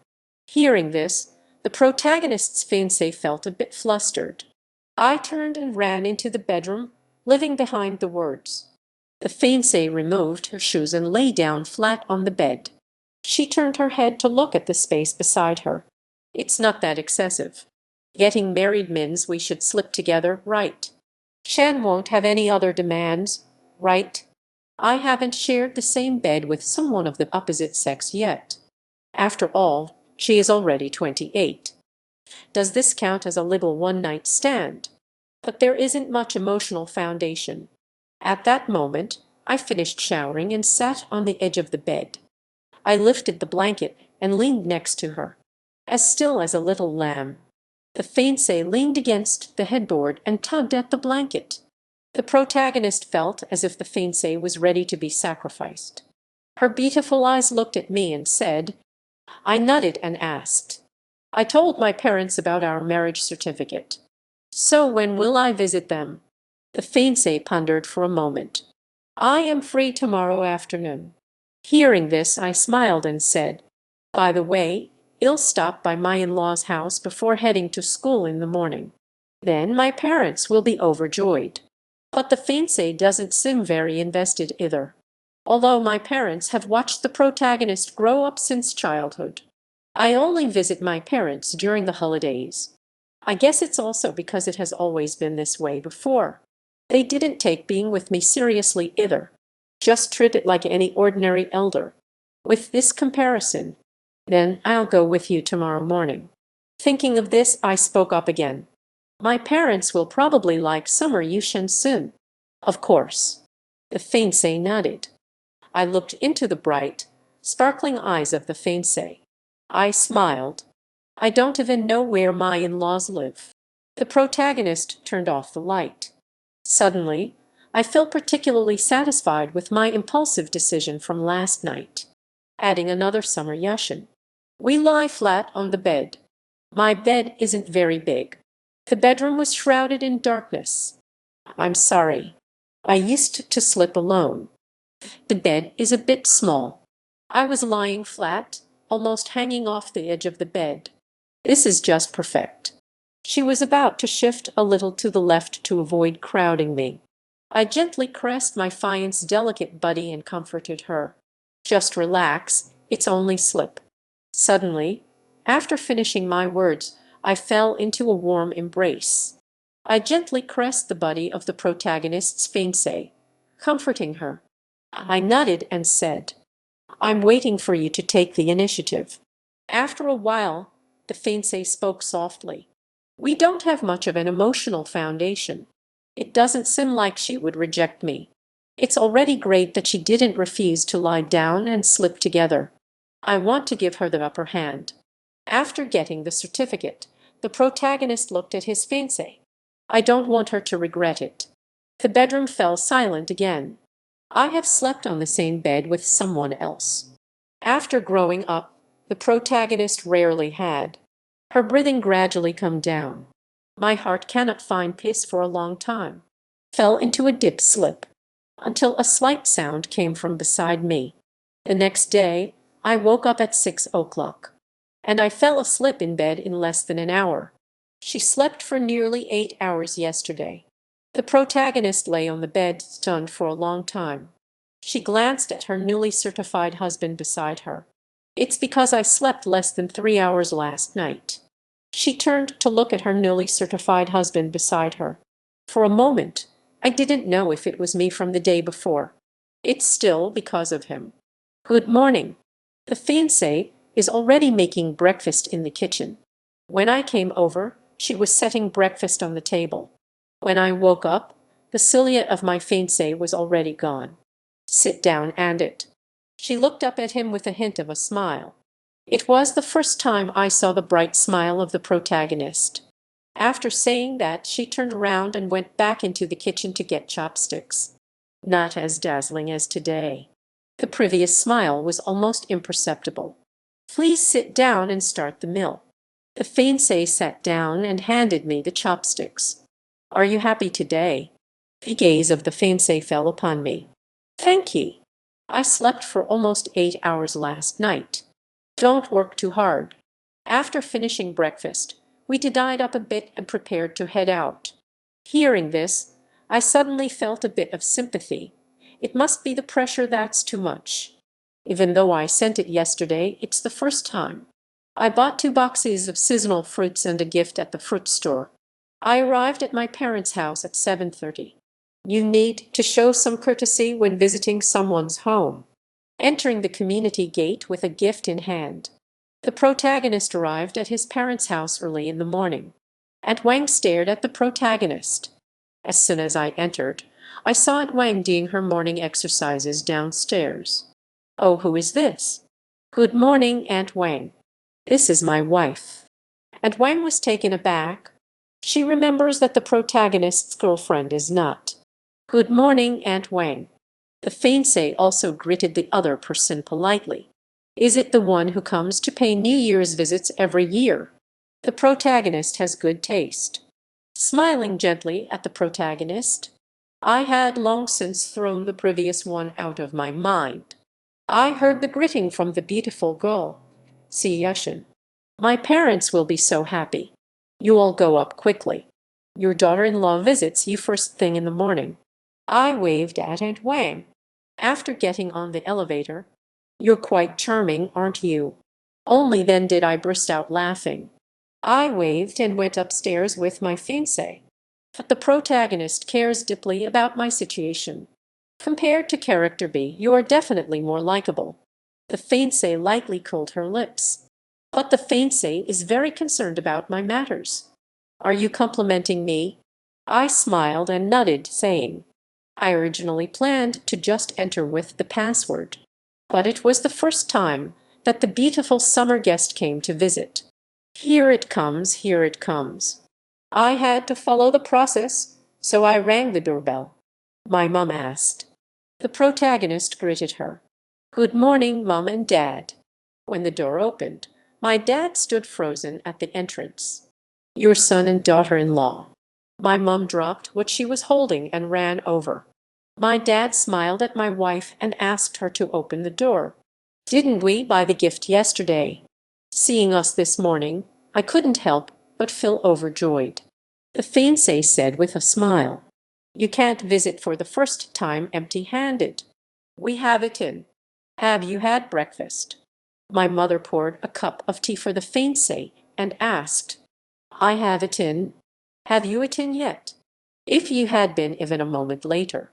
Hearing this, the protagonist's fiancé felt a bit flustered. I turned and ran into the bedroom, leaving behind the words. The fiancé removed her shoes and lay down flat on the bed. She turned her head to look at the space beside her. It's not that excessive. Getting married means we should slip together, right? Shan won't have any other demands, right? I haven't shared the same bed with someone of the opposite sex yet. After all, she is already 28. Does this count as a little one-night stand? But there isn't much emotional foundation. At that moment, I finished showering and sat on the edge of the bed. I lifted the blanket and leaned next to her, as still as a little lamb. The fiancé leaned against the headboard and tugged at the blanket. The protagonist felt as if the fiancé was ready to be sacrificed. Her beautiful eyes looked at me and said, I nodded and asked. I told my parents about our marriage certificate. So when will I visit them? The fiancé pondered for a moment. I am free tomorrow afternoon. Hearing this, I smiled and said, by the way, I'll stop by my in-laws' house before heading to school in the morning. Then my parents will be overjoyed. But the fiancé doesn't seem very invested either. Although my parents have watched the protagonist grow up since childhood. I only visit my parents during the holidays. I guess it's also because it has always been this way before. They didn't take being with me seriously either. Just treat it like any ordinary elder. With this comparison, then I'll go with you tomorrow morning. Thinking of this, I spoke up again. My parents will probably like summer Yushen soon. Of course. The fiancé nodded. I looked into the bright, sparkling eyes of the fiancé. I smiled. I don't even know where my in-laws live. The protagonist turned off the light. Suddenly, I felt particularly satisfied with my impulsive decision from last night. Adding another summer Yushin. We lie flat on the bed. My bed isn't very big. The bedroom was shrouded in darkness. I'm sorry. I used to sleep alone. The bed is a bit small. I was lying flat, almost hanging off the edge of the bed. This is just perfect. She was about to shift a little to the left to avoid crowding me. I gently caressed my fiancé's delicate body and comforted her. Just relax, it's only slip. Suddenly, after finishing my words, I fell into a warm embrace. I gently caressed the body of the protagonist's fiancé, comforting her. I nodded and said, I'm waiting for you to take the initiative. After a while, the fiancé spoke softly. We don't have much of an emotional foundation. It doesn't seem like she would reject me. It's already great that she didn't refuse to lie down and slip together. I want to give her the upper hand. After getting the certificate, the protagonist looked at his fiancée. I don't want her to regret it. The bedroom fell silent again. I have slept on the same bed with someone else. After growing up, the protagonist rarely had. Her breathing gradually come down. My heart cannot find peace for a long time. Fell into a deep slip until a slight sound came from beside me. The next day, I woke up at 6 o'clock, and I fell asleep in bed in less than an hour. She slept for nearly 8 hours yesterday. The protagonist lay on the bed, stunned for a long time. She glanced at her newly certified husband beside her. It's because I slept less than 3 hours last night. She turned to look at her newly certified husband beside her. For a moment, I didn't know if it was me from the day before. It's still because of him. Good morning. The fiancé is already making breakfast in the kitchen. When I came over, she was setting breakfast on the table. When I woke up, the silhouette of my fiancé was already gone. Sit down and it. She looked up at him with a hint of a smile. It was the first time I saw the bright smile of the protagonist. After saying that, she turned around and went back into the kitchen to get chopsticks. Not as dazzling as today. The previous smile was almost imperceptible. Please sit down and start the meal. The fiancé sat down and handed me the chopsticks. Are you happy today? The gaze of the fiancé fell upon me. Thank you. I slept for almost 8 hours last night. Don't work too hard. After finishing breakfast, we tidied up a bit and prepared to head out. Hearing this, I suddenly felt a bit of sympathy. It must be the pressure that's too much. Even though I sent it yesterday, it's the first time. I bought 2 boxes of seasonal fruits and a gift at the fruit store. I arrived at my parents' house at 7:30. You need to show some courtesy when visiting someone's home. Entering the community gate with a gift in hand. The protagonist arrived at his parents' house early in the morning, and Wang stared at the protagonist. As soon as I entered, I saw Aunt Wang doing her morning exercises downstairs. Oh, who is this? Good morning, Aunt Wang. This is my wife. And Wang was taken aback. She remembers that the protagonist's girlfriend is not. Good morning, Aunt Wang. The fiancé also greeted the other person politely. Is it the one who comes to pay New Year's visits every year? The protagonist has good taste. Smiling gently at the protagonist, I had long since thrown the previous one out of my mind. I heard the greeting from the beautiful girl. See Yushin. My parents will be so happy. You all go up quickly. Your daughter-in-law visits you first thing in the morning. I waved at Aunt Wang. After getting on the elevator, you're quite charming, aren't you? Only then did I burst out laughing. I waved and went upstairs with my fiancé. But the protagonist cares deeply about my situation. Compared to character B, you are definitely more likable. The fiancé lightly curled her lips. But the fiancé is very concerned about my matters. Are you complimenting me? I smiled and nodded, saying, I originally planned to just enter with the password. But it was the first time that the beautiful summer guest came to visit. Here it comes, here it comes. I had to follow the process, so I rang the doorbell. My mom asked. The protagonist greeted her. Good morning, Mom and Dad. When the door opened, my dad stood frozen at the entrance. Your son and daughter-in-law. My mom dropped what she was holding and ran over. My dad smiled at my wife and asked her to open the door. Didn't we buy the gift yesterday? Seeing us this morning, I couldn't help but feel overjoyed. The fiancé said with a smile, "You can't visit for the first time empty-handed. We have it in. Have you had breakfast?" My mother poured a cup of tea for the fiancé and asked, "I have it in. Have you it in yet? If you had been even a moment later.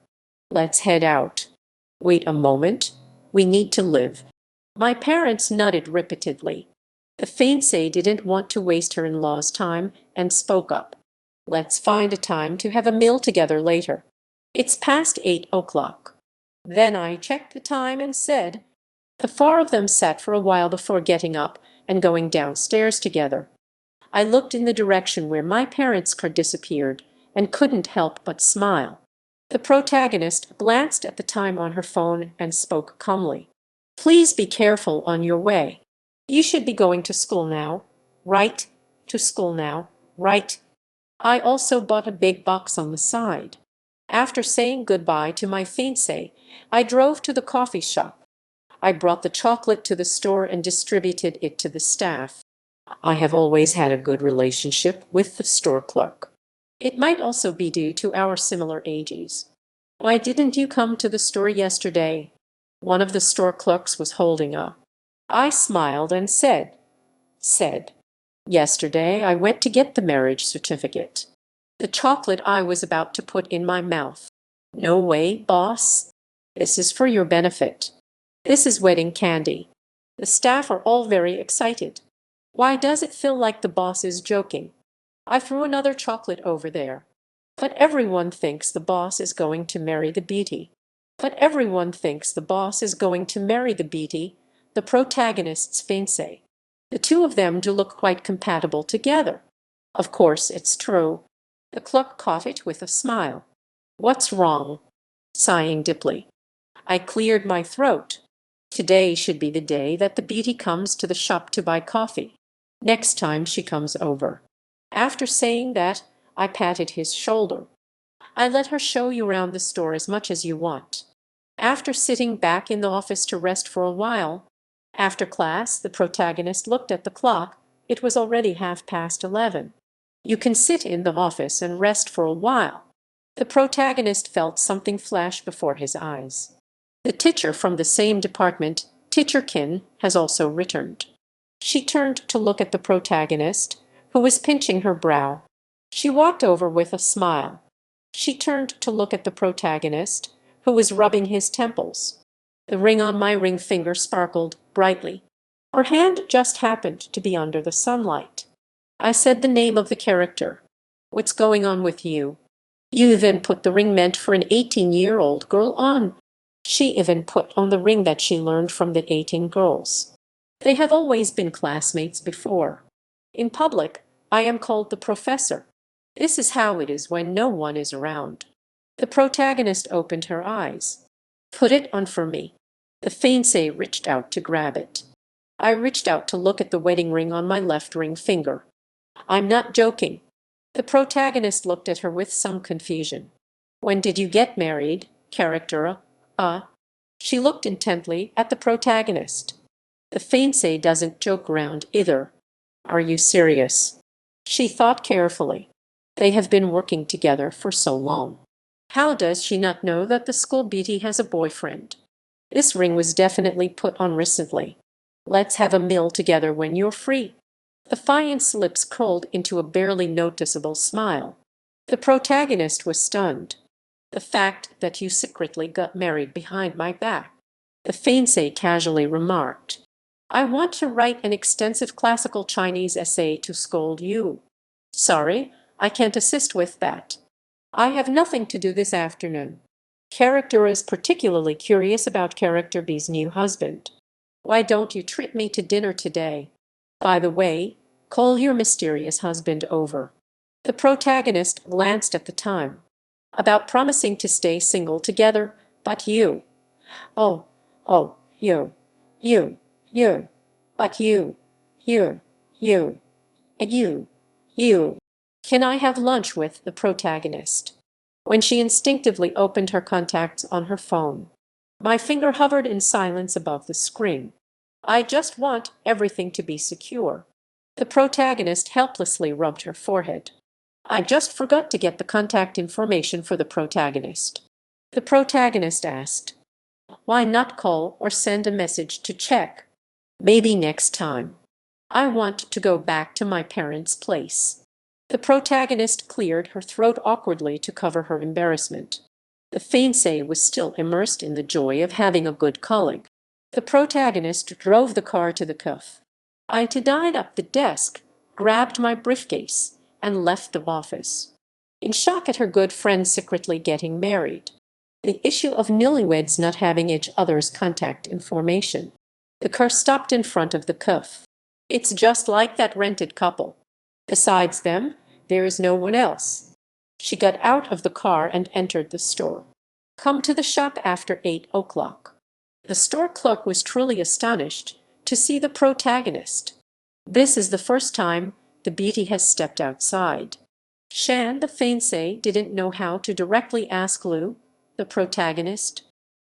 Let's head out." "Wait a moment. We need to live." My parents nodded repeatedly. The fiancée didn't want to waste her in-law's time and spoke up. "Let's find a time to have a meal together later. It's past 8 o'clock." Then I checked the time and said, the four of them sat for a while before getting up and going downstairs together. I looked in the direction where my parents' car disappeared and couldn't help but smile. The protagonist glanced at the time on her phone and spoke calmly. "Please be careful on your way. You should be going to school now, right? To school now, right?" I also bought a big box on the side. After saying goodbye to my fiancé, I drove to the coffee shop. I brought the chocolate to the store and distributed it to the staff. I have always had a good relationship with the store clerk. It might also be due to our similar ages. "Why didn't you come to the store yesterday?" One of the store clerks was holding up. I smiled and said, "Yesterday I went to get the marriage certificate." The chocolate I was about to put in my mouth. "No way, boss. This is for your benefit. This is wedding candy." The staff are all very excited. Why does it feel like the boss is joking? I threw another chocolate over there. But everyone thinks the boss is going to marry the beauty. But everyone thinks the boss is going to marry the beauty, the protagonist's fiancé. The two of them do look quite compatible together. Of course, it's true. The clerk caught it with a smile. "What's wrong?" Sighing deeply. I cleared my throat. Today should be the day that the beauty comes to the shop to buy coffee. Next time she comes over. After saying that, I patted his shoulder. "I let her show you around the store as much as you want." After sitting back in the office to rest for a while, after class, the protagonist looked at the clock. It was already 11:30. "You can sit in the office and rest for a while." The protagonist felt something flash before his eyes. The teacher from the same department, Teacher Kin, has also returned. She turned to look at the protagonist, who was pinching her brow. She walked over with a smile. She turned to look at the protagonist, who was rubbing his temples. The ring on my ring finger sparkled brightly. Her hand just happened to be under the sunlight. I said the name of the character. "What's going on with you? You even put the ring meant for an 18-year-old girl on." She even put on the ring that she learned from the 18 girls. They have always been classmates before. In public, I am called the professor. This is how it is when no one is around. The protagonist opened her eyes. "Put it on for me." The fiancé reached out to grab it. I reached out to look at the wedding ring on my left ring finger. "I'm not joking." The protagonist looked at her with some confusion. "When did you get married, character?" She looked intently at the protagonist. "The fiancé doesn't joke around either." "Are you serious?" She thought carefully. They have been working together for so long. How does she not know that the school beauty has a boyfriend? This ring was definitely put on recently. "Let's have a meal together when you're free." The fiancé's lips curled into a barely noticeable smile. The protagonist was stunned. "The fact that you secretly got married behind my back." The fiancé casually remarked, "I want to write an extensive classical Chinese essay to scold you." "Sorry, I can't assist with that. I have nothing to do this afternoon." Character is particularly curious about Character B's new husband. "Why don't you treat me to dinner today? By the way, call your mysterious husband over." The protagonist glanced at the time. "About promising to stay single together, but you." "Oh, oh, you, you, but you, you, and you." "Can I have lunch with the protagonist?" When she instinctively opened her contacts on her phone. My finger hovered in silence above the screen. I just want everything to be secure. The protagonist helplessly rubbed her forehead. I just forgot to get the contact information for the protagonist. The protagonist asked, why not call or send a message to check? Maybe next time. I want to go back to my parents' place. The protagonist cleared her throat awkwardly to cover her embarrassment. The fiancé was still immersed in the joy of having a good colleague. The protagonist drove the car to the cafe. I tidied up the desk, grabbed my briefcase, and left the office. In shock at her good friend secretly getting married. The issue of newlyweds not having each other's contact information. The car stopped in front of the cafe. It's just like that rented couple. Besides them, there is no one else. She got out of the car and entered the store. Come to the shop after 8 o'clock. The store clerk was truly astonished to see the protagonist. This is the first time the beauty has stepped outside. Shan, the fiancé, didn't know how to directly ask Lou, the protagonist.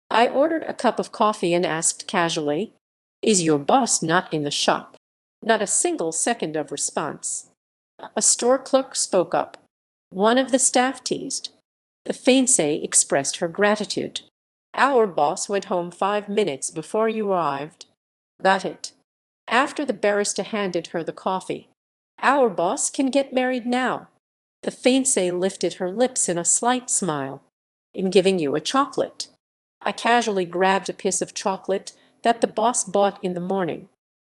I ordered a cup of coffee and asked casually, is your boss not in the shop? Not a single second of response. A store clerk spoke up. One of the staff teased. The fiancée expressed her gratitude. Our boss went home 5 minutes before you arrived. Got it. After the barista handed her the coffee. Our boss can get married now. The fiancée lifted her lips in a slight smile. I'm giving you a chocolate. I casually grabbed a piece of chocolate that the boss bought in the morning.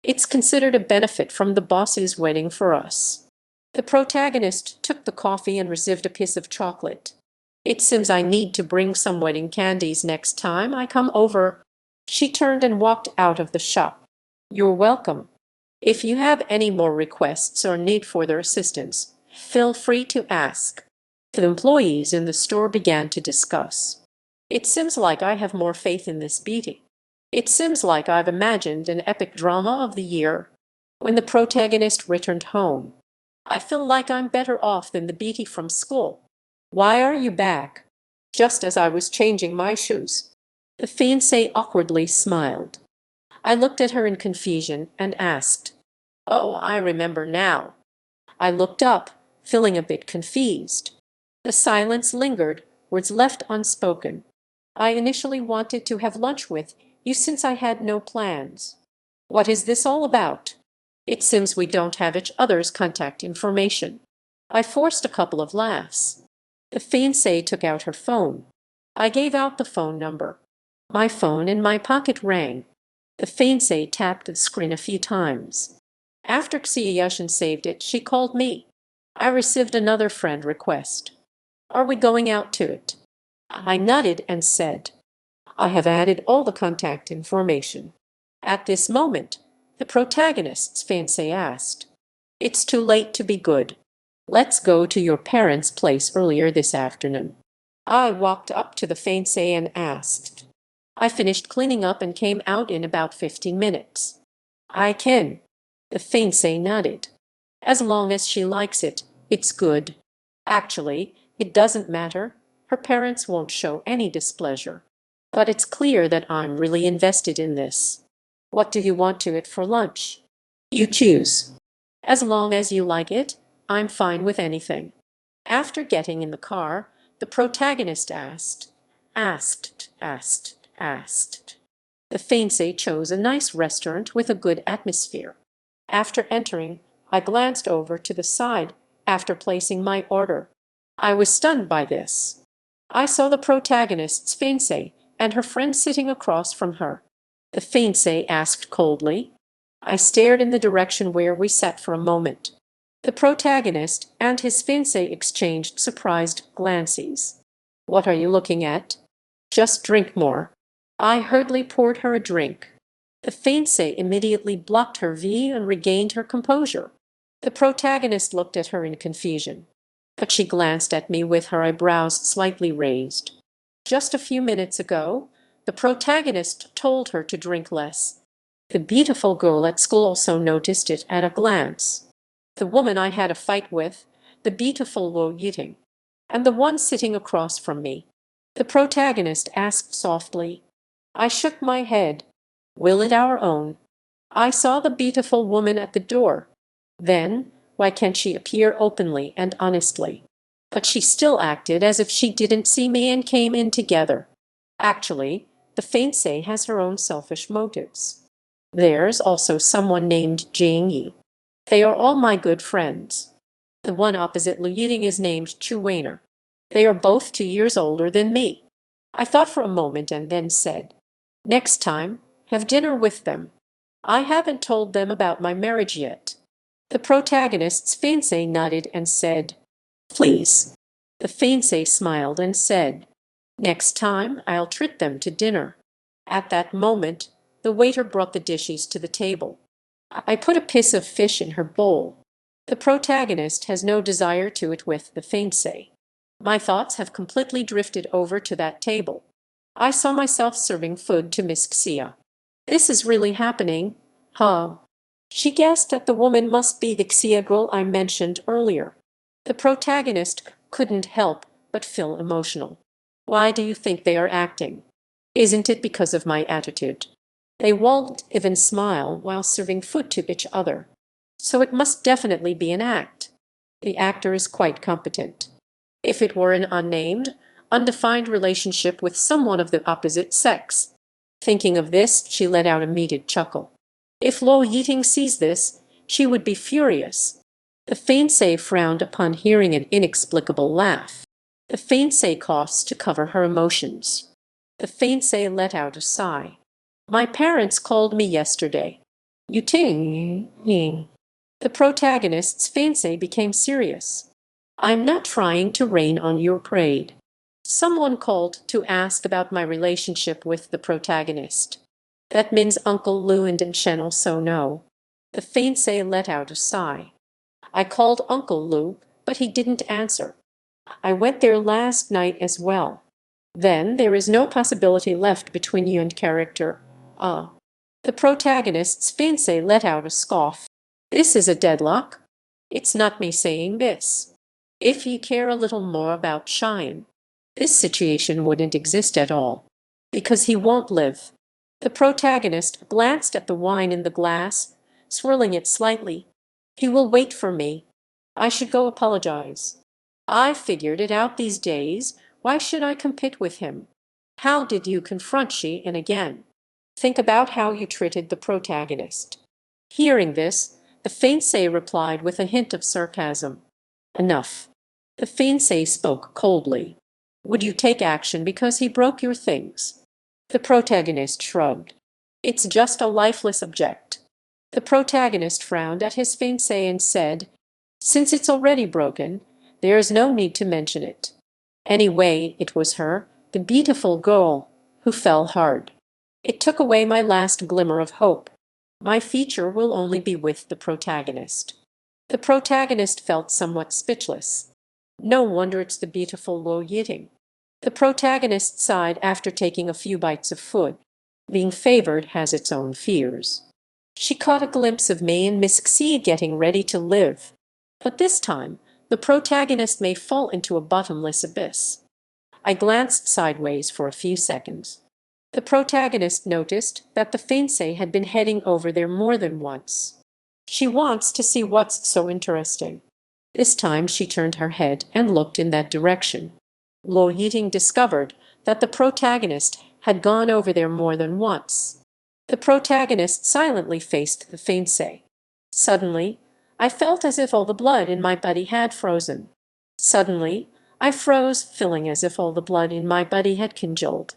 It's considered a benefit from the boss's wedding for us. The protagonist took the coffee and received a piece of chocolate. It seems I need to bring some wedding candies next time I come over. She turned and walked out of the shop. You're welcome. If you have any more requests or need further assistance, feel free to ask. The employees in the store began to discuss. It seems like I have more faith in this beauty. It seems like I've imagined an epic drama of the year. When the protagonist returned home, I feel like I'm better off than the beauty from school. Why are you back? Just as I was changing my shoes. The fiancé awkwardly smiled. I looked at her in confusion and asked, oh, I remember now. I looked up, feeling a bit confused. The silence lingered, words left unspoken. I initially wanted to have lunch with you since I had no plans. What is this all about? It seems we don't have each other's contact information. I forced a couple of laughs. The fiancée took out her phone. I gave out the phone number. My phone in my pocket rang. The fiancée tapped the screen a few times. After Xiaoshan saved it, she called me. I received another friend request. Are we going out to it? I nodded and said, I have added all the contact information. At this moment, the protagonist's fiancé asked, it's too late to be good. Let's go to your parents' place earlier this afternoon. I walked up to the fiancé and asked. I finished cleaning up and came out in about 15 minutes. I can. The fiancé nodded. As long as she likes it, it's good. Actually, it doesn't matter. Her parents won't show any displeasure. But it's clear that I'm really invested in this. What do you want to eat for lunch? You choose. As long as you like it, I'm fine with anything. After getting in the car, the protagonist asked. The fiancé chose a nice restaurant with a good atmosphere. After entering, I glanced over to the side after placing my order. I was stunned by this. I saw the protagonist's fiancé and her friend sitting across from her. The fiancé asked coldly. I stared in the direction where we sat for a moment. The protagonist and his fiancé exchanged surprised glances. What are you looking at? Just drink more. I hurriedly poured her a drink. The fiancé immediately blocked her view and regained her composure. The protagonist looked at her in confusion, but she glanced at me with her eyebrows slightly raised. Just a few minutes ago, the protagonist told her to drink less. The beautiful girl at school also noticed it at a glance. The woman I had a fight with, the beautiful Wu Yiting, and the one sitting across from me. The protagonist asked softly. I shook my head. Will it our own? I saw the beautiful woman at the door. Then, why can't she appear openly and honestly? But she still acted as if she didn't see me and came in together. Actually, the fiancée has her own selfish motives. There's also someone named Jing Yi. They are all my good friends. The one opposite Lu Yiting is named Chu Weiner. They are both 2 years older than me. I thought for a moment and then said, next time, have dinner with them. I haven't told them about my marriage yet. The protagonist's fiancé nodded and said, please. The fiancé smiled and said, next time I'll treat them to dinner. At that moment, the waiter brought the dishes to the table. I put a piece of fish in her bowl. The protagonist has no desire to eat with the fiancé. My thoughts have completely drifted over to that table. I saw myself serving food to Miss Xia. This is really happening, huh? She guessed that the woman must be the Xia girl I mentioned earlier. The protagonist couldn't help but feel emotional. Why do you think they are acting? Isn't it because of my attitude? They won't even smile while serving food to each other. So it must definitely be an act. The actor is quite competent. If it were an unnamed, undefined relationship with someone of the opposite sex. Thinking of this, she let out a muted chuckle. If Lo Yiting sees this, she would be furious. The fiancé frowned upon hearing an inexplicable laugh. The fiancé coughs to cover her emotions. The fiancé let out a sigh. My parents called me yesterday. Yiting. The protagonist's fiancé became serious. I'm not trying to rain on your parade. Someone called to ask about my relationship with the protagonist. That means Uncle Lu and Shen also know. The fiancé let out a sigh. I called Uncle Lu, but he didn't answer. I went there last night as well. Then there is no possibility left between you and character. Ah. The protagonist's fiancé let out a scoff. This is a deadlock. It's not me saying this. If you care a little more about Cheyenne, this situation wouldn't exist at all. Because he won't live. The protagonist glanced at the wine in the glass, swirling it slightly. He will wait for me. I should go apologize. I figured it out these days. Why should I compete with him? How did you confront Shein again? Think about how you treated the protagonist. Hearing this, the fiancé replied with a hint of sarcasm. Enough. The fiancé spoke coldly. Would you take action because he broke your things? The protagonist shrugged. It's just a lifeless object. The protagonist frowned at his fiancé and said, since it's already broken, there is no need to mention it. Anyway, it was her, the beautiful girl, who fell hard. It took away my last glimmer of hope. My future will only be with the protagonist. The protagonist felt somewhat speechless. No wonder it's the beautiful Lo Yiting. The protagonist sighed after taking a few bites of food. Being favored has its own fears. She caught a glimpse of me and Miss Xi getting ready to live. But this time, the protagonist may fall into a bottomless abyss. I glanced sideways for a few seconds. The protagonist noticed that the fiancé had been heading over there more than once. She wants to see what's so interesting. This time she turned her head and looked in that direction. Lo Yiting discovered that the protagonist had gone over there more than once. The protagonist silently faced the fiancé. Suddenly, I felt as if all the blood in my body had frozen. Suddenly, I froze, feeling as if all the blood in my body had congealed.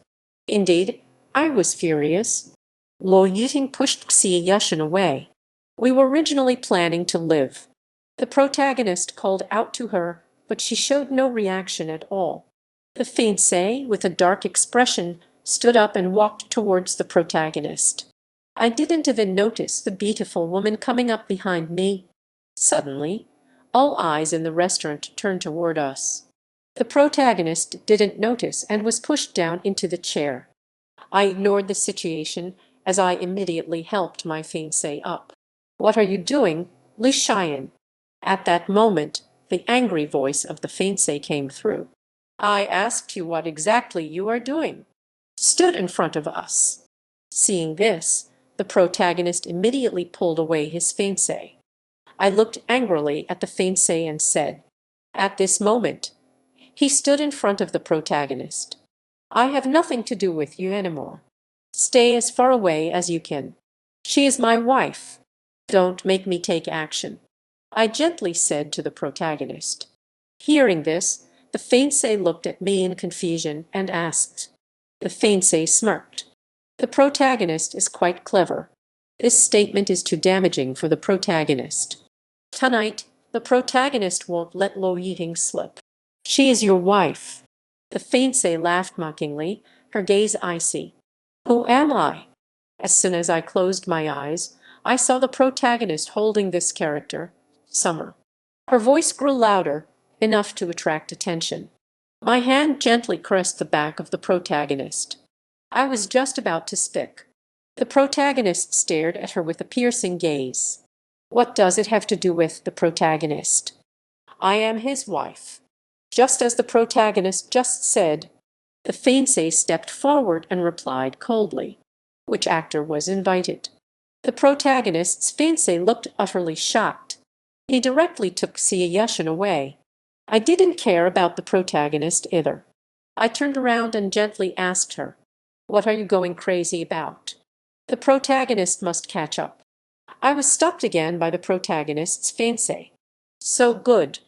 Indeed, I was furious. Lo Yiting pushed Xie Yushin away. We were originally planning to live. The protagonist called out to her, but she showed no reaction at all. The fiancé, with a dark expression, stood up and walked towards the protagonist. I didn't even notice the beautiful woman coming up behind me. Suddenly, all eyes in the restaurant turned toward us. The protagonist didn't notice and was pushed down into the chair. I ignored the situation as I immediately helped my fiancé up. What are you doing, Li Cheyenne? At that moment, the angry voice of the fiancé came through. I asked you what exactly you are doing. Stood in front of us. Seeing this, the protagonist immediately pulled away his fiancé. I looked angrily at the fiancé and said, at this moment, he stood in front of the protagonist. I have nothing to do with you anymore. Stay as far away as you can. She is my wife. Don't make me take action, I gently said to the protagonist. Hearing this, the fiancé looked at me in confusion and asked. The fiancé smirked. The protagonist is quite clever. This statement is too damaging for the protagonist. Tonight, the protagonist won't let Lo Ying slip. She is your wife. The fiancée laughed mockingly, her gaze icy. Who am I? As soon as I closed my eyes, I saw the protagonist holding this character, Summer. Her voice grew louder, enough to attract attention. My hand gently caressed the back of the protagonist. I was just about to speak. The protagonist stared at her with a piercing gaze. What does it have to do with the protagonist? I am his wife. Just as the protagonist just said, the fiancé stepped forward and replied coldly. Which actor was invited? The protagonist's fiancé looked utterly shocked. He directly took Sia Yushin away. I didn't care about the protagonist either. I turned around and gently asked her, what are you going crazy about? The protagonist must catch up. I was stopped again by the protagonist's fiancé. So good.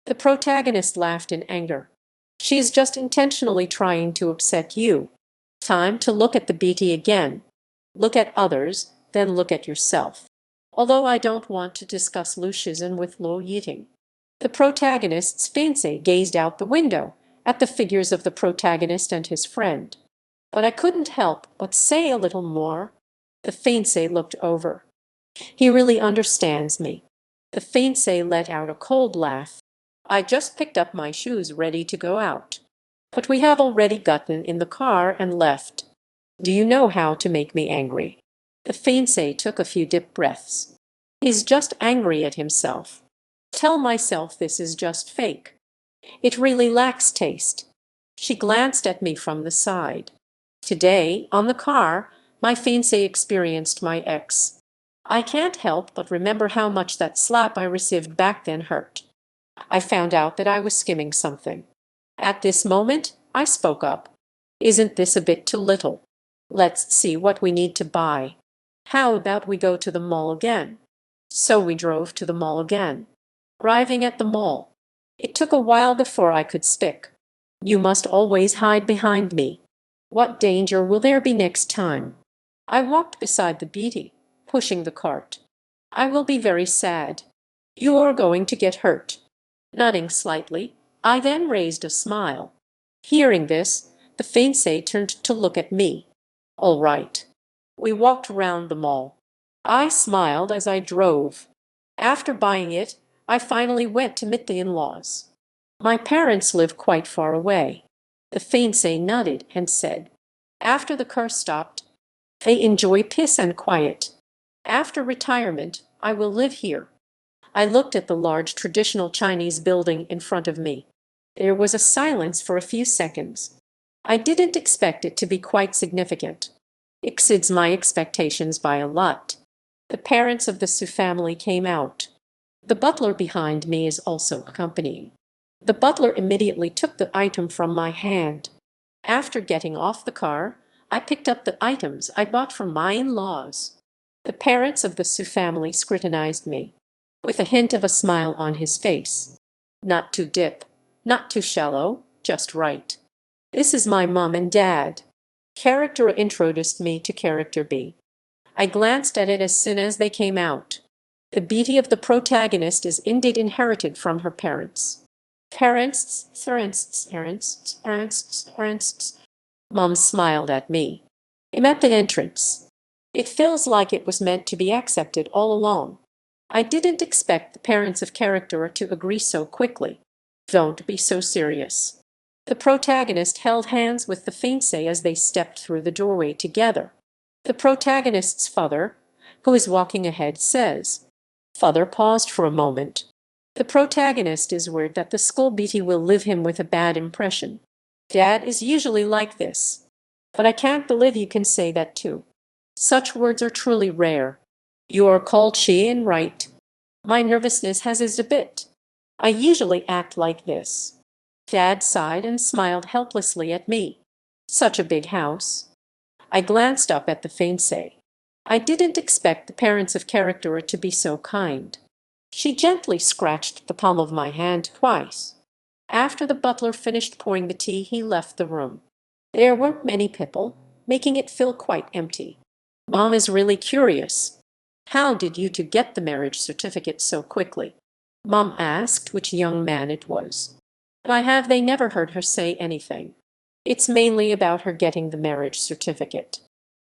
The protagonist laughed in anger. She is just intentionally trying to upset you. Time to look at the BT again. Look at others, then look at yourself. Although I don't want to discuss Lucian with Lo Ying. The protagonist's fiancé gazed out the window at the figures of the protagonist and his friend. But I couldn't help but say a little more. The fiancé looked over. He really understands me. The fiancé let out a cold laugh. I just picked up my shoes ready to go out. But we have already gotten in the car and left. Do you know how to make me angry? The fiancé took a few deep breaths. He's just angry at himself. Tell myself this is just fake. It really lacks taste. She glanced at me from the side. Today, on the car, my fiancé experienced my ex. I can't help but remember how much that slap I received back then hurt. I found out that I was skimming something. At this moment, I spoke up. Isn't this a bit too little? Let's see what we need to buy. How about we go to the mall again? So we drove to the mall again. Arriving at the mall, it took a while before I could speak. You must always hide behind me. What danger will there be next time? I walked beside the BT, pushing the cart. I will be very sad. You are going to get hurt. Nodding slightly, I then raised a smile. Hearing this, the fiancé turned to look at me. All right. We walked around the mall. I smiled as I drove. After buying it, I finally went to meet the in-laws. My parents live quite far away. The fiancé nodded and said, after the car stopped, they enjoy peace and quiet. After retirement, I will live here. I looked at the large traditional Chinese building in front of me. There was a silence for a few seconds. I didn't expect it to be quite significant. Exceeds my expectations by a lot. The parents of the Su family came out. The butler behind me is also accompanying. The butler immediately took the item from my hand. After getting off the car, I picked up the items I bought from my in-laws. The parents of the Su family scrutinized me, with a hint of a smile on his face. Not too deep, not too shallow, just right. This is my mom and dad. Character A introduced me to character B. I glanced at it as soon as they came out. The beauty of the protagonist is indeed inherited from her parents. Parents. Mom smiled at me. I'm at the entrance. It feels like it was meant to be accepted all along. I didn't expect the parents of character to agree so quickly. Don't be so serious. The protagonist held hands with the fiancé as they stepped through the doorway together. The protagonist's father, who is walking ahead, says. Father paused for a moment. The protagonist is worried that the school BT will leave him with a bad impression. Dad is usually like this. But I can't believe you can say that too. Such words are truly rare. You are called Shein, right? My nervousness has eased a bit. I usually act like this. Dad sighed and smiled helplessly at me. Such a big house. I glanced up at the fiancé. I didn't expect the parents of character to be so kind. She gently scratched the palm of my hand twice. After the butler finished pouring the tea, he left the room. There weren't many people, making it feel quite empty. Mom is really curious. How did you two get the marriage certificate so quickly? Mom asked which young man it was. Why have they never heard her say anything? It's mainly about her getting the marriage certificate.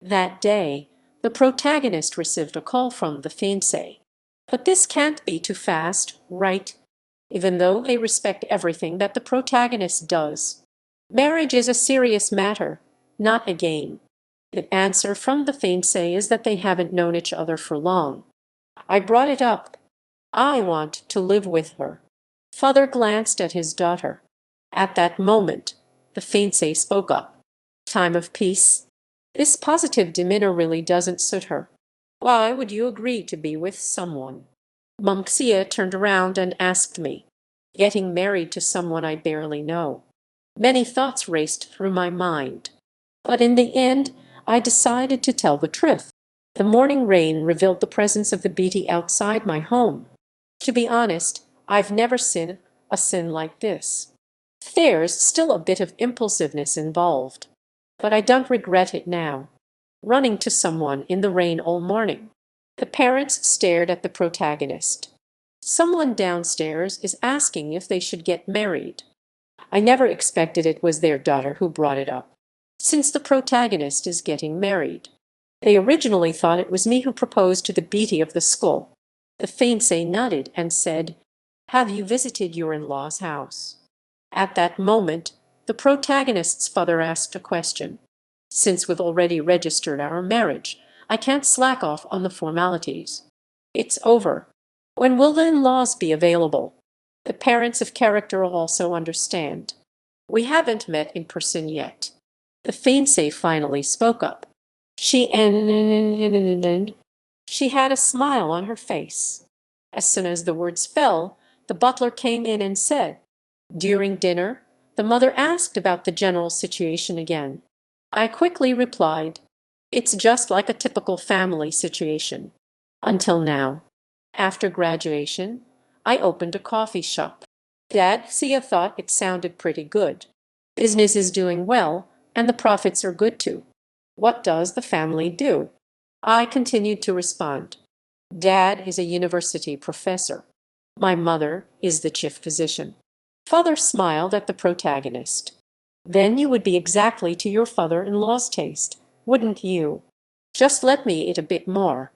That day, the protagonist received a call from the fiancé. But this can't be too fast, right? Even though they respect everything that the protagonist does. Marriage is a serious matter, not a game. The answer from the fiancé is that they haven't known each other for long. I brought it up. I want to live with her. Father glanced at his daughter. At that moment, the fiancé spoke up. Time of peace. This positive demeanor really doesn't suit her. Why would you agree to be with someone? Mumxia turned around and asked me. Getting married to someone I barely know. Many thoughts raced through my mind. But in the end, I decided to tell the truth. The morning rain revealed the presence of the beatty outside my home. To be honest, I've never seen a sin like this. There's still a bit of impulsiveness involved. But I don't regret it now. Running to someone in the rain all morning. The parents stared at the protagonist. Someone downstairs is asking if they should get married. I never expected it was their daughter who brought it up. Since the protagonist is getting married. They originally thought it was me who proposed to the beauty of the school. The fiancé nodded and said, have you visited your in-law's house? At that moment, the protagonist's father asked a question. Since we've already registered our marriage, I can't slack off on the formalities. It's over. When will the in-laws be available? The parents of character also understand. We haven't met in person yet. The fiancé finally spoke up. She had a smile on her face. As soon as the words fell, the butler came in and said, during dinner, the mother asked about the general situation again. I quickly replied, it's just like a typical family situation. Until now. After graduation, I opened a coffee shop. Dad, Sia thought it sounded pretty good. Business is doing well, and the profits are good too. What does the family do? I continued to respond. Dad is a university professor. My mother is the chief physician. Father smiled at the protagonist. Then you would be exactly to your father-in-law's taste, wouldn't you? Just let me eat a bit more.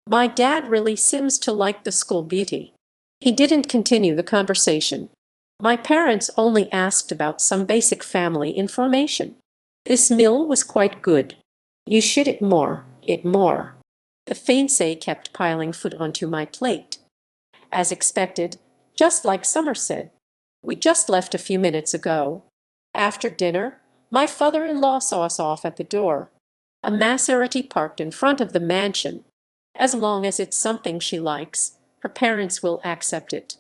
My dad really seems to like the school beauty. He didn't continue the conversation. My parents only asked about some basic family information. This meal was quite good. You should eat more, eat more. The fiancé kept piling food onto my plate. As expected, just like Summer said, we just left a few minutes ago. After dinner, my father-in-law saw us off at the door. A Maserati parked in front of the mansion. As long as it's something she likes, her parents will accept it.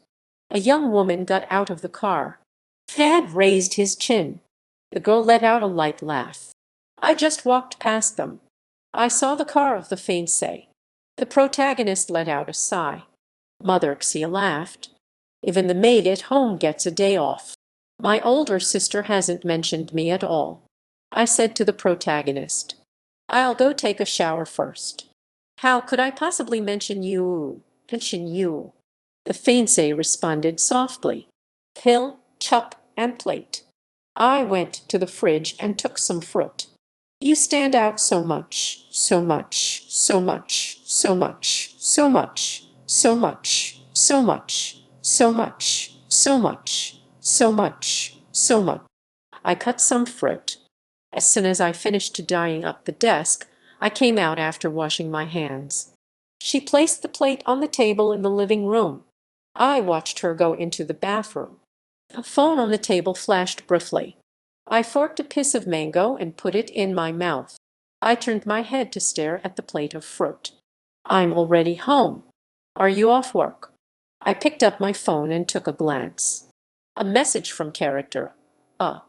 A young woman got out of the car. Dad raised his chin. The girl let out a light laugh. I just walked past them. I saw the car of the fiancé. The protagonist let out a sigh. Mother Xia laughed. Even the maid at home gets a day off. My older sister hasn't mentioned me at all. I said to the protagonist. I'll go take a shower first. How could I possibly mention you? Mention you? The fiancé responded softly. Pill, cup, and plate. I went to the fridge and took some fruit. You stand out so much, so much, so much, so much, so much, so much, so much, so much, so much, so much, so much. I cut some fruit. As soon as I finished dyeing up the desk, I came out after washing my hands. She placed the plate on the table in the living room. I watched her go into the bathroom. A phone on the table flashed briefly. I forked a piece of mango and put it in my mouth. I turned my head to stare at the plate of fruit. I'm already home. Are you off work? I picked up my phone and took a glance. A message from character. Uh,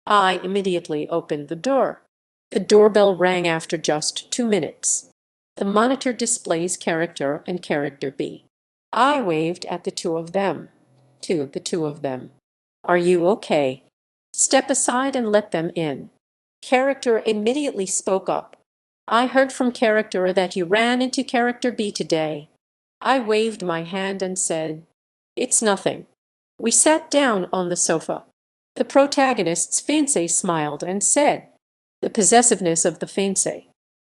I immediately opened the door. The doorbell rang after just 2 minutes. The monitor displays character and character B. I waved at the two of them. To the two of them. Are you okay? Step aside and let them in. Character immediately spoke up. I heard from character that you ran into character B today. I waved my hand and said, it's nothing. We sat down on the sofa. The protagonist's fiancé smiled and said, the possessiveness of the fiancé.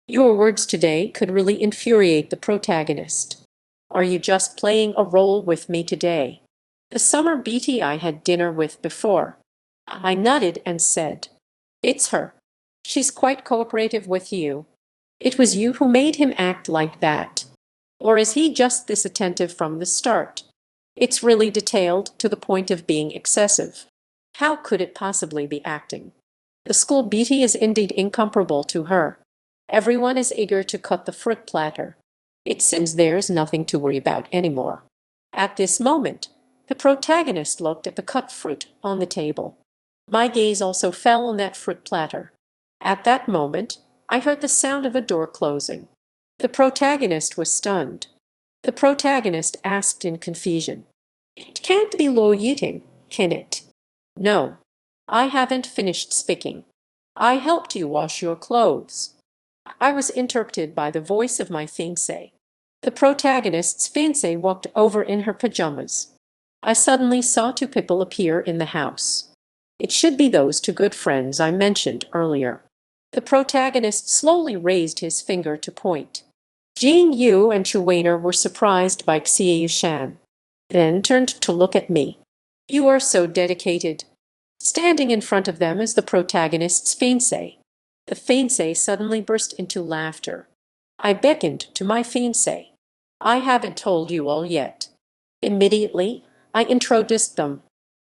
Your words today could really infuriate the protagonist. Are you just playing a role with me today? The summer beauty I had dinner with before. I nodded and said, it's her. She's quite cooperative with you. It was you who made him act like that. Or is he just this attentive from the start? It's really detailed to the point of being excessive. How could it possibly be acting? The school beauty is indeed incomparable to her. Everyone is eager to cut the fruit platter. It seems there's nothing to worry about anymore. At this moment, the protagonist looked at the cut fruit on the table. My gaze also fell on that fruit platter. At that moment, I heard the sound of a door closing. The protagonist was stunned. The protagonist asked in confusion, it can't be Lo Yiting, can it? No. I haven't finished speaking. I helped you wash your clothes. I was interrupted by the voice of my fiancée. The protagonist's fiancée walked over in her pajamas. I suddenly saw two people appear in the house. It should be those two good friends I mentioned earlier. The protagonist slowly raised his finger to point. Jing Yu and Chu Weiner were surprised by Xie Shan, then turned to look at me. You are so dedicated. Standing in front of them is the protagonist's fiancé. The fiancé suddenly burst into laughter. I beckoned to my fiancé. I haven't told you all yet. Immediately, I introduced them.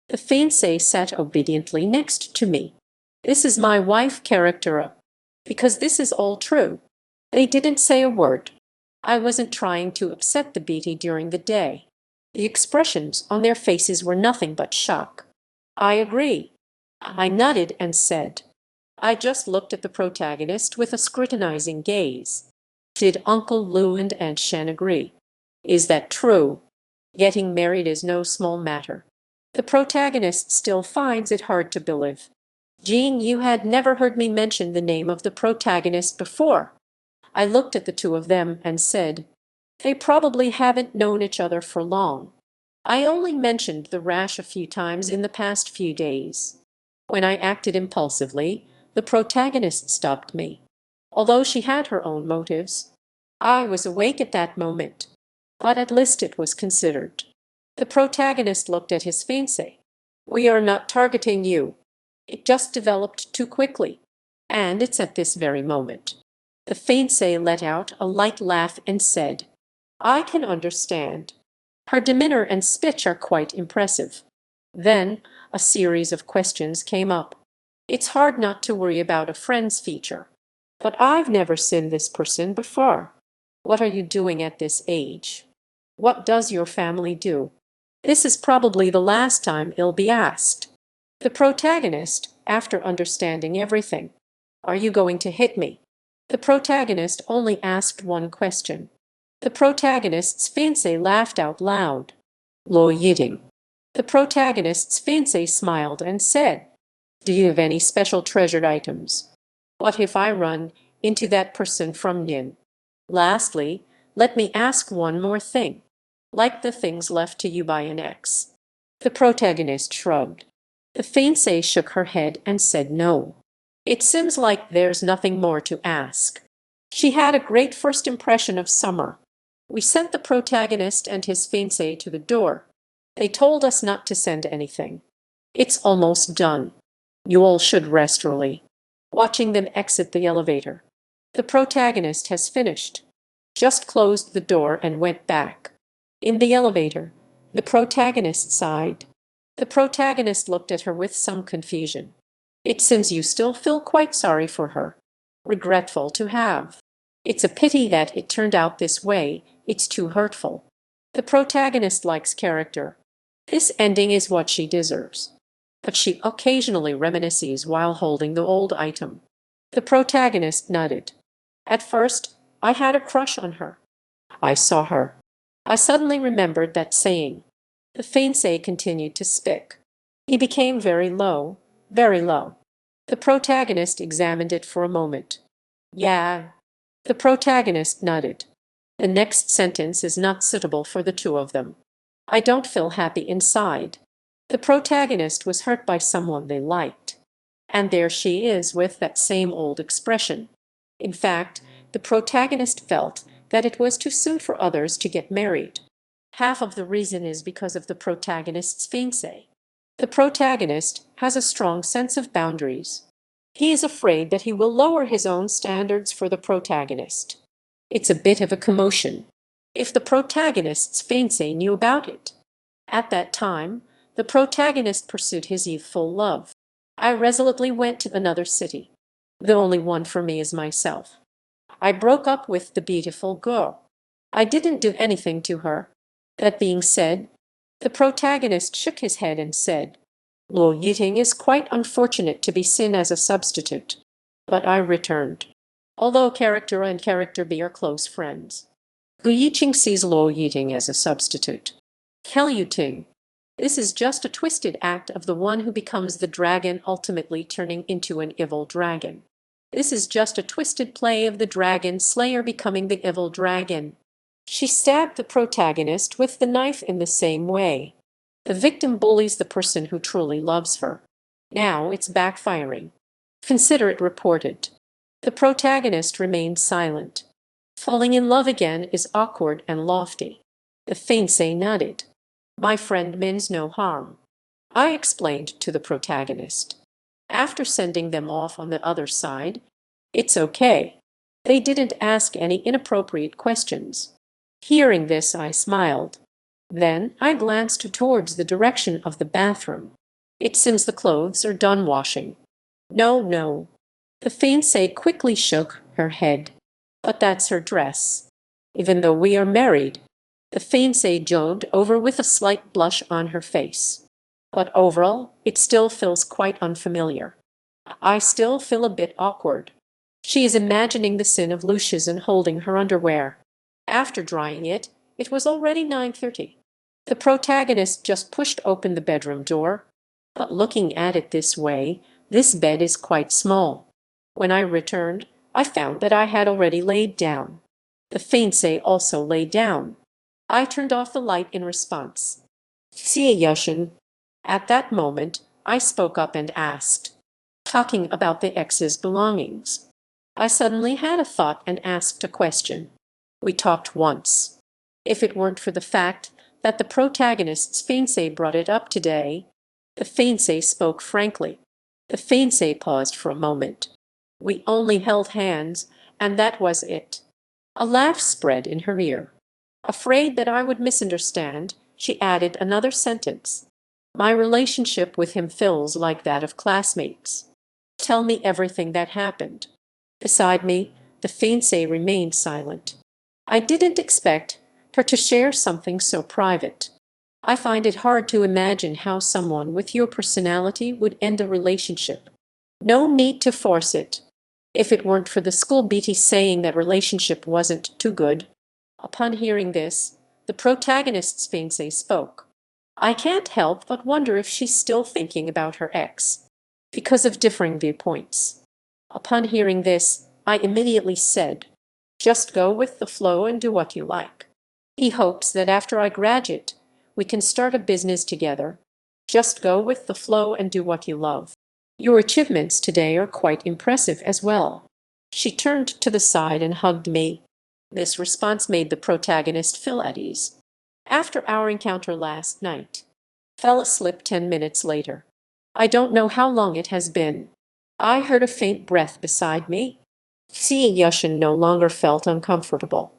The fiancé sat obediently next to me. This is my wife, Charactera. Because this is all true. They didn't say a word. I wasn't trying to upset the beauty during the day. The expressions on their faces were nothing but shock. I agree. I nodded and said, I just looked at the protagonist with a scrutinizing gaze. Did Uncle Lu and Aunt Shan agree? Is that true? Getting married is no small matter. The protagonist still finds it hard to believe. Jean, you had never heard me mention the name of the protagonist before. I looked at the two of them and said, they probably haven't known each other for long. I only mentioned the rash a few times in the past few days. When I acted impulsively, the protagonist stopped me. Although she had her own motives, I was awake at that moment. But at least it was considered. The protagonist looked at his fiancé. We are not targeting you. It just developed too quickly. And it's at this very moment. The fiancé let out a light laugh and said, I can understand. Her demeanor and speech are quite impressive. Then a series of questions came up. It's hard not to worry about a friend's feature. But I've never seen this person before. What are you doing at this age? What does your family do? This is probably the last time it'll be asked. The protagonist, after understanding everything, are you going to hit me? The protagonist only asked one question. The protagonist's fiancé laughed out loud. Lo Yiting. The protagonist's fiancé smiled and said, do you have any special treasured items? What if I run into that person from Nin? Lastly, let me ask one more thing. Like the things left to you by an ex? The protagonist shrugged. The fiancée shook her head and said no. It seems like there's nothing more to ask. She had a great first impression of summer. We sent the protagonist and his fiancée to the door. They told us not to send anything. It's almost done. You all should rest early. Watching them exit the elevator. The protagonist has finished. Just closed the door and went back. In the elevator, the protagonist sighed. The protagonist looked at her with some confusion. It seems you still feel quite sorry for her. Regretful to have. It's a pity that it turned out this way. It's too hurtful. The protagonist likes character. This ending is what she deserves. But she occasionally reminisces while holding the old item. The protagonist nodded. At first, I had a crush on her. I saw her. I suddenly remembered that saying. The fiancé continued to speak. He became very low, very low. The protagonist examined it for a moment. Yeah. The protagonist nodded. The next sentence is not suitable for the two of them. I don't feel happy inside. The protagonist was hurt by someone they liked. And there she is with that same old expression. In fact, the protagonist felt that it was too soon for others to get married. Half of the reason is because of the protagonist's fiancé. The protagonist has a strong sense of boundaries. He is afraid that he will lower his own standards for the protagonist. It's a bit of a commotion. If the protagonist's fiancé knew about it. At that time, the protagonist pursued his youthful love. I resolutely went to another city. The only one for me is myself. I broke up with the beautiful girl. I didn't do anything to her. That being said, the protagonist shook his head and said, Eating is quite unfortunate to be seen as a substitute. But I returned. Although character and character B are close friends. Eating sees eating as a substitute. Eating. This is just a twisted act of the one who becomes the dragon ultimately turning into an evil dragon. This is just a twisted play of the dragon slayer becoming the evil dragon. She stabbed the protagonist with the knife in the same way. The victim bullies the person who truly loves her. Now it's backfiring. Consider it reported. The protagonist remained silent. Falling in love again is awkward and lofty. The fiancé nodded. My friend means no harm. I explained to the protagonist. After sending them off on the other side, it's okay. They didn't ask any inappropriate questions. Hearing this, I smiled. Then I glanced towards the direction of the bathroom. It seems the clothes are done washing. No, no. The fiancée quickly shook her head. But that's her dress. Even though we are married. The fiancée jogged over with a slight blush on her face. But overall, it still feels quite unfamiliar. I still feel a bit awkward. She is imagining the scene of Lucius and holding her underwear. After drying it, it was already 9:30. The protagonist just pushed open the bedroom door. But looking at it this way, this bed is quite small. When I returned, I found that I had already laid down. The fiancé also lay down. I turned off the light in response. See Yushin. At that moment, I spoke up and asked, talking about the ex's belongings. I suddenly had a thought and asked a question. We talked once. If it weren't for the fact that the protagonist's fiancé brought it up today, the fiancé spoke frankly. The fiancé paused for a moment. We only held hands, and that was it. A laugh spread in her ear. Afraid that I would misunderstand, she added another sentence. My relationship with him feels like that of classmates. Tell me everything that happened. Beside me, the fiancé remained silent. I didn't expect her to share something so private. I find it hard to imagine how someone with your personality would end a relationship. No need to force it. If it weren't for the school BT saying that relationship wasn't too good. Upon hearing this, the protagonist's fiancé spoke. I can't help but wonder if she's still thinking about her ex, because of differing viewpoints. Upon hearing this, I immediately said, just go with the flow and do what you like. He hopes that after I graduate, we can start a business together. Just go with the flow and do what you love. Your achievements today are quite impressive as well. She turned to the side and hugged me. This response made the protagonist feel at ease. After our encounter last night, fell asleep 10 minutes later. I don't know how long it has been. I heard a faint breath beside me. Seeing Yushin no longer felt uncomfortable.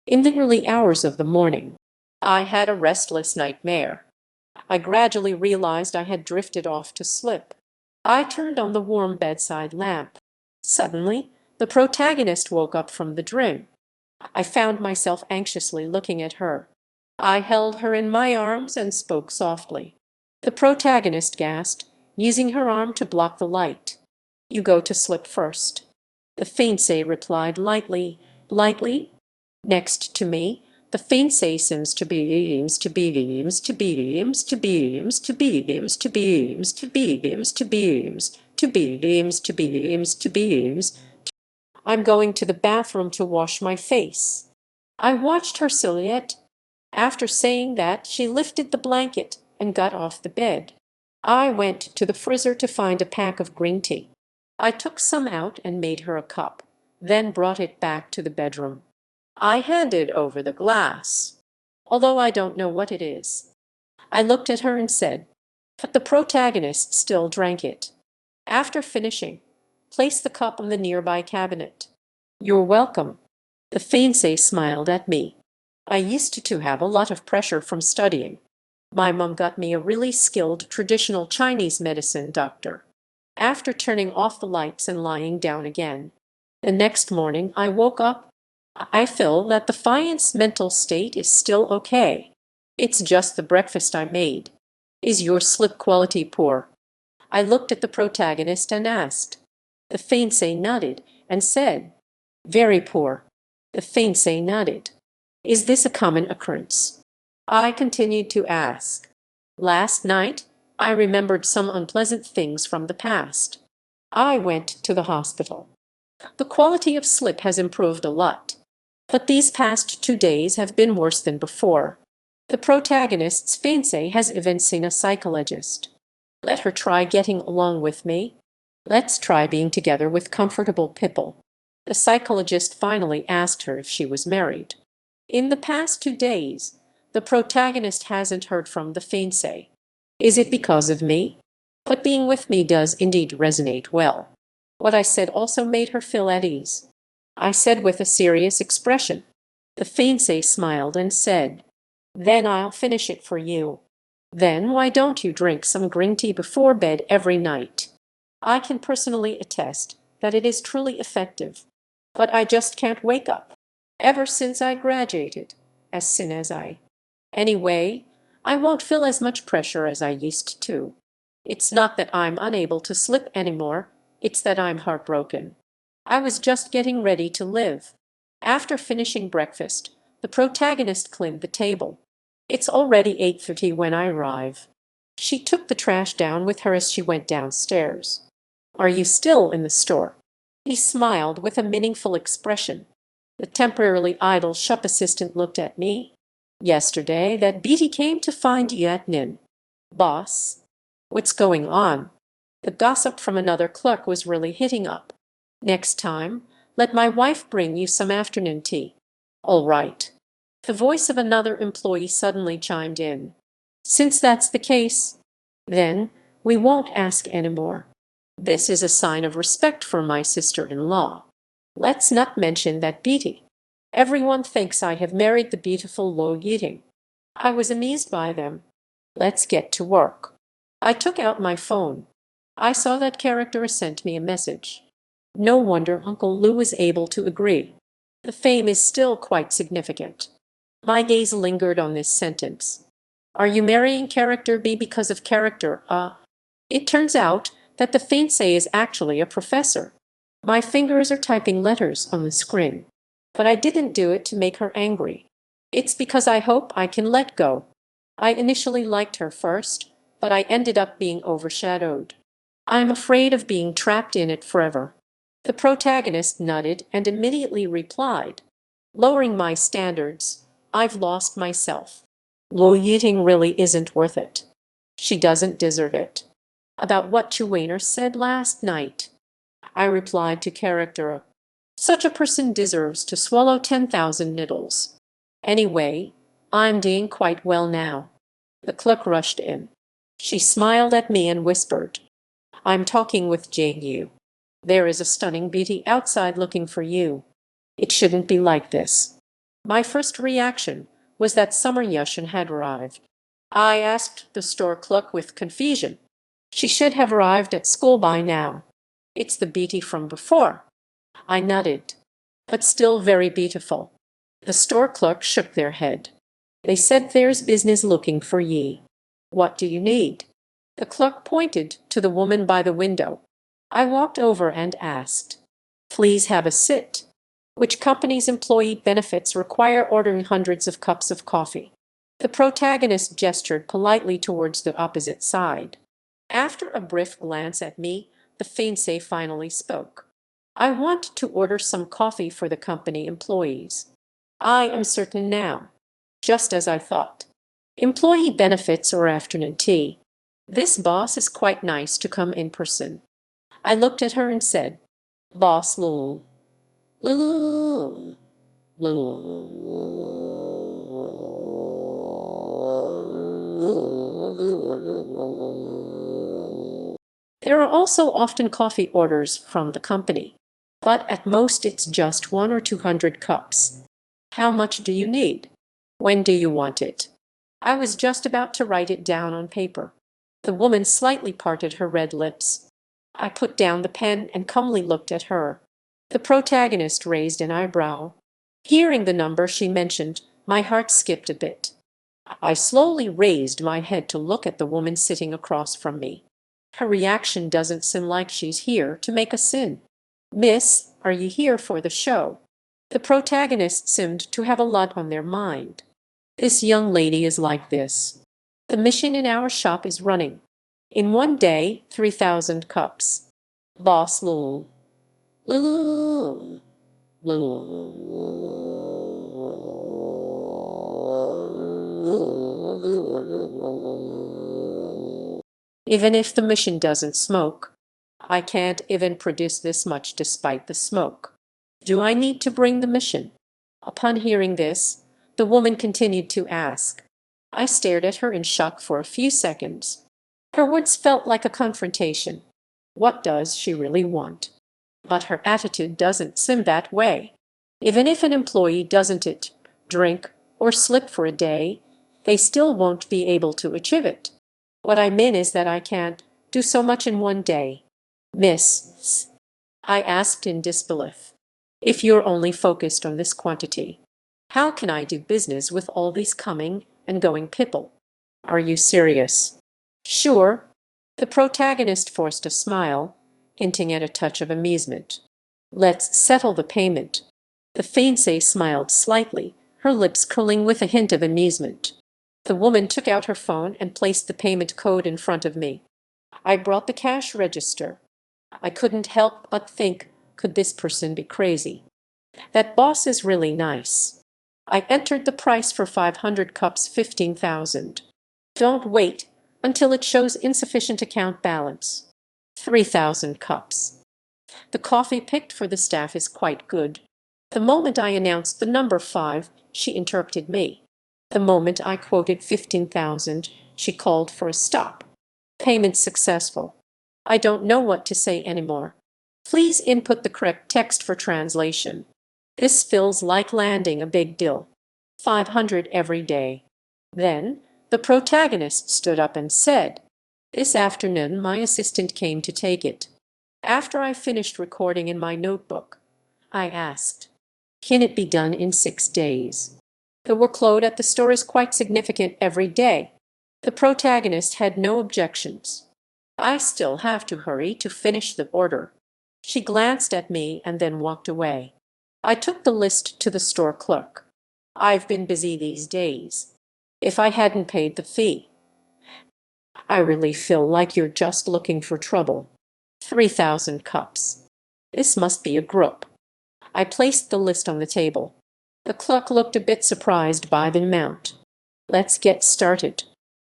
In the early hours of the morning, I had a restless nightmare. I gradually realized I had drifted off to sleep. I turned on the warm bedside lamp. Suddenly, the protagonist woke up from the dream. I found myself anxiously looking at her. I held her in my arms and spoke softly. The protagonist gasped, using her arm to block the light. You go to slip first. The fiancé replied lightly. Next to me, the fiancé seems to beams to beams to beams to beams to beams to beams to beams to beams to beams to beams to beams. I'm going to the bathroom to wash my face. I watched her silhouette. After saying that, she lifted the blanket and got off the bed. I went to the freezer to find a pack of green tea. I took some out and made her a cup, then brought it back to the bedroom. I handed over the glass, although I don't know what it is. I looked at her and said, but the protagonist still drank it. After finishing, placed the cup on the nearby cabinet. You're welcome. The fiancé smiled at me. I used to have a lot of pressure from studying. My mom got me a really skilled traditional Chinese medicine doctor. After turning off the lights and lying down again, the next morning I woke up. I feel that the fiancé's mental state is still okay. It's just the breakfast I made. Is your sleep quality poor? I looked at the protagonist and asked. The fiancé nodded and said, very poor. The fiancé nodded. Is this a common occurrence? I continued to ask. Last night, I remembered some unpleasant things from the past. I went to the hospital. The quality of sleep has improved a lot, but these past 2 days have been worse than before. The protagonist's fiancé has even seen a psychologist. Let her try getting along with me. Let's try being together with comfortable people. The psychologist finally asked her if she was married. In the past 2 days, the protagonist hasn't heard from the fiancé. Is it because of me? But being with me does indeed resonate well. What I said also made her feel at ease. I said with a serious expression. The fiancé smiled and said, then I'll finish it for you. Then why don't you drink some green tea before bed every night? I can personally attest that it is truly effective, but I just can't wake up. Ever since I graduated, as soon as I. Anyway, I won't feel as much pressure as I used to. It's not that I'm unable to sleep anymore, it's that I'm heartbroken. I was just getting ready to live. After finishing breakfast, the protagonist cleaned the table. It's already 8:30 when I arrive. She took the trash down with her as she went downstairs. Are you still in the store? He smiled with a meaningful expression. The temporarily idle shop assistant looked at me. Yesterday, that Beatty came to find you at Nin. Boss, what's going on? The gossip from another clerk was really hitting up. Next time, let my wife bring you some afternoon tea. All right. The voice of another employee suddenly chimed in. Since that's the case, then we won't ask anymore. This is a sign of respect for my sister-in-law. Let's not mention that Beatty. Everyone thinks I have married the beautiful Lo Ying. I was amused by them. Let's get to work. I took out my phone. I saw that character sent me a message. No wonder Uncle Lou was able to agree. The fame is still quite significant. My gaze lingered on this sentence. Are you marrying character B because of character A? It turns out that the fiancé is actually a professor. My fingers are typing letters on the screen. But I didn't do it to make her angry. It's because I hope I can let go. I initially liked her first, but I ended up being overshadowed. I'm afraid of being trapped in it forever. The protagonist nodded and immediately replied, lowering my standards, I've lost myself. Lo Yiting really isn't worth it. She doesn't deserve it. About what Chuwainer said last night, I replied to character. Such a person deserves to swallow 10,000 needles. Anyway, I'm doing quite well now. The clerk rushed in. She smiled at me and whispered, I'm talking with Jane Yu. There is a stunning beauty outside looking for you. It shouldn't be like this. My first reaction was that Summer Yushin had arrived. I asked the store clerk with confusion. She should have arrived at school by now. It's the beauty from before. I nodded. But still very beautiful. The store clerk shook their head. They said there's business looking for ye. What do you need? The clerk pointed to the woman by the window. I walked over and asked, "Please have a sit." Which company's employee benefits require ordering hundreds of cups of coffee? The protagonist gestured politely towards the opposite side. After a brief glance at me, the fiancé finally spoke. "I want to order some coffee for the company employees." "I am certain now." "Just as I thought. Employee benefits or afternoon tea. This boss is quite nice to come in person." I looked at her and said, "Boss Lul. Lul. There are also often coffee orders from the company, but at most it's just 1 or 200 cups. How much do you need? When do you want it?" I was just about to write it down on paper. The woman slightly parted her red lips. I put down the pen and calmly looked at her. The protagonist raised an eyebrow. Hearing the number she mentioned, my heart skipped a bit. I slowly raised my head to look at the woman sitting across from me. Her reaction doesn't seem like she's here to make a sin. "Miss, are you here for the show?" The protagonist seemed to have a lot on their mind. "This young lady is like this. The mission in our shop is running. In one day, 3,000 cups. Boss Lul. Lul. Even if the mission doesn't smoke, I can't even produce this much despite the smoke. Do I need to bring the mission?" Upon hearing this, the woman continued to ask. I stared at her in shock for a few seconds. Her words felt like a confrontation. What does she really want? But her attitude doesn't seem that way. Even if an employee doesn't eat, drink, or sleep for a day, they still won't be able to achieve it. What I mean is that I can't do so much in one day. "Miss," I asked in disbelief, "if you're only focused on this quantity, how can I do business with all these coming and going people? Are you serious?" "Sure." The protagonist forced a smile, hinting at a touch of amusement. "Let's settle the payment." The fiancée smiled slightly, her lips curling with a hint of amusement. The woman took out her phone and placed the payment code in front of me. I brought the cash register. I couldn't help but think, could this person be crazy? That boss is really nice. I entered the price for 500 cups, 15,000. Don't wait until it shows insufficient account balance. 3,000 cups. The coffee picked for the staff is quite good. The moment I announced the number 5, she interrupted me. The moment I quoted 15,000, she called for a stop. "Payment successful." I don't know what to say anymore. Please input the correct text for translation. This feels like landing a big deal. 500 every day. Then the protagonist stood up and said, "This afternoon my assistant came to take it." After I finished recording in my notebook, I asked, "Can it be done in 6 days?" The workload at the store is quite significant every day. The protagonist had no objections. I still have to hurry to finish the order. She glanced at me and then walked away. I took the list to the store clerk. "I've been busy these days. If I hadn't paid the fee." "I really feel like you're just looking for trouble. 3,000 cups. This must be a group." I placed the list on the table. The clerk looked a bit surprised by the amount. "Let's get started.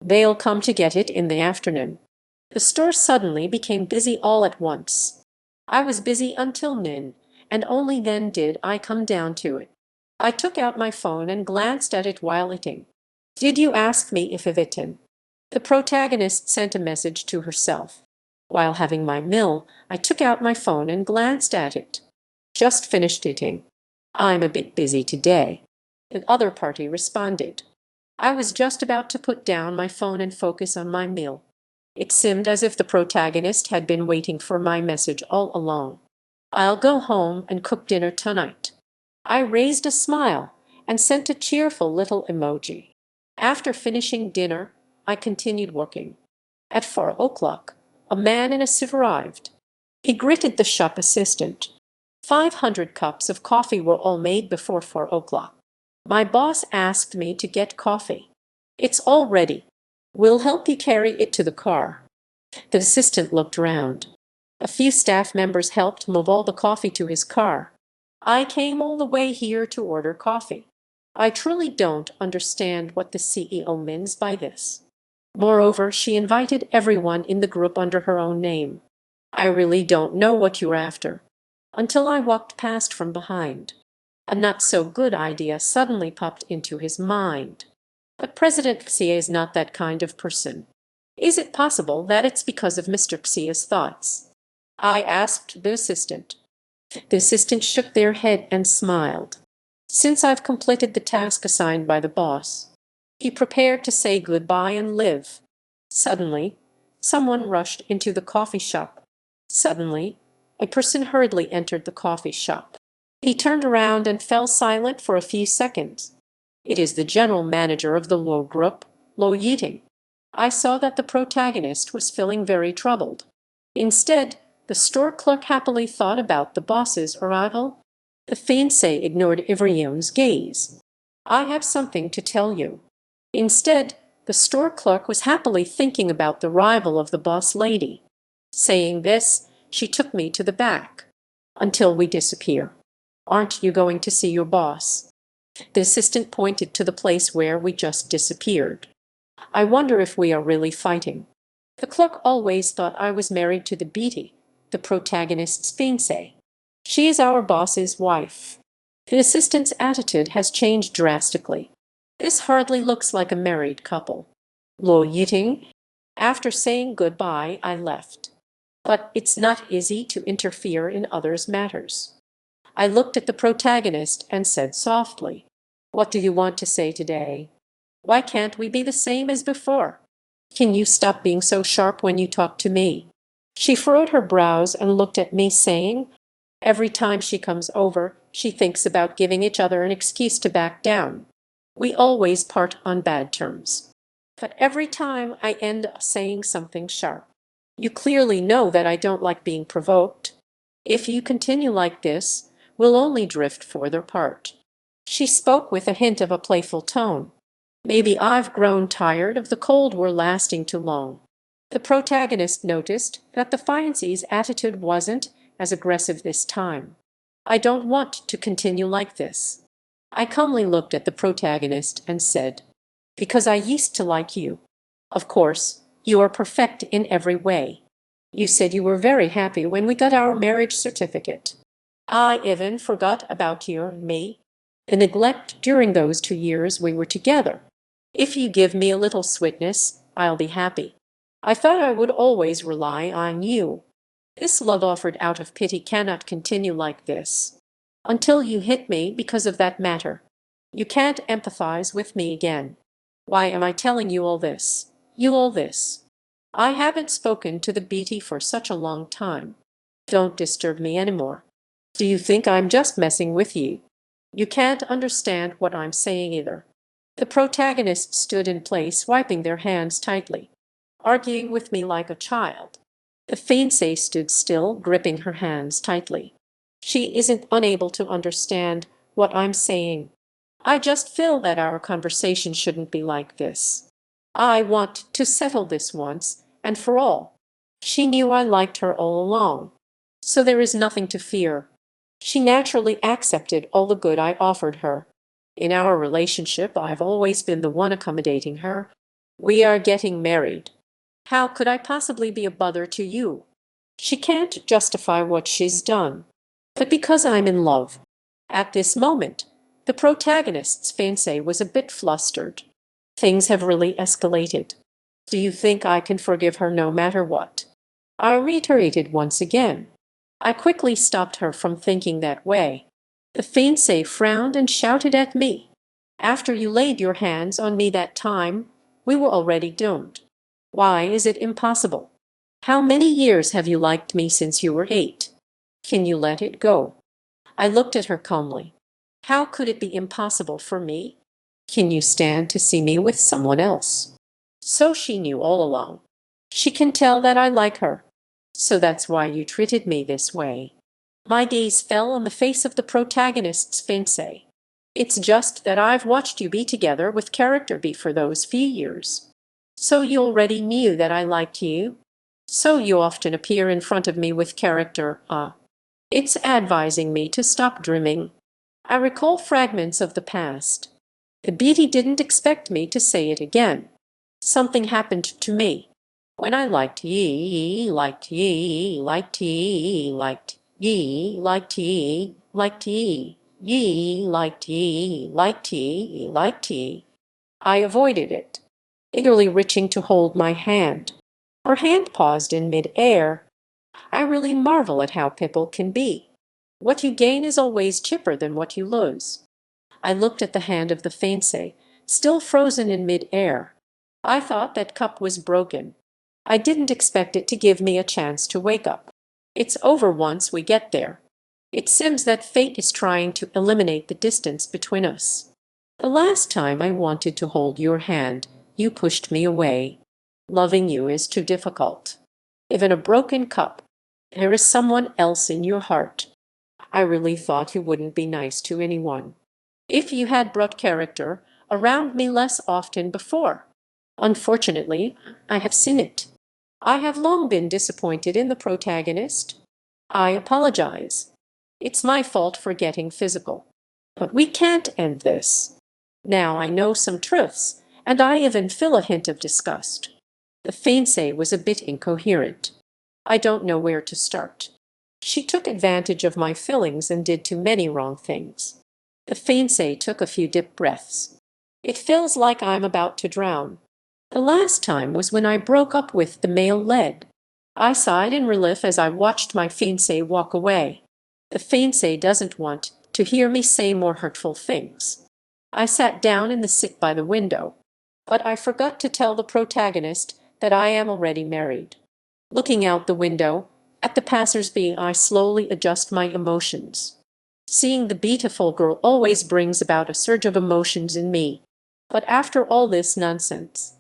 They'll come to get it in the afternoon." The store suddenly became busy all at once. I was busy until noon, and only then did I come down to it. I took out my phone and glanced at it while eating. "Did you ask me if I've eaten?" The protagonist sent a message to herself. While having my meal, I took out my phone and glanced at it. "Just finished eating. I'm a bit busy today." The other party responded. I was just about to put down my phone and focus on my meal. It seemed as if the protagonist had been waiting for my message all along. "I'll go home and cook dinner tonight." I raised a smile and sent a cheerful little emoji. After finishing dinner, I continued working. At 4 o'clock, a man in a suit arrived. He greeted the shop assistant. 500 cups of coffee were all made before 4 o'clock. My boss asked me to get coffee. It's all ready. We'll help you carry it to the car. The assistant looked round. A few staff members helped move all the coffee to his car. I came all the way here to order coffee. I truly don't understand what the CEO means by this. Moreover, she invited everyone in the group under her own name. I really don't know what you're after. Until I walked past from behind. A not so good idea suddenly popped into his mind. But President Xie is not that kind of person. Is it possible that it's because of Mr. Xie's thoughts? I asked the assistant. The assistant shook their head and smiled. Since I've completed the task assigned by the boss, he prepared to say goodbye and live. Suddenly, someone rushed into the coffee shop. Suddenly, a person hurriedly entered the coffee shop. He turned around and fell silent for a few seconds. It is the general manager of the Luo Group, Luo Yiting. I saw that the protagonist was feeling very troubled. Instead, the store clerk happily thought about the boss's arrival. The fiancé ignored everyone's gaze. I have something to tell you. Instead, the store clerk was happily thinking about the arrival of the boss lady. Saying this, she took me to the back. Until we disappear. Aren't you going to see your boss? The assistant pointed to the place where we just disappeared. I wonder if we are really fighting. The clerk always thought I was married to the Beatty, the protagonist's fiancée. She is our boss's wife. The assistant's attitude has changed drastically. This hardly looks like a married couple. Luo Yiting. After saying goodbye, I left. But it's not easy to interfere in others' matters. I looked at the protagonist and said softly, "What do you want to say today? Why can't we be the same as before? Can you stop being so sharp when you talk to me?" She furrowed her brows and looked at me, saying, "Every time she comes over, she thinks about giving each other an excuse to back down. We always part on bad terms. But every time I end up saying something sharp. You clearly know that I don't like being provoked. If you continue like this, we'll only drift further apart." She spoke with a hint of a playful tone. Maybe I've grown tired of the Cold War lasting too long. The protagonist noticed that the fiancé's attitude wasn't as aggressive this time. I don't want to continue like this. I calmly looked at the protagonist and said, "Because I used to like you. Of course, you are perfect in every way. You said you were very happy when we got our marriage certificate. I even forgot about you and me, the neglect during those 2 years we were together. If you give me a little sweetness, I'll be happy. I thought I would always rely on you. This love offered out of pity cannot continue like this. Until you hit me because of that matter. You can't empathize with me again. Why am I telling you all this? You all this? I haven't spoken to the BT for such a long time. Don't disturb me anymore. Do you think I'm just messing with you? You can't understand what I'm saying either." The protagonist stood in place, wiping their hands tightly, arguing with me like a child. The fiancée stood still, gripping her hands tightly. She isn't unable to understand what I'm saying. I just feel that our conversation shouldn't be like this. I want to settle this once and for all. She knew I liked her all along. So there is nothing to fear. She naturally accepted all the good I offered her. In our relationship, I've always been the one accommodating her. We are getting married. How could I possibly be a bother to you? She can't justify what she's done. But because I'm in love. At this moment, the protagonist's fiancé was a bit flustered. Things have really escalated. Do you think I can forgive her no matter what? I reiterated once again. I quickly stopped her from thinking that way. The fiancé frowned and shouted at me. "After you laid your hands on me that time, we were already doomed. Why is it impossible? How many years have you liked me since you were 8? Can you let it go?" I looked at her calmly. How could it be impossible for me? Can you stand to see me with someone else? So she knew all along. She can tell that I like her. So that's why you treated me this way. My gaze fell on the face of the protagonist's fiancé. It's just that I've watched you be together with character B for those few years. So you already knew that I liked you? So you often appear in front of me with character, It's advising me to stop dreaming. I recall fragments of the past. The beauty didn't expect me to say it again. Something happened to me. When I liked ye, liked ye, liked ye, liked ye, liked ye, liked ye, liked ye, liked ye, liked ye. I avoided it, eagerly reaching to hold my hand. Her hand paused in mid-air. I really marvel at how people can be. What you gain is always cheaper than what you lose. I looked at the hand of the fiancé, still frozen in mid-air. I thought that cup was broken. I didn't expect it to give me a chance to wake up. It's over once we get there. It seems that fate is trying to eliminate the distance between us. The last time I wanted to hold your hand, you pushed me away. Loving you is too difficult. Even a broken cup, there is someone else in your heart. I really thought you wouldn't be nice to anyone. If you had brought character around me less often before. Unfortunately, I have seen it. I have long been disappointed in the protagonist. I apologize. It's my fault for getting physical. But we can't end this. Now I know some truths, and I even feel a hint of disgust. The fiancé was a bit incoherent. I don't know where to start. She took advantage of my feelings and did too many wrong things. The fiancé took a few deep breaths. It feels like I'm about to drown. The last time was when I broke up with the male lead. I sighed in relief as I watched my fiancé walk away. The fiancé doesn't want to hear me say more hurtful things. I sat down in the seat by the window, but I forgot to tell the protagonist that I am already married. Looking out the window, at the passers-by, I slowly adjust my emotions. Seeing the beautiful girl always brings about a surge of emotions in me. But after all this nonsense,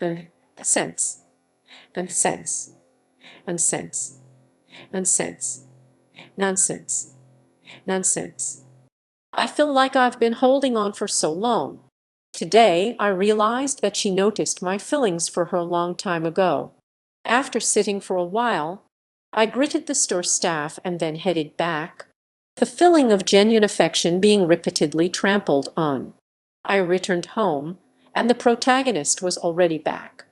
nonsense, nonsense, nonsense, nonsense, nonsense, nonsense. I feel like I've been holding on for so long. Today, I realized that she noticed my feelings for her a long time ago. After sitting for a while, I greeted the store staff and then headed back, the feeling of genuine affection being repeatedly trampled on. I returned home, and the protagonist was already back.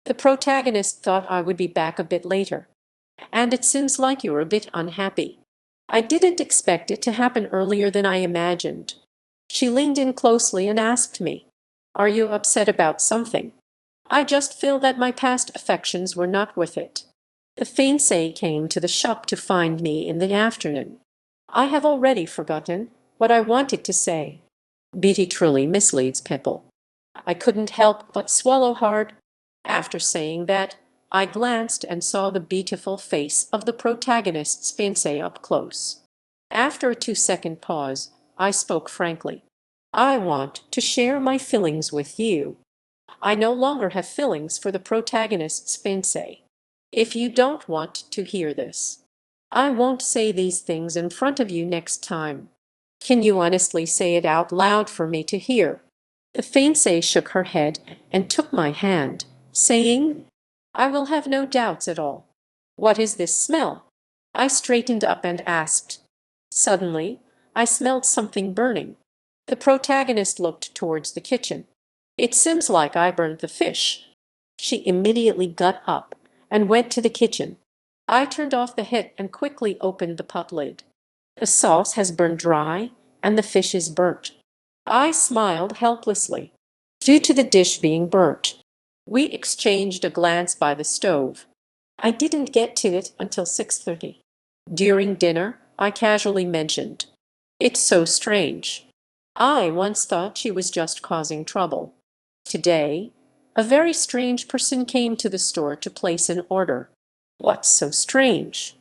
The protagonist thought I would be back a bit later, and it seems like you're a bit unhappy. I didn't expect it to happen earlier than I imagined. She leaned in closely and asked me, "Are you upset about something?" I just feel that my past affections were not with it. The fiancé came to the shop to find me in the afternoon. I have already forgotten what I wanted to say. Beauty truly misleads people. I couldn't help but swallow hard. After saying that, I glanced and saw the beautiful face of the protagonist's fiancé up close. After a 2-second pause, I spoke frankly. I want to share my feelings with you. I no longer have feelings for the protagonist's fiancé. If you don't want to hear this, I won't say these things in front of you next time. Can you honestly say it out loud for me to hear? The fiancée shook her head and took my hand, saying, "I will have no doubts at all. What is this smell?" I straightened up and asked. Suddenly, I smelled something burning. The protagonist looked towards the kitchen. "It seems like I burned the fish." She immediately got up and went to the kitchen. I turned off the heat and quickly opened the pot lid. The sauce has burned dry, and the fish is burnt. I smiled helplessly, due to the dish being burnt. We exchanged a glance by the stove. I didn't get to it until 6:30. During dinner, I casually mentioned, "It's so strange. I once thought she was just causing trouble. Today, a very strange person came to the store to place an order." "What's so strange?"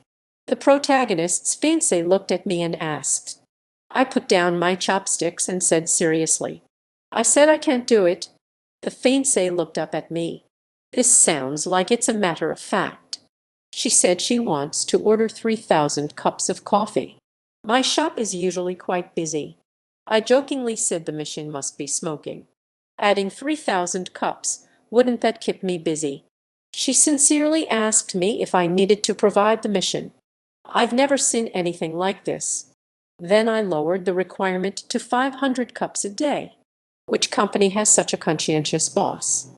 The protagonist's fiancé looked at me and asked. I put down my chopsticks and said seriously, I said I can't do it. The fiancée looked up at me. This sounds like it's a matter of fact. She said she wants to order 3,000 cups of coffee. My shop is usually quite busy. I jokingly said the machine must be smoking. Adding 3,000 cups, wouldn't that keep me busy? She sincerely asked me if I needed to provide the mission. I've never seen anything like this. Then I lowered the requirement to 500 cups a day. Which company has such a conscientious boss?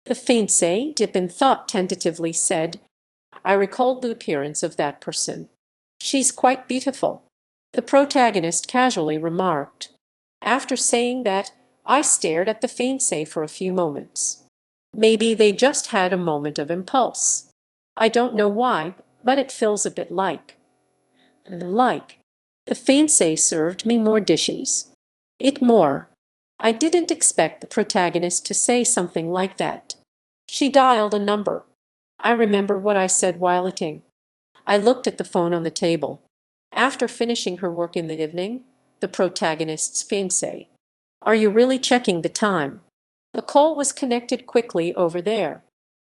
The fiancé, dip in thought, tentatively said, I recalled the appearance of that person. She's quite beautiful. The protagonist casually remarked. After saying that, I stared at the fiancé for a few moments. Maybe they just had a moment of impulse. I don't know why, but it feels a bit like. The fiancé served me more dishes. Eat more. I didn't expect the protagonist to say something like that. She dialed a number. I remember what I said while eating. I looked at the phone on the table. After finishing her work in the evening, the protagonist's fiancé. Are you really checking the time? The call was connected quickly over there.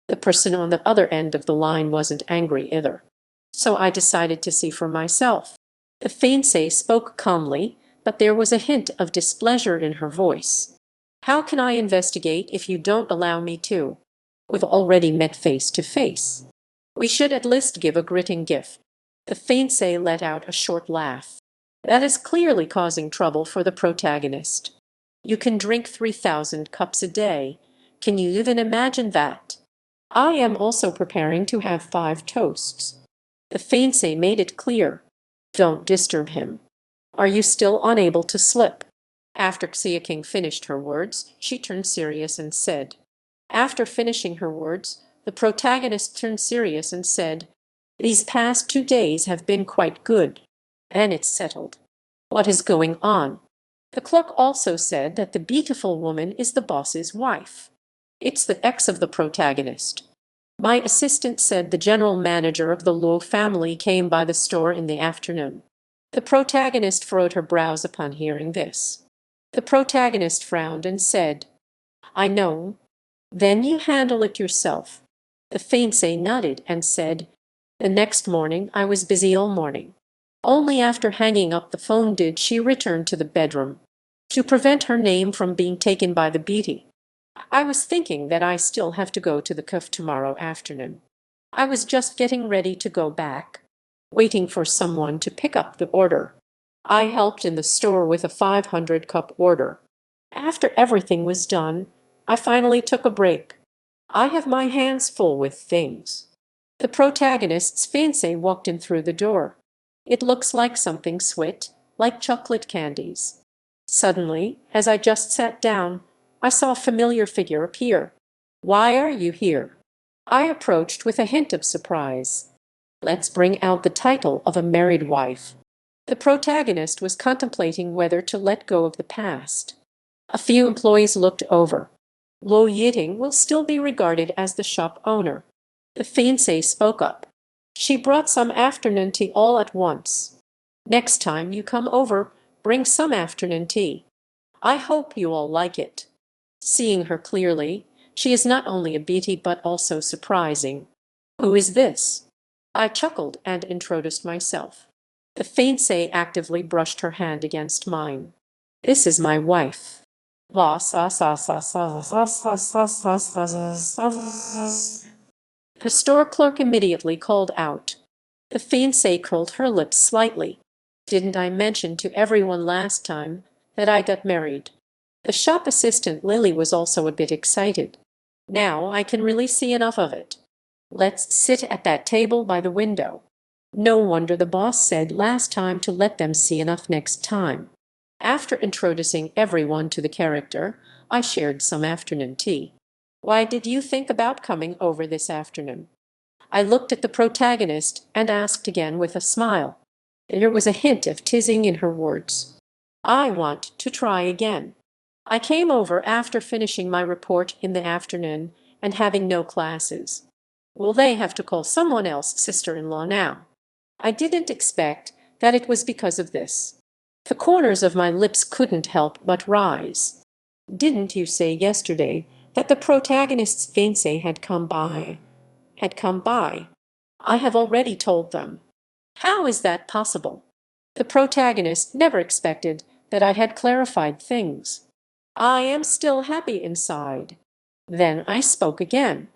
The person on the other end of the line wasn't angry either. So I decided to see for myself. The fiancée spoke calmly, but there was a hint of displeasure in her voice. How can I investigate if you don't allow me to? We've already met face to face. We should at least give a greeting gift. The fiancé let out a short laugh. That is clearly causing trouble for the protagonist. You can drink 3,000 cups a day. Can you even imagine that? I am also preparing to have 5 toasts. The fiancé made it clear. Don't disturb him. Are you still unable to slip? After Xia King finished her words, she turned serious and said. After finishing her words, the protagonist turned serious and said, These past 2 days have been quite good. Then it's settled. What is going on? The clerk also said that the beautiful woman is the boss's wife. It's the ex of the protagonist. My assistant said the general manager of the Luo family came by the store in the afternoon. The protagonist furrowed her brows upon hearing this. The protagonist frowned and said, I know. Then you handle it yourself. The fiancé nodded and said, The next morning I was busy all morning. Only after hanging up the phone did she return to the bedroom. To prevent her name from being taken by the beauty. I was thinking that I still have to go to the cafe tomorrow afternoon. I was just getting ready to go back, waiting for someone to pick up the order. I helped in the store with a 500-cup order. After everything was done, I finally took a break. I have my hands full with things. The protagonist's fiancé walked in through the door. It looks like something sweet, like chocolate candies. Suddenly, as I just sat down, I saw a familiar figure appear. Why are you here? I approached with a hint of surprise. Let's bring out the title of a married wife. The protagonist was contemplating whether to let go of the past. A few employees looked over. Luo Yiting will still be regarded as the shop owner. The fiancé spoke up. She brought some afternoon tea all at once. Next time you come over, bring some afternoon tea. I hope you all like it. Seeing her clearly, she is not only a beauty but also surprising. Who is this? I chuckled and introduced myself. The fiancée actively brushed her hand against mine. This is my wife. The store clerk immediately called out. The fiancée curled her lips slightly. Didn't I mention to everyone last time that I got married? The shop assistant Lily was also a bit excited. Now I can really see enough of it. Let's sit at that table by the window. No wonder the boss said last time to let them see enough next time. After introducing everyone to the character, I shared some afternoon tea. Why did you think about coming over this afternoon? I looked at the protagonist and asked again with a smile. There was a hint of teasing in her words. I want to try again. I came over after finishing my report in the afternoon and having no classes. Will they have to call someone else sister-in-law now? I didn't expect that it was because of this. The corners of my lips couldn't help but rise. Didn't you say yesterday that the protagonist's fiancé had come by? Had come by. I have already told them. How is that possible? The protagonist never expected that I had clarified things. I am still happy inside. Then I spoke again.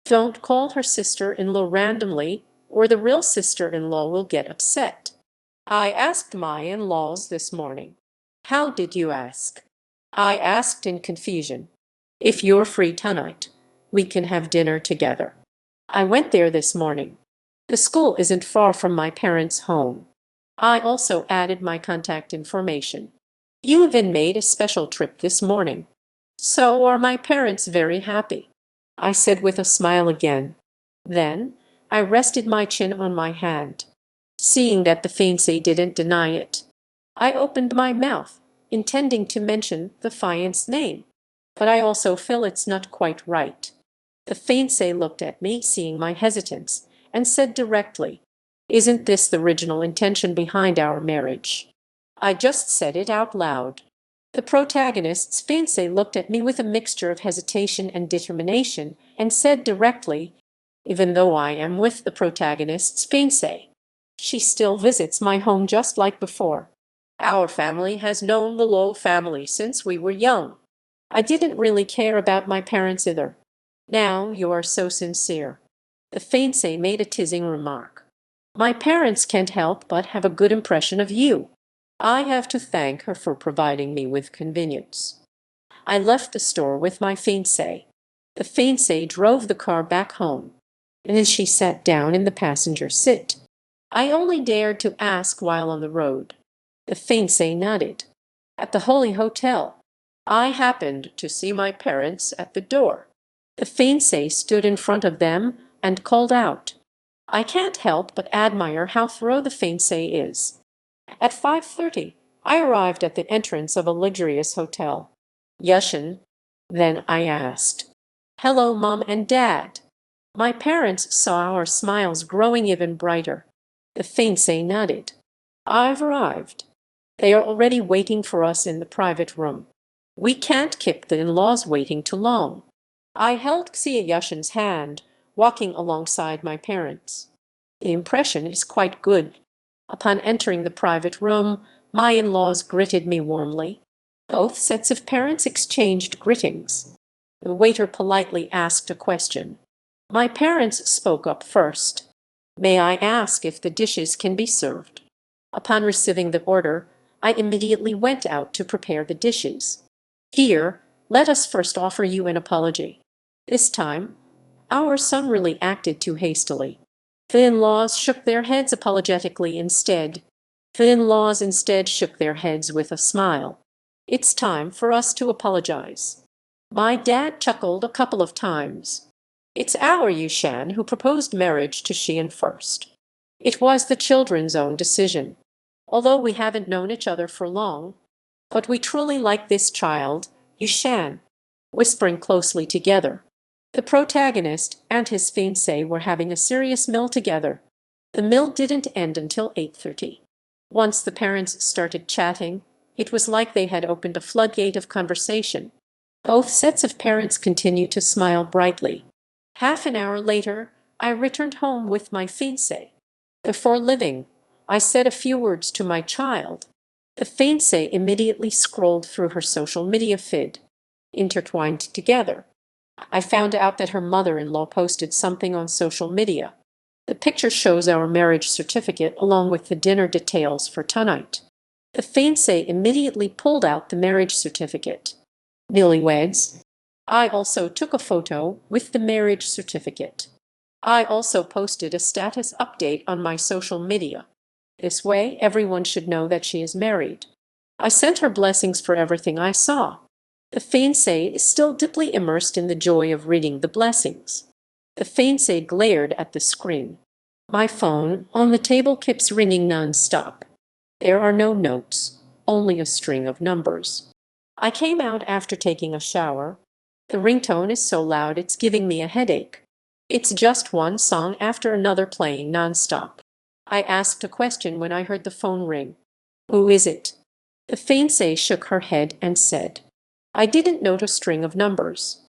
Don't call her sister-in-law randomly, or the real sister-in-law will get upset. I asked my in-laws this morning. How did you ask? I asked in confusion. If you're free tonight, we can have dinner together. I went there this morning. The school isn't far from my parents' home. I also added my contact information. You even made a special trip this morning. So are my parents very happy? I said with a smile again. Then I rested my chin on my hand. Seeing that the fiancé didn't deny it, I opened my mouth, intending to mention the fiancé's name. But I also feel it's not quite right. The fiancé looked at me, seeing my hesitance, and said directly, "Isn't this the original intention behind our marriage?" I just said it out loud. The protagonist's fiancé looked at me with a mixture of hesitation and determination and said directly, "Even though I am with the protagonist's fiancé, she still visits my home just like before. Our family has known the Lowe family since we were young. I didn't really care about my parents either. Now you are so sincere." The fiancé made a teasing remark. "My parents can't help but have a good impression of you." I have to thank her for providing me with convenience. I left the store with my fiancé. The fiancé drove the car back home, and as she sat down in the passenger seat, I only dared to ask while on the road. The fiancé nodded. At the Holy Hotel, I happened to see my parents at the door. The fiancé stood in front of them and called out. I can't help but admire how thorough the fiancé is. At 5:30, I arrived at the entrance of a luxurious hotel. Yashin. Then I asked, "Hello, Mom and Dad." My parents saw our smiles growing even brighter. The fiancé nodded. "I've arrived. They are already waiting for us in the private room. We can't keep the in-laws waiting too long." I held Xia Yashin's hand, walking alongside my parents. The impression is quite good. Upon entering the private room, my in-laws greeted me warmly. Both sets of parents exchanged greetings. The waiter politely asked a question. My parents spoke up first. "May I ask if the dishes can be served?" Upon receiving the order, I immediately went out to prepare the dishes. "Here, let us first offer you an apology. This time, our son really acted too hastily." The in-laws shook their heads apologetically instead. The in-laws instead shook their heads with a smile. "It's time for us to apologize." My dad chuckled a couple of times. "It's our Yushan who proposed marriage to Xian first. It was the children's own decision. Although we haven't known each other for long, but we truly like this child, Yushan." Whispering closely together, the protagonist and his fiancée were having a serious meal together. The meal didn't end until 8:30. Once the parents started chatting, it was like they had opened a floodgate of conversation. Both sets of parents continued to smile brightly. Half an hour later, I returned home with my fiancé. Before leaving, I said a few words to my child. The fiancé immediately scrolled through her social media feed. Intertwined together, I found out that her mother-in-law posted something on social media. The picture shows our marriage certificate along with the dinner details for tonight. The fiancé immediately pulled out the marriage certificate. Newlyweds. I also took a photo with the marriage certificate. I also posted a status update on my social media. This way, everyone should know that she is married. I sent her blessings for everything I saw. The fiancé is still deeply immersed in the joy of reading the blessings. The fiancé glared at the screen. My phone on the table keeps ringing non-stop. There are no notes, only a string of numbers. I came out after taking a shower. The ringtone is so loud it's giving me a headache. It's just one song after another playing non-stop. I asked a question when I heard the phone ring. "Who is it?" The fiancée shook her head and said, I didn't note a string of numbers.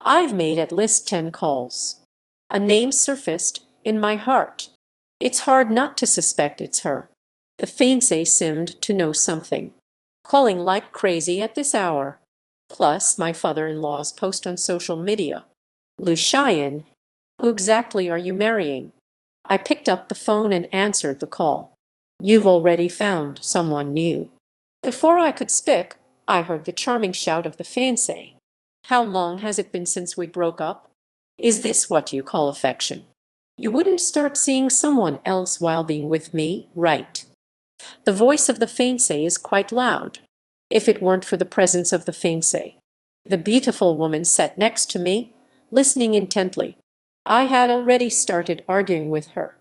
I've made at least 10 calls. A name surfaced in my heart. It's hard not to suspect it's her. The fiancé seemed to know something. Calling like crazy at this hour. Plus my father-in-law's post on social media. Lucian, who exactly are you marrying? I picked up the phone and answered the call. You've already found someone new. Before I could speak, I heard the charming shout of the fiancé. How long has it been since we broke up? Is this what you call affection? You wouldn't start seeing someone else while being with me, right? The voice of the fiancé is quite loud. If it weren't for the presence of the fiancé, the beautiful woman sat next to me, listening intently. I had already started arguing with her.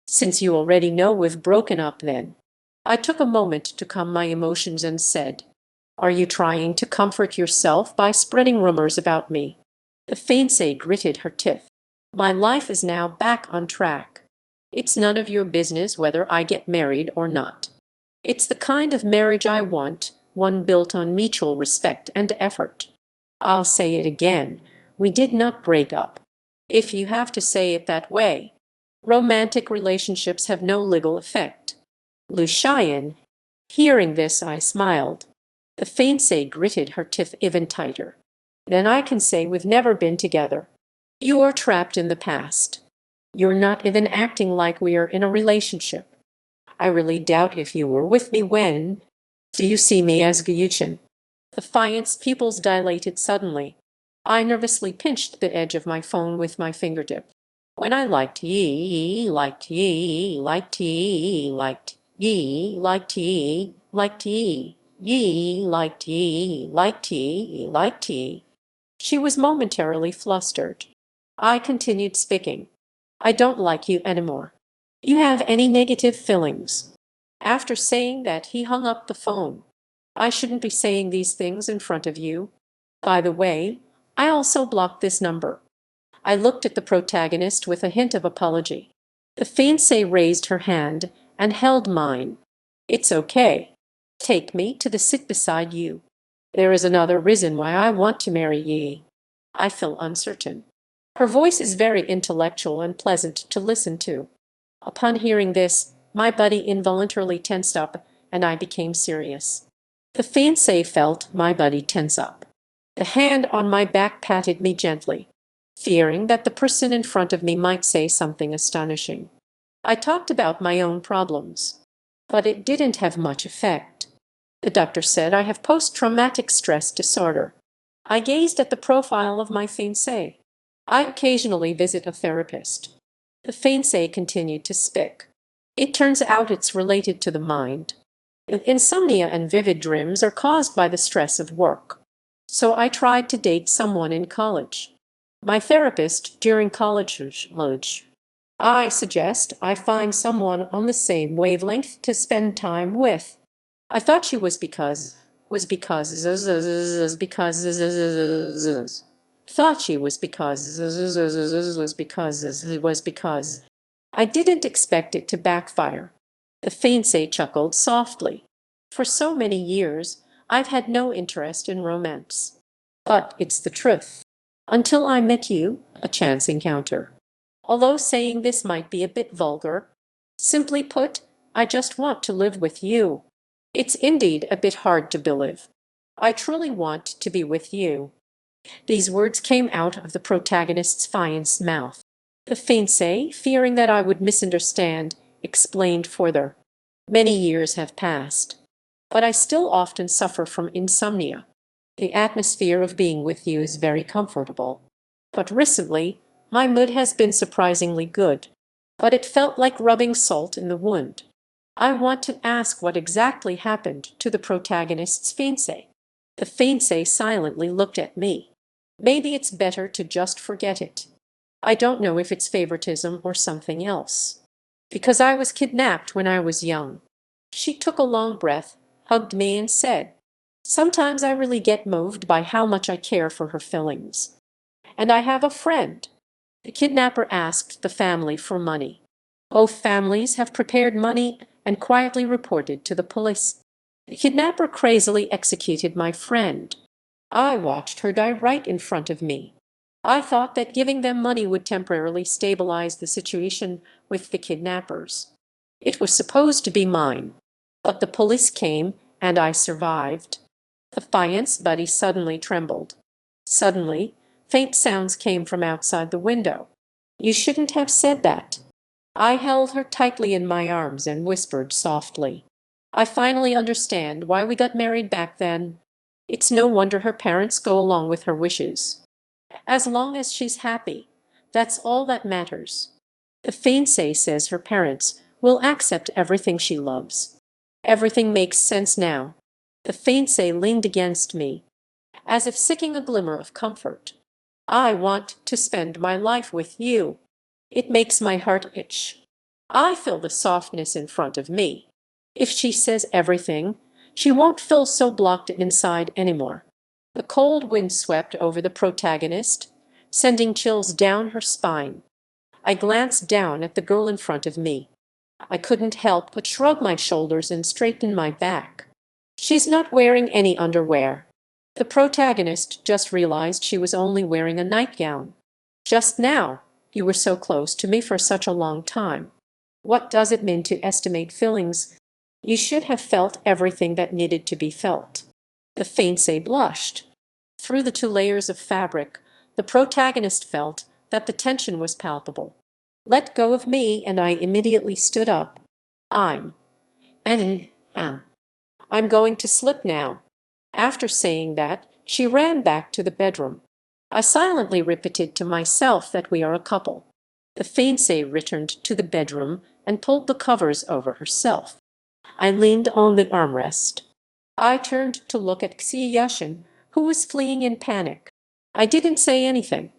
Since you already know we've broken up then. I took a moment to calm my emotions and said, are you trying to comfort yourself by spreading rumors about me? The fiancée gritted her teeth. My life is now back on track. It's none of your business whether I get married or not. It's the kind of marriage I want, one built on mutual respect and effort. I'll say it again. We did not break up. If you have to say it that way. Romantic relationships have no legal effect. Lucian. Hearing this, I smiled. The fiancée gritted her teeth even tighter. Then I can say we've never been together. You're trapped in the past. You're not even acting like we are in a relationship. I really doubt if you were with me when. Do you see me as Gyuchin? The fiancé's pupils dilated suddenly. I nervously pinched the edge of my phone with my fingertip. When I liked ye, liked ye, liked ye, liked ye, liked ye, liked ye, liked ye, liked ye, liked ye. She was momentarily flustered. I continued speaking. I don't like you anymore. You have any negative feelings? After saying that, he hung up the phone. I shouldn't be saying these things in front of you. By the way, I also blocked this number. I looked at the protagonist with a hint of apology. The fiancée raised her hand and held mine. It's okay. Take me to the sit beside you. There is another reason why I want to marry ye. I feel uncertain. Her voice is very intellectual and pleasant to listen to. Upon hearing this, my body involuntarily tensed up, and I became serious. The fiancé felt my body tense up. The hand on my back patted me gently, fearing that the person in front of me might say something astonishing. I talked about my own problems, but it didn't have much effect. The doctor said I have post-traumatic stress disorder. I gazed at the profile of my fiancé. I occasionally visit a therapist. The fiancé continued to speak. It turns out it's related to the mind. Insomnia and vivid dreams are caused by the stress of work. So I tried to date someone in college. My therapist during college. I suggest I find someone on the same wavelength to spend time with. I thought she was because thought she was because I didn't expect it to backfire. The fiancé chuckled softly. For so many years, I've had no interest in romance. But it's the truth. Until I met you, a chance encounter. Although saying this might be a bit vulgar, simply put, I just want to live with you. It's indeed a bit hard to believe. I truly want to be with you. These words came out of the protagonist's fiancé's mouth. The fiancé, fearing that I would misunderstand, explained further. Many years have passed, but I still often suffer from insomnia. The atmosphere of being with you is very comfortable. But recently, my mood has been surprisingly good. But it felt like rubbing salt in the wound. I want to ask what exactly happened to the protagonist's fiancé. The fiancé silently looked at me. Maybe it's better to just forget it. I don't know if it's favoritism or something else. Because I was kidnapped when I was young. She took a long breath, hugged me and said, sometimes I really get moved by how much I care for her feelings. And I have a friend. The kidnapper asked the family for money. Both families have prepared money and quietly reported to the police. The kidnapper crazily executed my friend. I watched her die right in front of me. I thought that giving them money would temporarily stabilize the situation with the kidnappers. It was supposed to be mine. But the police came, and I survived. The fiance buddy suddenly trembled. Suddenly, faint sounds came from outside the window. You shouldn't have said that. I held her tightly in my arms and whispered softly. I finally understand why we got married back then. It's no wonder her parents go along with her wishes. As long as she's happy, that's all that matters. The fiancé says her parents will accept everything she loves. Everything makes sense now. The fiancé leaned against me, as if seeking a glimmer of comfort. I want to spend my life with you. It makes my heart itch. I feel the softness in front of me. If she says everything, she won't feel so blocked inside anymore. The cold wind swept over the protagonist, sending chills down her spine. I glanced down at the girl in front of me. I couldn't help but shrug my shoulders and straighten my back. She's not wearing any underwear. The protagonist just realized she was only wearing a nightgown. Just now, you were so close to me for such a long time. What does it mean to estimate feelings? You should have felt everything that needed to be felt. The fiancé blushed. Through the two layers of fabric, the protagonist felt that the tension was palpable. Let go of me, and I immediately stood up. I'm, and I'm going to slip now. After saying that, she ran back to the bedroom. I silently repeated to myself that we are a couple. The fiancée returned to the bedroom and pulled the covers over herself. I leaned on the armrest. I turned to look at Yashin, who was fleeing in panic. I didn't say anything.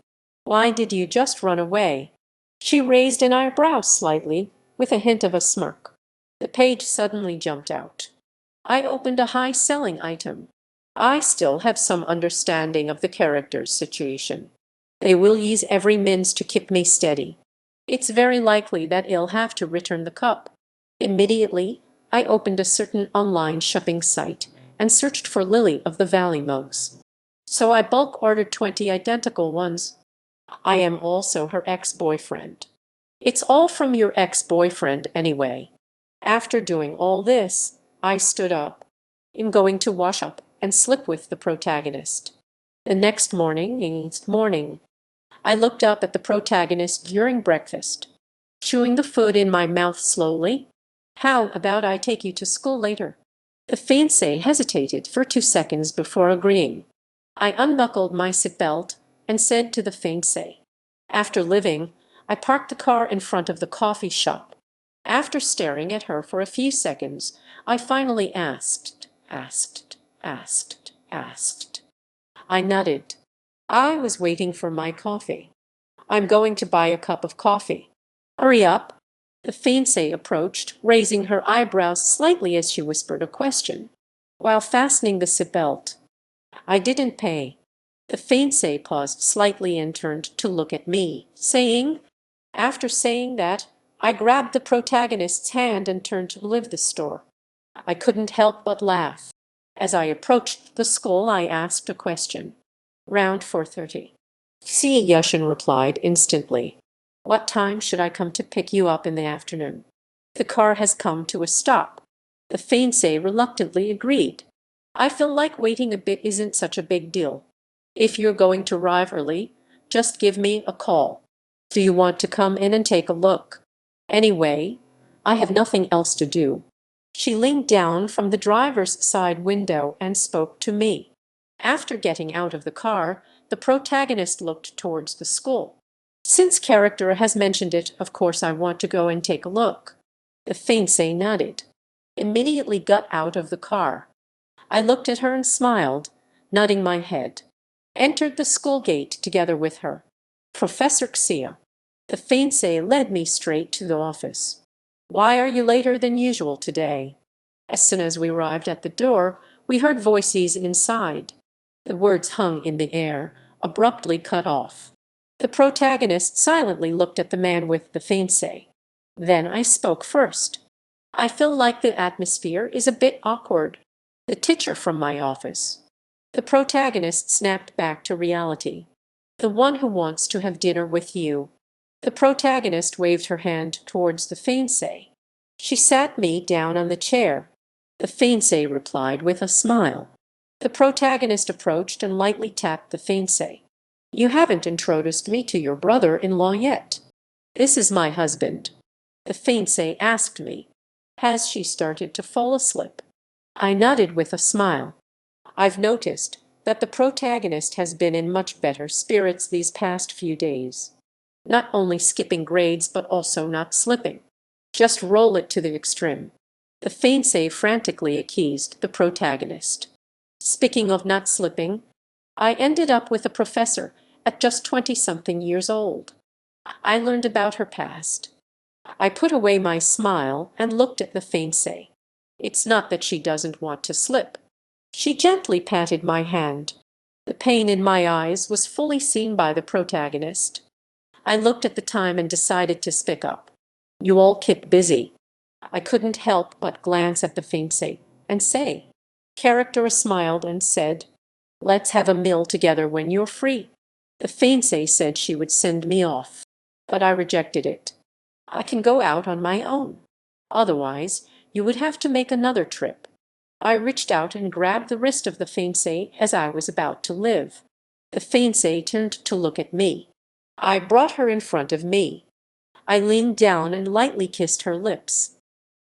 Why did you just run away? She raised an eyebrow slightly, with a hint of a smirk. The page suddenly jumped out. I opened a high-selling item. I still have some understanding of the character's situation. They will use every means to keep me steady. It's very likely that I'll have to return the cup. Immediately, I opened a certain online shopping site and searched for Lily of the Valley mugs. So I bulk ordered 20 identical ones. I am also her ex-boyfriend. It's all from your ex-boyfriend anyway. After doing all this, I stood up. I'm going to wash up and slip with the protagonist. The next morning, I looked up at the protagonist during breakfast, chewing the food in my mouth slowly. How about I take you to school later? The fiancé hesitated for 2 seconds before agreeing. I unbuckled my seatbelt and said to the fiancé. After leaving, I parked the car in front of the coffee shop. After staring at her for a few seconds, I finally asked. I nodded. I was waiting for my coffee. I'm going to buy a cup of coffee. Hurry up. The fiancée approached, raising her eyebrows slightly as she whispered a question, while fastening the seatbelt. I didn't pay. The fiancé paused slightly and turned to look at me, saying, after saying that, I grabbed the protagonist's hand and turned to leave the store. I couldn't help but laugh. As I approached the school, I asked a question. Round 4:30. Yashin replied instantly. What time should I come to pick you up in the afternoon? The car has come to a stop. The fiancé reluctantly agreed. I feel like waiting a bit isn't such a big deal. If you're going to arrive early, just give me a call. Do you want to come in and take a look? Anyway, I have nothing else to do. She leaned down from the driver's side window and spoke to me. After getting out of the car, the protagonist looked towards the school. Since character has mentioned it, of course I want to go and take a look. The fiancé nodded. Immediately got out of the car. I looked at her and smiled, nodding my head. Entered the school gate together with her. Professor Xia. The fiancé led me straight to the office. Why are you later than usual today? As soon as we arrived at the door, we heard voices inside. The words hung in the air, abruptly cut off. The protagonist silently looked at the man with the fiancé. Then I spoke first. I feel like the atmosphere is a bit awkward. The teacher from my office. The protagonist snapped back to reality. The one who wants to have dinner with you. The protagonist waved her hand towards the fiancé. She sat me down on the chair. The fiancé replied with a smile. The protagonist approached and lightly tapped the fiancé. You haven't introduced me to your brother-in-law yet. This is my husband. The fiancé asked me. Has she started to fall asleep? I nodded with a smile. I've noticed that the protagonist has been in much better spirits these past few days. Not only skipping grades but also not slipping. Just roll it to the extreme. The fiancé frantically accused the protagonist. Speaking of not slipping, I ended up with a professor at just 20-something years old. I learned about her past. I put away my smile and looked at the fiancé. It's not that she doesn't want to slip. She gently patted my hand. The pain in my eyes was fully seen by the protagonist. I looked at the time and decided to speak up. You all keep busy. I couldn't help but glance at the fiancé and say. Character smiled and said, let's have a meal together when you're free. The fiancé said she would send me off, but I rejected it. I can go out on my own. Otherwise, you would have to make another trip. I reached out and grabbed the wrist of the fiancé as I was about to leave. The fiancé turned to look at me. I brought her in front of me. I leaned down and lightly kissed her lips.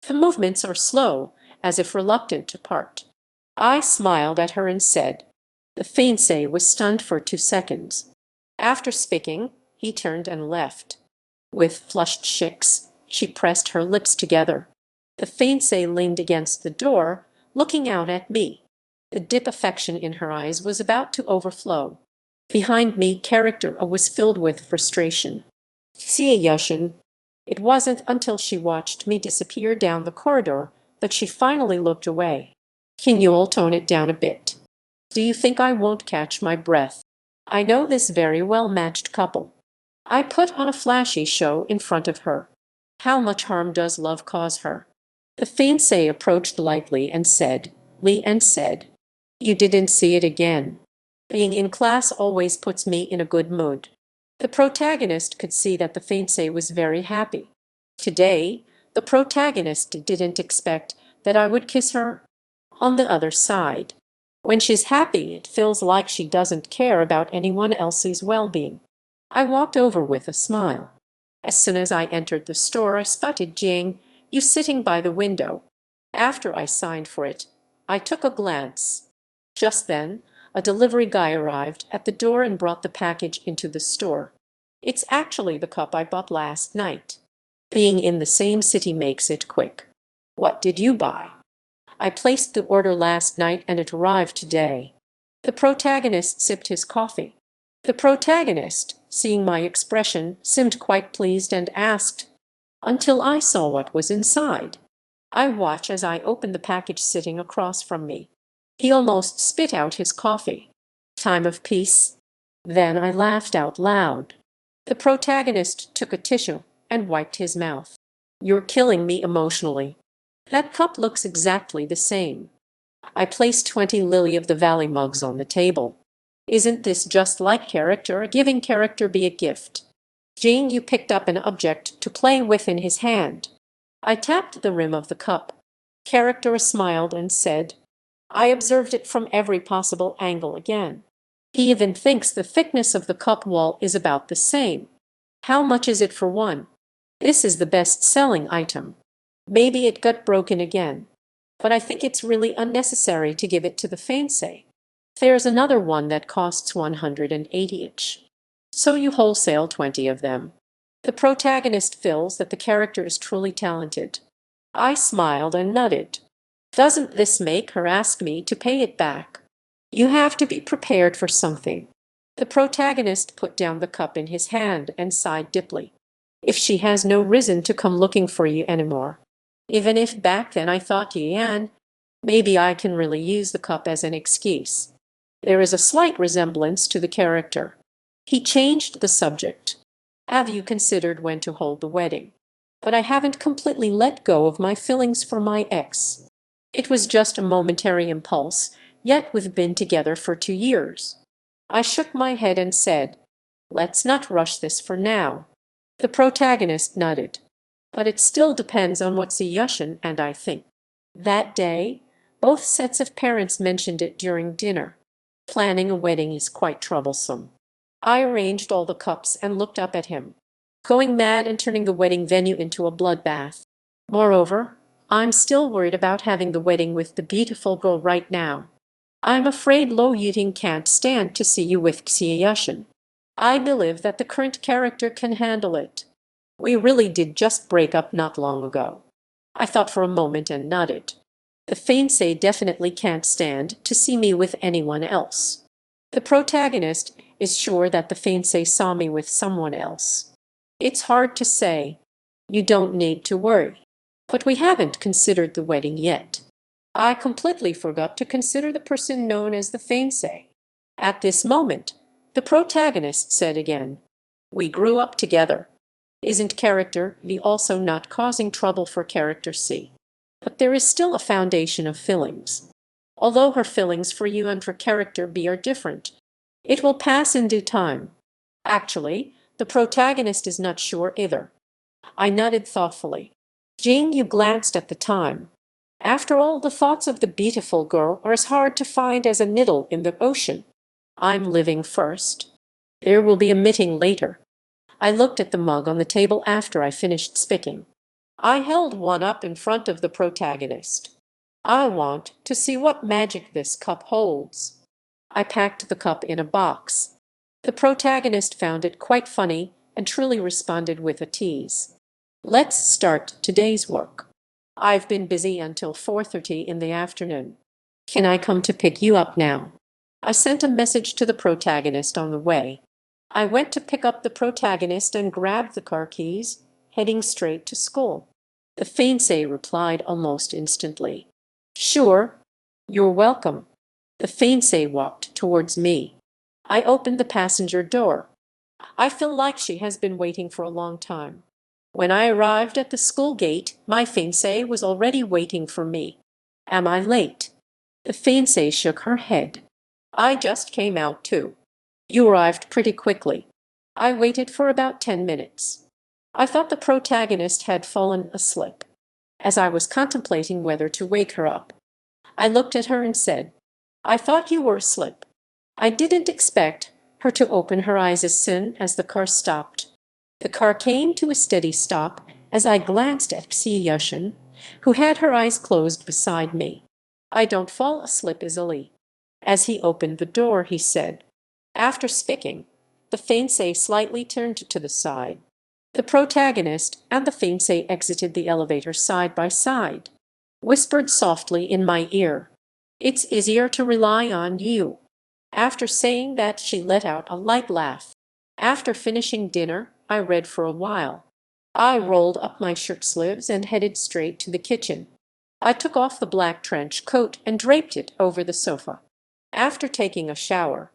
The movements are slow, as if reluctant to part. I smiled at her and said. The fiancé was stunned for 2 seconds. After speaking, he turned and left. With flushed cheeks, she pressed her lips together. The fiancé leaned against the door, looking out at me. The deep affection in her eyes was about to overflow. Behind me, character was filled with frustration. See Yushin. It wasn't until she watched me disappear down the corridor that she finally looked away. Can you all tone it down a bit? Do you think I won't catch my breath? I know this very well-matched couple. I put on a flashy show in front of her. How much harm does love cause her? The fiancé approached lightly and said, you didn't see it again. Being in class always puts me in a good mood. The protagonist could see that the fiancé was very happy. Today, the protagonist didn't expect that I would kiss her. On the other side, when she's happy, it feels like she doesn't care about anyone else's well-being. I walked over with a smile. As soon as I entered the store, I spotted Jing, you sitting by the window. After I signed for it, I took a glance. Just then, a delivery guy arrived at the door and brought the package into the store. It's actually the cup I bought last night. Being in the same city makes it quick. What did you buy? I placed the order last night and it arrived today. The protagonist sipped his coffee. The protagonist, seeing my expression, seemed quite pleased and asked, until I saw what was inside. I watched as I opened the package sitting across from me. He almost spit out his coffee. Time of peace. Then I laughed out loud. The protagonist took a tissue and wiped his mouth. You're killing me emotionally. That cup looks exactly the same. I placed 20 Lily of the Valley mugs on the table. Isn't this just like character giving character be a gift? Jane, you picked up an object to play with in his hand. I tapped the rim of the cup. Character smiled and said, I observed it from every possible angle again. He even thinks the thickness of the cup wall is about the same. How much is it for one? This is the best-selling item. Maybe it got broken again. But I think it's really unnecessary to give it to the fiancé. There's another one that costs 180 each. So you wholesale 20 of them. The protagonist feels that the character is truly talented. I smiled and nodded. Doesn't this make her ask me to pay it back? You have to be prepared for something. The protagonist put down the cup in his hand and sighed deeply. If she has no reason to come looking for you anymore. Even if back then I thought Yan, maybe I can really use the cup as an excuse. There is a slight resemblance to the character. He changed the subject. Have you considered when to hold the wedding? But I haven't completely let go of my feelings for my ex. It was just a momentary impulse. Yet we've been together for 2 years. I shook my head and said, let's not rush this for now. The protagonist nodded. But it still depends on what Yushin and I think. That day, both sets of parents mentioned it during dinner. Planning a wedding is quite troublesome. I arranged all the cups and looked up at him, going mad and turning the wedding venue into a bloodbath. Moreover, I'm still worried about having the wedding with the beautiful girl right now. I'm afraid Lo Yuting can't stand to see you with Yushin. I believe that the current character can handle it. We really did just break up not long ago. I thought for a moment and nodded. The fiancé definitely can't stand to see me with anyone else. The protagonist is sure that the fiancé saw me with someone else. It's hard to say. You don't need to worry. But we haven't considered the wedding yet. I completely forgot to consider the person known as the fiancé. At this moment, the protagonist said again, we grew up together. Isn't character B also not causing trouble for character C? But there is still a foundation of feelings. Although her feelings for you and for character B are different, it will pass in due time. Actually, the protagonist is not sure either. I nodded thoughtfully. Jane, you glanced at the time. After all, the thoughts of the beautiful girl are as hard to find as a needle in the ocean. I'm living first. There will be a meeting later. I looked at the mug on the table after I finished speaking. I held one up in front of the protagonist. I want to see what magic this cup holds. I packed the cup in a box. The protagonist found it quite funny and truly responded with a tease. Let's start today's work. I've been busy until 4:30 in the afternoon. Can I come to pick you up now? I sent a message to the protagonist on the way. I went to pick up the protagonist and grabbed the car keys, heading straight to school. The fiancé replied almost instantly. Sure, you're welcome. The fiancé walked towards me. I opened the passenger door. I feel like she has been waiting for a long time. When I arrived at the school gate, my fiancée was already waiting for me. Am I late? The fiancée shook her head. I just came out too. You arrived pretty quickly. I waited for about 10 minutes. I thought the protagonist had fallen asleep. As I was contemplating whether to wake her up, I looked at her and said, I thought you were asleep. I didn't expect her to open her eyes as soon as the car stopped. The car came to a steady stop as I glanced at Yushin, who had her eyes closed beside me. I don't fall asleep easily. As he opened the door, he said. After speaking, the fiancé slightly turned to the side. The protagonist and the fiancé exited the elevator side by side, whispered softly in my ear. It's easier to rely on you. After saying that, she let out a light laugh. After finishing dinner, I read for a while. I rolled up my shirt sleeves and headed straight to the kitchen. I took off the black trench coat and draped it over the sofa. After taking a shower,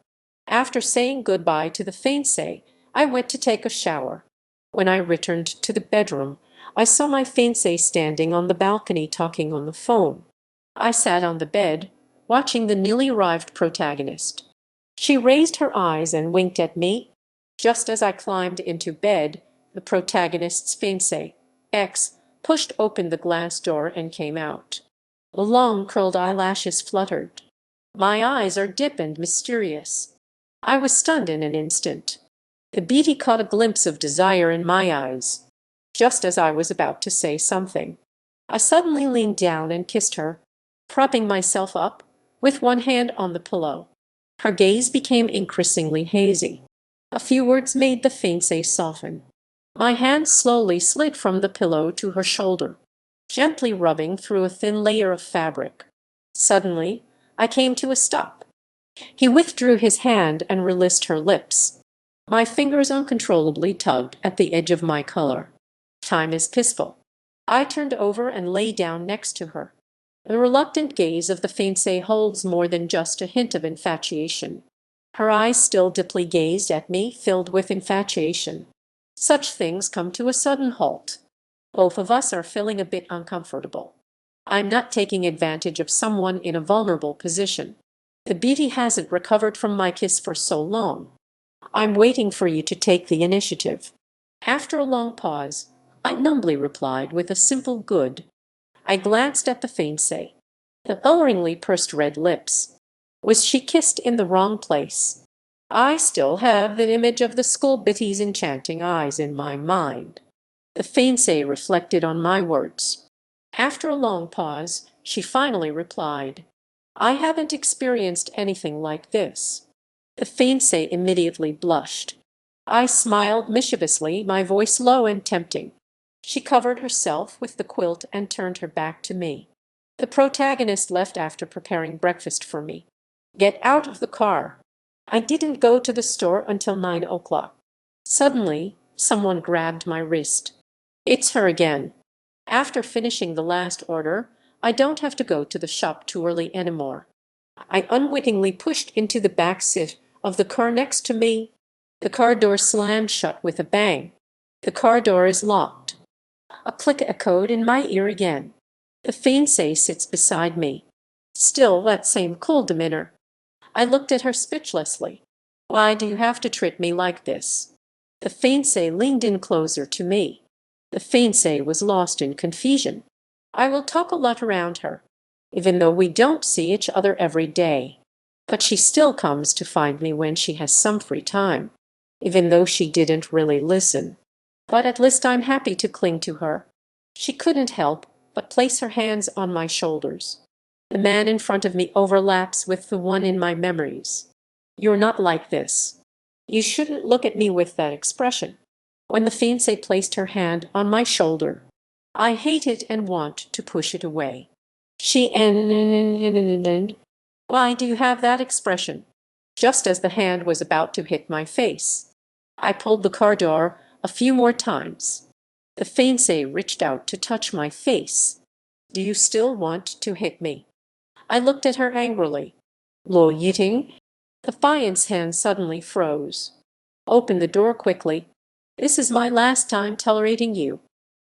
after saying goodbye to the fiancé, I went to take a shower. When I returned to the bedroom, I saw my fiancé standing on the balcony talking on the phone. I sat on the bed, watching the newly arrived protagonist. She raised her eyes and winked at me. Just as I climbed into bed, the protagonist's fiancé, X, pushed open the glass door and came out. The long curled eyelashes fluttered. My eyes are deep and mysterious. I was stunned in an instant. The beauty caught a glimpse of desire in my eyes. Just as I was about to say something, I suddenly leaned down and kissed her, propping myself up, with one hand on the pillow. Her gaze became increasingly hazy. A few words made the fiancé soften. My hand slowly slid from the pillow to her shoulder, gently rubbing through a thin layer of fabric. Suddenly, I came to a stop. He withdrew his hand and released her lips. My fingers uncontrollably tugged at the edge of my collar. Time is peaceful. I turned over and lay down next to her. The reluctant gaze of the fiancé holds more than just a hint of infatuation. Her eyes still deeply gazed at me, filled with infatuation. Such things come to a sudden halt. Both of us are feeling a bit uncomfortable. I'm not taking advantage of someone in a vulnerable position. The beauty hasn't recovered from my kiss for so long. I'm waiting for you to take the initiative. After a long pause, I numbly replied with a simple good. I glanced at the fiancé. The alluringly pursed red lips. Was she kissed in the wrong place? I still have the image of the school Betty's enchanting eyes in my mind. The fiancé reflected on my words. After a long pause, she finally replied, I haven't experienced anything like this. The fiancé immediately blushed. I smiled mischievously, my voice low and tempting. She covered herself with the quilt and turned her back to me. The protagonist left after preparing breakfast for me. Get out of the car. I didn't go to the store until 9 o'clock. Suddenly, someone grabbed my wrist. It's her again. After finishing the last order, I don't have to go to the shop too early anymore. I unwittingly pushed into the back seat of the car next to me. The car door slammed shut with a bang. The car door is locked. A click echoed in my ear again. The fiancé sits beside me. Still that same cool demeanor. I looked at her speechlessly. Why do you have to treat me like this? The fiancé leaned in closer to me. The fiancé was lost in confusion. I will talk a lot around her, even though we don't see each other every day. But she still comes to find me when she has some free time, even though she didn't really listen. But at least I'm happy to cling to her. She couldn't help but place her hands on my shoulders. The man in front of me overlaps with the one in my memories. You're not like this. You shouldn't look at me with that expression. When the fiancée placed her hand on my shoulder, I hate it and want to push it away. She and why do you have that expression? Just as the hand was about to hit my face, I pulled the car door a few more times. The fiancé reached out to touch my face. Do you still want to hit me? I looked at her angrily. Lo Yiting? The fiancé's hand suddenly froze. Open the door quickly. This is my last time tolerating you.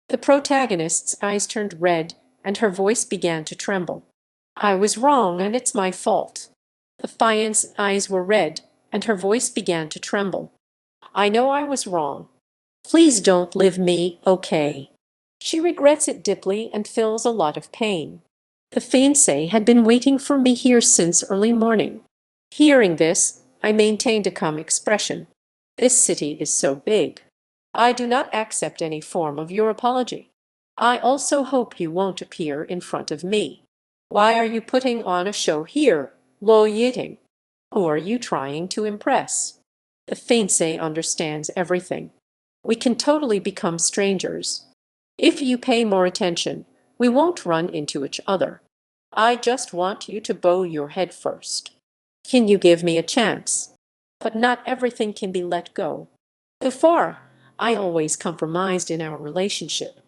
The protagonist's eyes turned red, and her voice began to tremble. I was wrong, and it's my fault. The fiancé's eyes were red, and her voice began to tremble. I know I was wrong. Please don't leave me, okay? She regrets it deeply and feels a lot of pain. The fiancé had been waiting for me here since early morning. Hearing this, I maintained a calm expression. This city is so big. I do not accept any form of your apology. I also hope you won't appear in front of me. Why are you putting on a show here, Lo Yiting? Who are you trying to impress? The fiancé understands everything. We can totally become strangers. If you pay more attention, we won't run into each other. I just want you to bow your head first. Can you give me a chance? But not everything can be let go. Before, I always compromised in our relationship.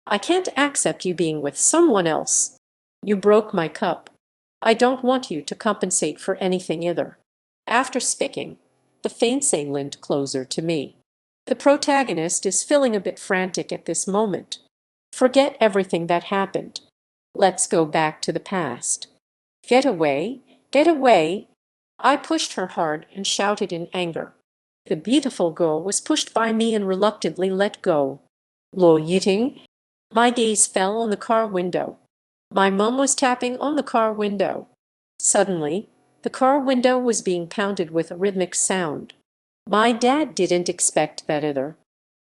I can't accept you being with someone else. You broke my cup. I don't want you to compensate for anything either. After speaking, the fiancé leaned closer to me. The protagonist is feeling a bit frantic at this moment. Forget everything that happened. Let's go back to the past. Get away, get away. I pushed her hard and shouted in anger. The beautiful girl was pushed by me and reluctantly let go. Lo Yiting? My gaze fell on the car window. My mum was tapping on the car window. Suddenly, the car window was being pounded with a rhythmic sound. My dad didn't expect that either.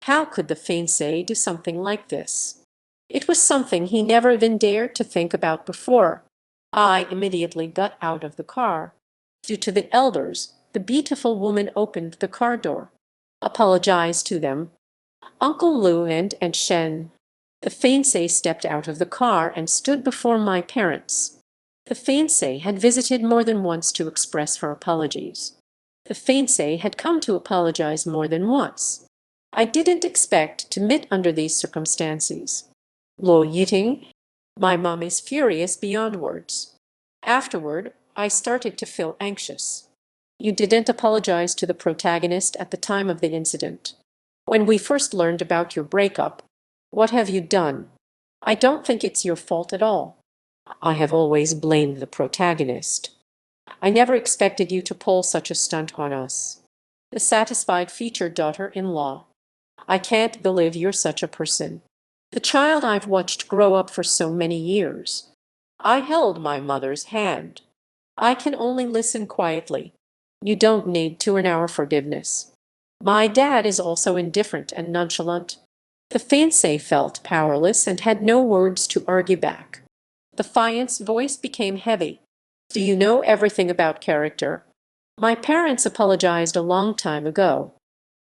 How could the fiancé do something like this? It was something he never even dared to think about before. I immediately got out of the car. Due to the elders, the beautiful woman opened the car door. Apologized to them. Uncle Lu and Shen. The fiancé stepped out of the car and stood before my parents. The fiancé had visited more than once to express her apologies. The fiancé had come to apologize more than once. I didn't expect to meet under these circumstances. Lo Yiting? My mom is furious beyond words. Afterward, I started to feel anxious. You didn't apologize to the protagonist at the time of the incident. When we first learned about your breakup, what have you done? I don't think it's your fault at all. I have always blamed the protagonist. I never expected you to pull such a stunt on us. The satisfied featured daughter-in-law. I can't believe you're such a person. The child I've watched grow up for so many years. I held my mother's hand. I can only listen quietly. You don't need to earn our forgiveness. My dad is also indifferent and nonchalant. The fiancé felt powerless and had no words to argue back. The fiance's voice became heavy. Do you know everything about character? My parents apologized a long time ago.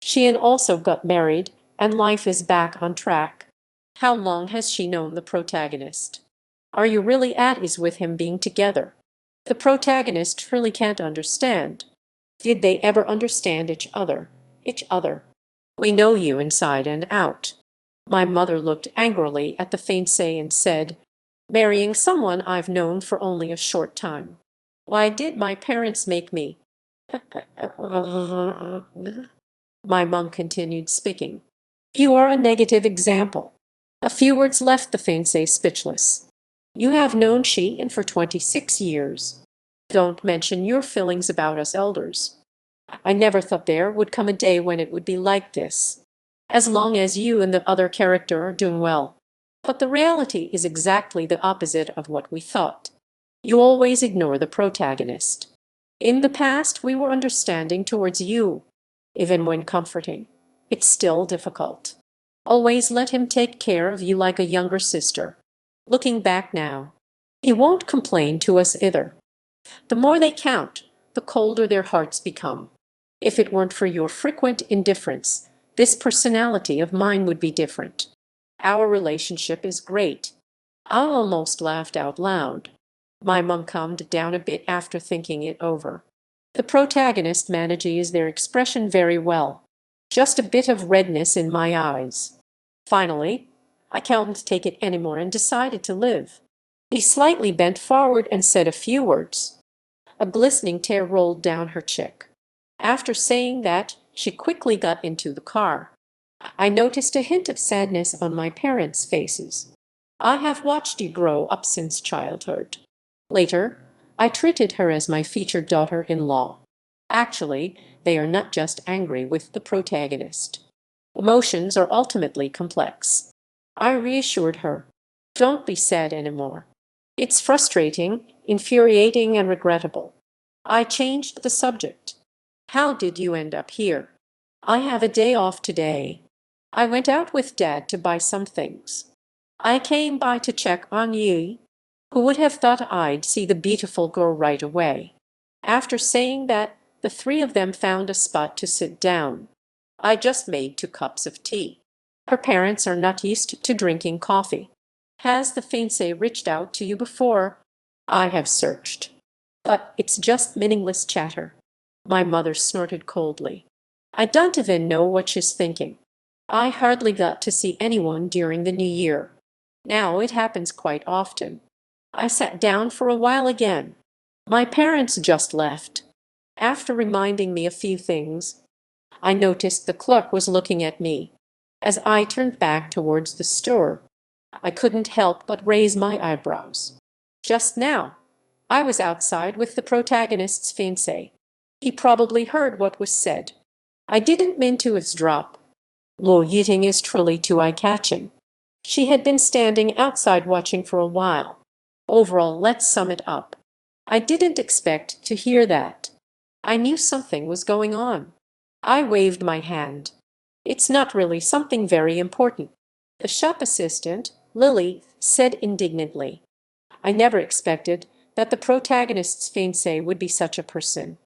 Sheehan also got married, and life is back on track. How long has she known the protagonist? Are you really at ease with him being together? The protagonist really can't understand. Did they ever understand each other? Each other. We know you inside and out. My mother looked angrily at the fiancé and said, marrying someone I've known for only a short time. Why did my parents make me? My mum continued speaking. You are a negative example. A few words left the fiancé speechless. You have known Sheehan for 26 years. Don't mention your feelings about us elders. I never thought there would come a day when it would be like this. As long as you and the other character are doing well. But the reality is exactly the opposite of what we thought. You always ignore the protagonist. In the past, we were understanding towards you, even when comforting. It's still difficult. Always let him take care of you like a younger sister. Looking back now, he won't complain to us either. The more they count, the colder their hearts become. If it weren't for your frequent indifference, this personality of mine would be different. Our relationship is great. I almost laughed out loud. My mum calmed down a bit after thinking it over. The protagonist manages their expression very well. Just a bit of redness in my eyes. Finally, I can't take it anymore and decided to live. He slightly bent forward and said a few words. A glistening tear rolled down her cheek. After saying that, she quickly got into the car. I noticed a hint of sadness on my parents' faces. I have watched you grow up since childhood. Later, I treated her as my featured daughter-in-law. Actually, they are not just angry with the protagonist. Emotions are ultimately complex. I reassured her. Don't be sad anymore. It's frustrating, infuriating, and regrettable. I changed the subject. How did you end up here? I have a day off today. I went out with Dad to buy some things. I came by to check on you. Who would have thought I'd see the beautiful girl right away? After saying that, the three of them found a spot to sit down. I just made 2 cups of tea. Her parents are not used to drinking coffee. Has the fiancé reached out to you before? I have searched. But it's just meaningless chatter. My mother snorted coldly. I don't even know what she's thinking. I hardly got to see anyone during the new year. Now it happens quite often. I sat down for a while again. My parents just left. After reminding me a few things, I noticed the clerk was looking at me. As I turned back towards the store, I couldn't help but raise my eyebrows. Just now, I was outside with the protagonist's fiancé. He probably heard what was said. I didn't mean to eavesdrop. Lo Yiting is truly too eye-catching. She had been standing outside watching for a while. Overall, let's sum it up. I didn't expect to hear that. I knew something was going on. I waved my hand. It's not really something very important. The shop assistant, Lily, said indignantly. I never expected that the protagonist's fiancé would be such a person.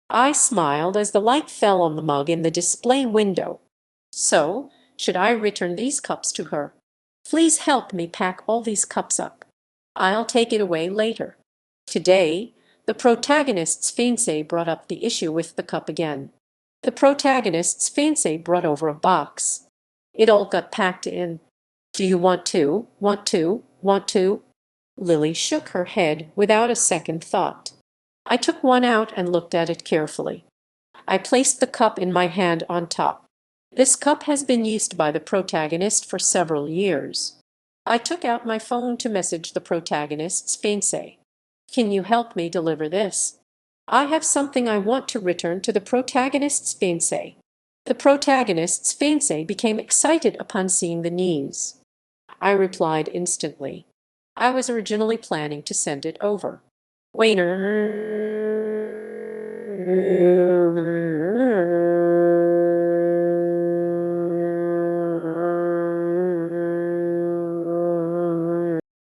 I smiled as the light fell on the mug in the display window. So, should I return these cups to her? Please help me pack all these cups up. I'll take it away later. Today, the protagonist's fiancé brought up the issue with the cup again. The protagonist's fiancé brought over a box. It all got packed in. Do you want to? Want to? Want to? Lily shook her head without a second thought. I took one out and looked at it carefully. I placed the cup in my hand on top. This cup has been used by the protagonist for several years. I took out my phone to message the protagonist's fiancé. Can you help me deliver this? I have something I want to return to the protagonist's fiancé. The protagonist's fiancé became excited upon seeing the news. I replied instantly. I was originally planning to send it over.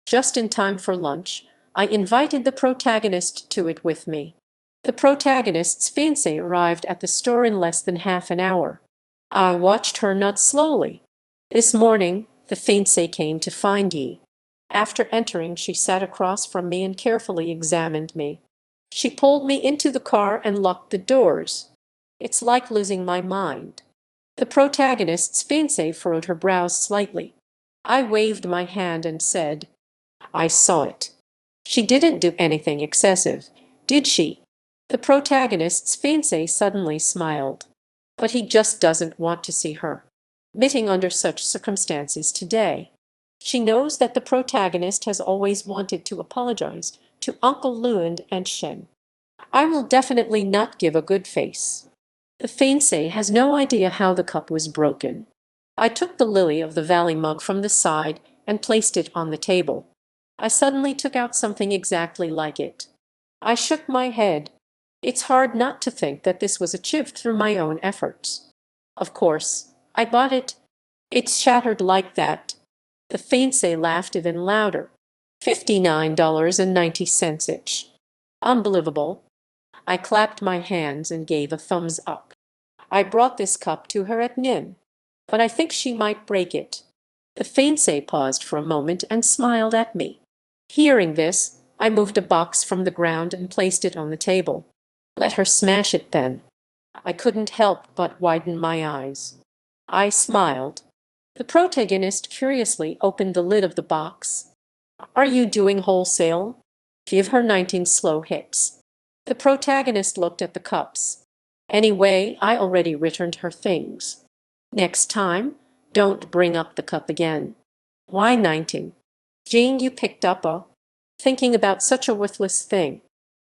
Just in time for lunch, I invited the protagonist to it with me. The protagonist's fiancé arrived at the store in less than half an hour. I watched her nut slowly. This morning, the fiancé came to find ye. After entering, she sat across from me and carefully examined me. She pulled me into the car and locked the doors. It's like losing my mind. The protagonist's fiancé furrowed her brows slightly. I waved my hand and said, I saw it. She didn't do anything excessive, did she? The protagonist's fiancé suddenly smiled. But he just doesn't want to see her meeting under such circumstances today. She knows that the protagonist has always wanted to apologize to Uncle Lewin and Shen. I will definitely not give a good face. The fiancé has no idea how the cup was broken. I took the lily of the valley mug from the side and placed it on the table. I suddenly took out something exactly like it. I shook my head. It's hard not to think that this was achieved through my own efforts. Of course, I bought it. It's shattered like that. The fiancé laughed even louder. $59.90 each. Unbelievable. I clapped my hands and gave a thumbs up. I brought this cup to her at noon, but I think she might break it. The fiancé paused for a moment and smiled at me. Hearing this, I moved a box from the ground and placed it on the table. Let her smash it then. I couldn't help but widen my eyes. I smiled. The protagonist curiously opened the lid of the box. Are you doing wholesale? Give her 19 slow hits. The protagonist looked at the cups. Anyway, I already returned her things. Next time, don't bring up the cup again. Why 19? Jane, you picked up a thinking about such a worthless thing.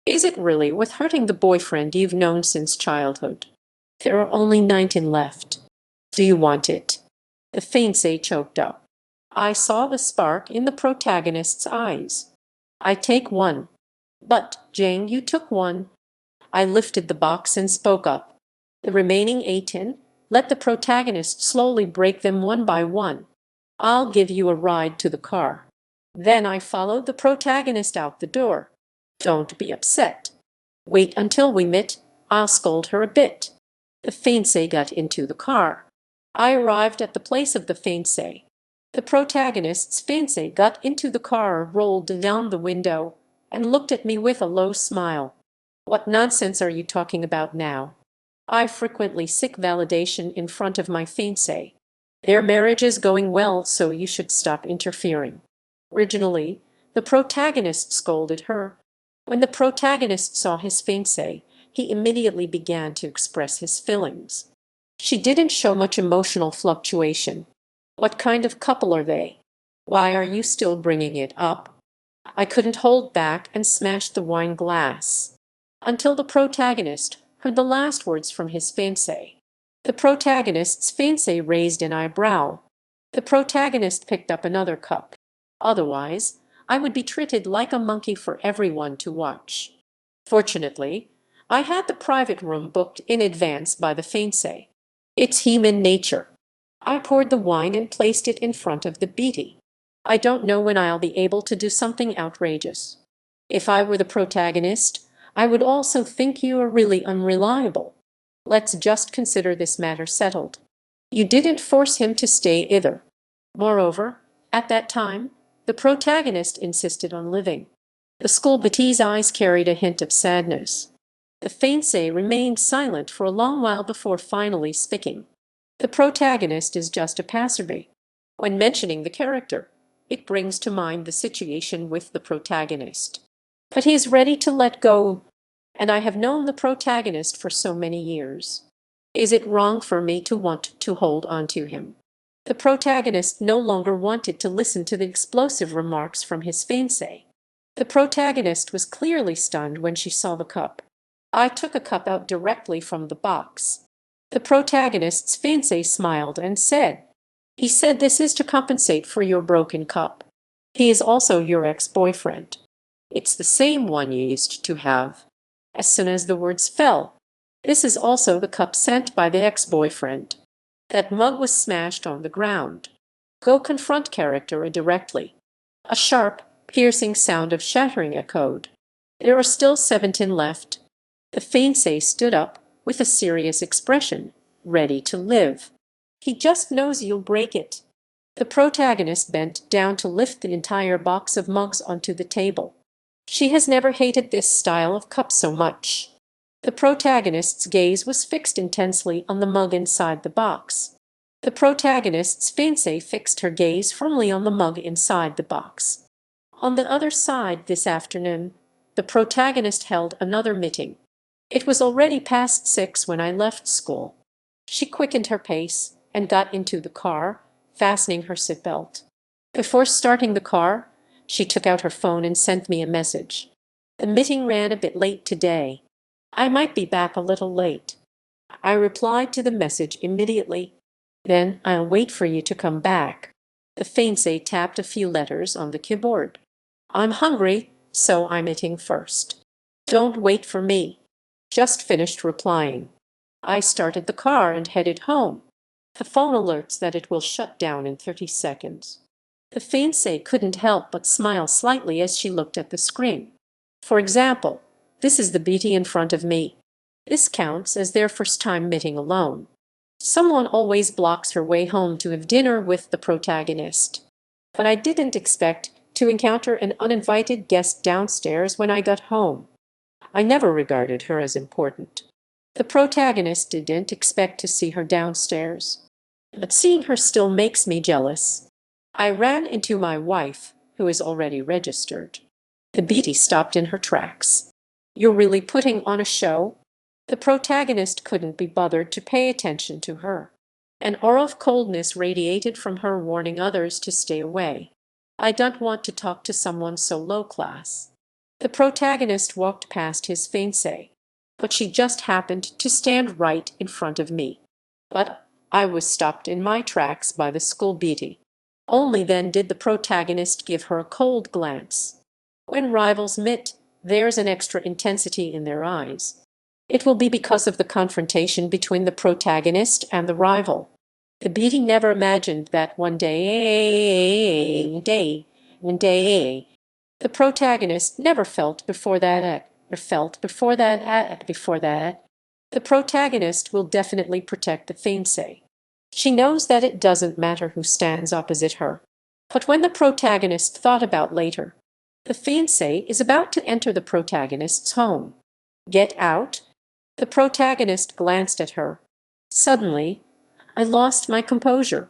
Is it really worth hurting the boyfriend you've known since childhood? There are only 19 left. Do you want it? The fiancé choked up. I saw the spark in the protagonist's eyes. I take one. But, Jane, you took one. I lifted the box and spoke up. The remaining 18, let the protagonist slowly break them one by one. I'll give you a ride to the car. Then I followed the protagonist out the door. Don't be upset. Wait until we meet. I'll scold her a bit. The fiancé got into the car. I arrived at the place of the fiancé. The protagonist's fiancé got into the car, rolled down the window, and looked at me with a low smile. What nonsense are you talking about now? I frequently seek validation in front of my fiancé. Their marriage is going well, so you should stop interfering. Originally, the protagonist scolded her. When the protagonist saw his fiancé, he immediately began to express his feelings. She didn't show much emotional fluctuation. What kind of couple are they? Why are you still bringing it up? I couldn't hold back and smashed the wine glass. Until the protagonist heard the last words from his fiancé. The protagonist's fiancé raised an eyebrow. The protagonist picked up another cup. Otherwise, I would be treated like a monkey for everyone to watch. Fortunately, I had the private room booked in advance by the fiancé. It's human nature. I poured the wine and placed it in front of the beatty. I don't know when I'll be able to do something outrageous. If I were the protagonist, I would also think you are really unreliable. Let's just consider this matter settled. You didn't force him to stay either. Moreover, at that time, the protagonist insisted on living. The school bettee's eyes carried a hint of sadness. The fiancé remained silent for a long while before finally speaking. The protagonist is just a passerby. When mentioning the character, it brings to mind the situation with the protagonist. But he is ready to let go, and I have known the protagonist for so many years. Is it wrong for me to want to hold on to him? The protagonist no longer wanted to listen to the explosive remarks from his fiancé. The protagonist was clearly stunned when she saw the cup. I took a cup out directly from the box. The protagonist's fiancé smiled and said, "He said this is to compensate for your broken cup. He is also your ex-boyfriend. It's the same one you used to have." As soon as the words fell, "This is also the cup sent by the ex-boyfriend." That mug was smashed on the ground. Go confront character directly. A sharp, piercing sound of shattering echoed. There are still 17 left. The fiancé stood up with a serious expression, ready to live. "He just knows you'll break it." The protagonist bent down to lift the entire box of mugs onto the table. She has never hated this style of cup so much. The protagonist's gaze was fixed intensely on the mug inside the box. The protagonist's fiancée fixed her gaze firmly on the mug inside the box. On the other side this afternoon, the protagonist held another meeting. It was already past 6 when I left school. She quickened her pace and got into the car, fastening her seatbelt. Before starting the car, she took out her phone and sent me a message. "The meeting ran a bit late today. I might be back a little late." I replied to the message immediately. "Then I'll wait for you to come back." The fiancé tapped a few letters on the keyboard. "I'm hungry, so I'm eating first." "Don't wait for me." Just finished replying. I started the car and headed home. The phone alerts that it will shut down in 30 seconds. The fiancée couldn't help but smile slightly as she looked at the screen. For example, this is the beauty in front of me. This counts as their first time meeting alone. Someone always blocks her way home to have dinner with the protagonist. But I didn't expect to encounter an uninvited guest downstairs when I got home. I never regarded her as important. The protagonist didn't expect to see her downstairs. But seeing her still makes me jealous. I ran into my wife, who is already registered. The beauty stopped in her tracks. "You're really putting on a show?" The protagonist couldn't be bothered to pay attention to her. An aura of coldness radiated from her, warning others to stay away. "I don't want to talk to someone so low class." The protagonist walked past his fiancée, but she just happened to stand right in front of me. But I was stopped in my tracks by the school beauty. Only then did the protagonist give her a cold glance. When rivals meet, there's an extra intensity in their eyes. It will be because of the confrontation between the protagonist and the rival. The beauty never imagined that one day, the protagonist never felt before that, the protagonist will definitely protect the fiancé. She knows that it doesn't matter who stands opposite her. But when the protagonist thought about later, the fiancé is about to enter the protagonist's home. "Get out." The protagonist glanced at her. Suddenly, I lost my composure.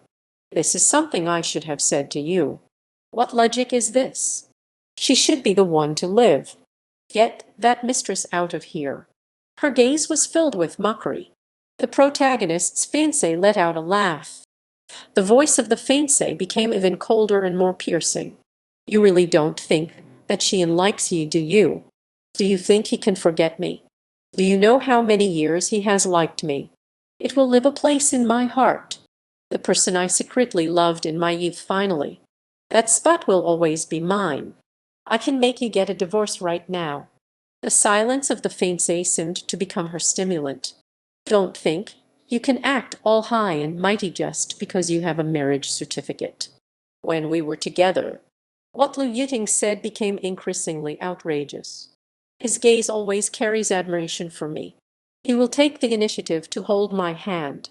"This is something I should have said to you. What logic is this? She should be the one to live. Get that mistress out of here." Her gaze was filled with mockery. The protagonist's fiancé let out a laugh. The voice of the fiancé became even colder and more piercing. "You really don't think that she likes you, do you? Do you think he can forget me? Do you know how many years he has liked me? It will live a place in my heart. The person I secretly loved in my youth finally. That spot will always be mine. I can make you get a divorce right now." The silence of the fiancé seemed to become her stimulant. "Don't think you can act all high and mighty just because you have a marriage certificate." When we were together, what Liu Yiting said became increasingly outrageous. His gaze always carries admiration for me. He will take the initiative to hold my hand.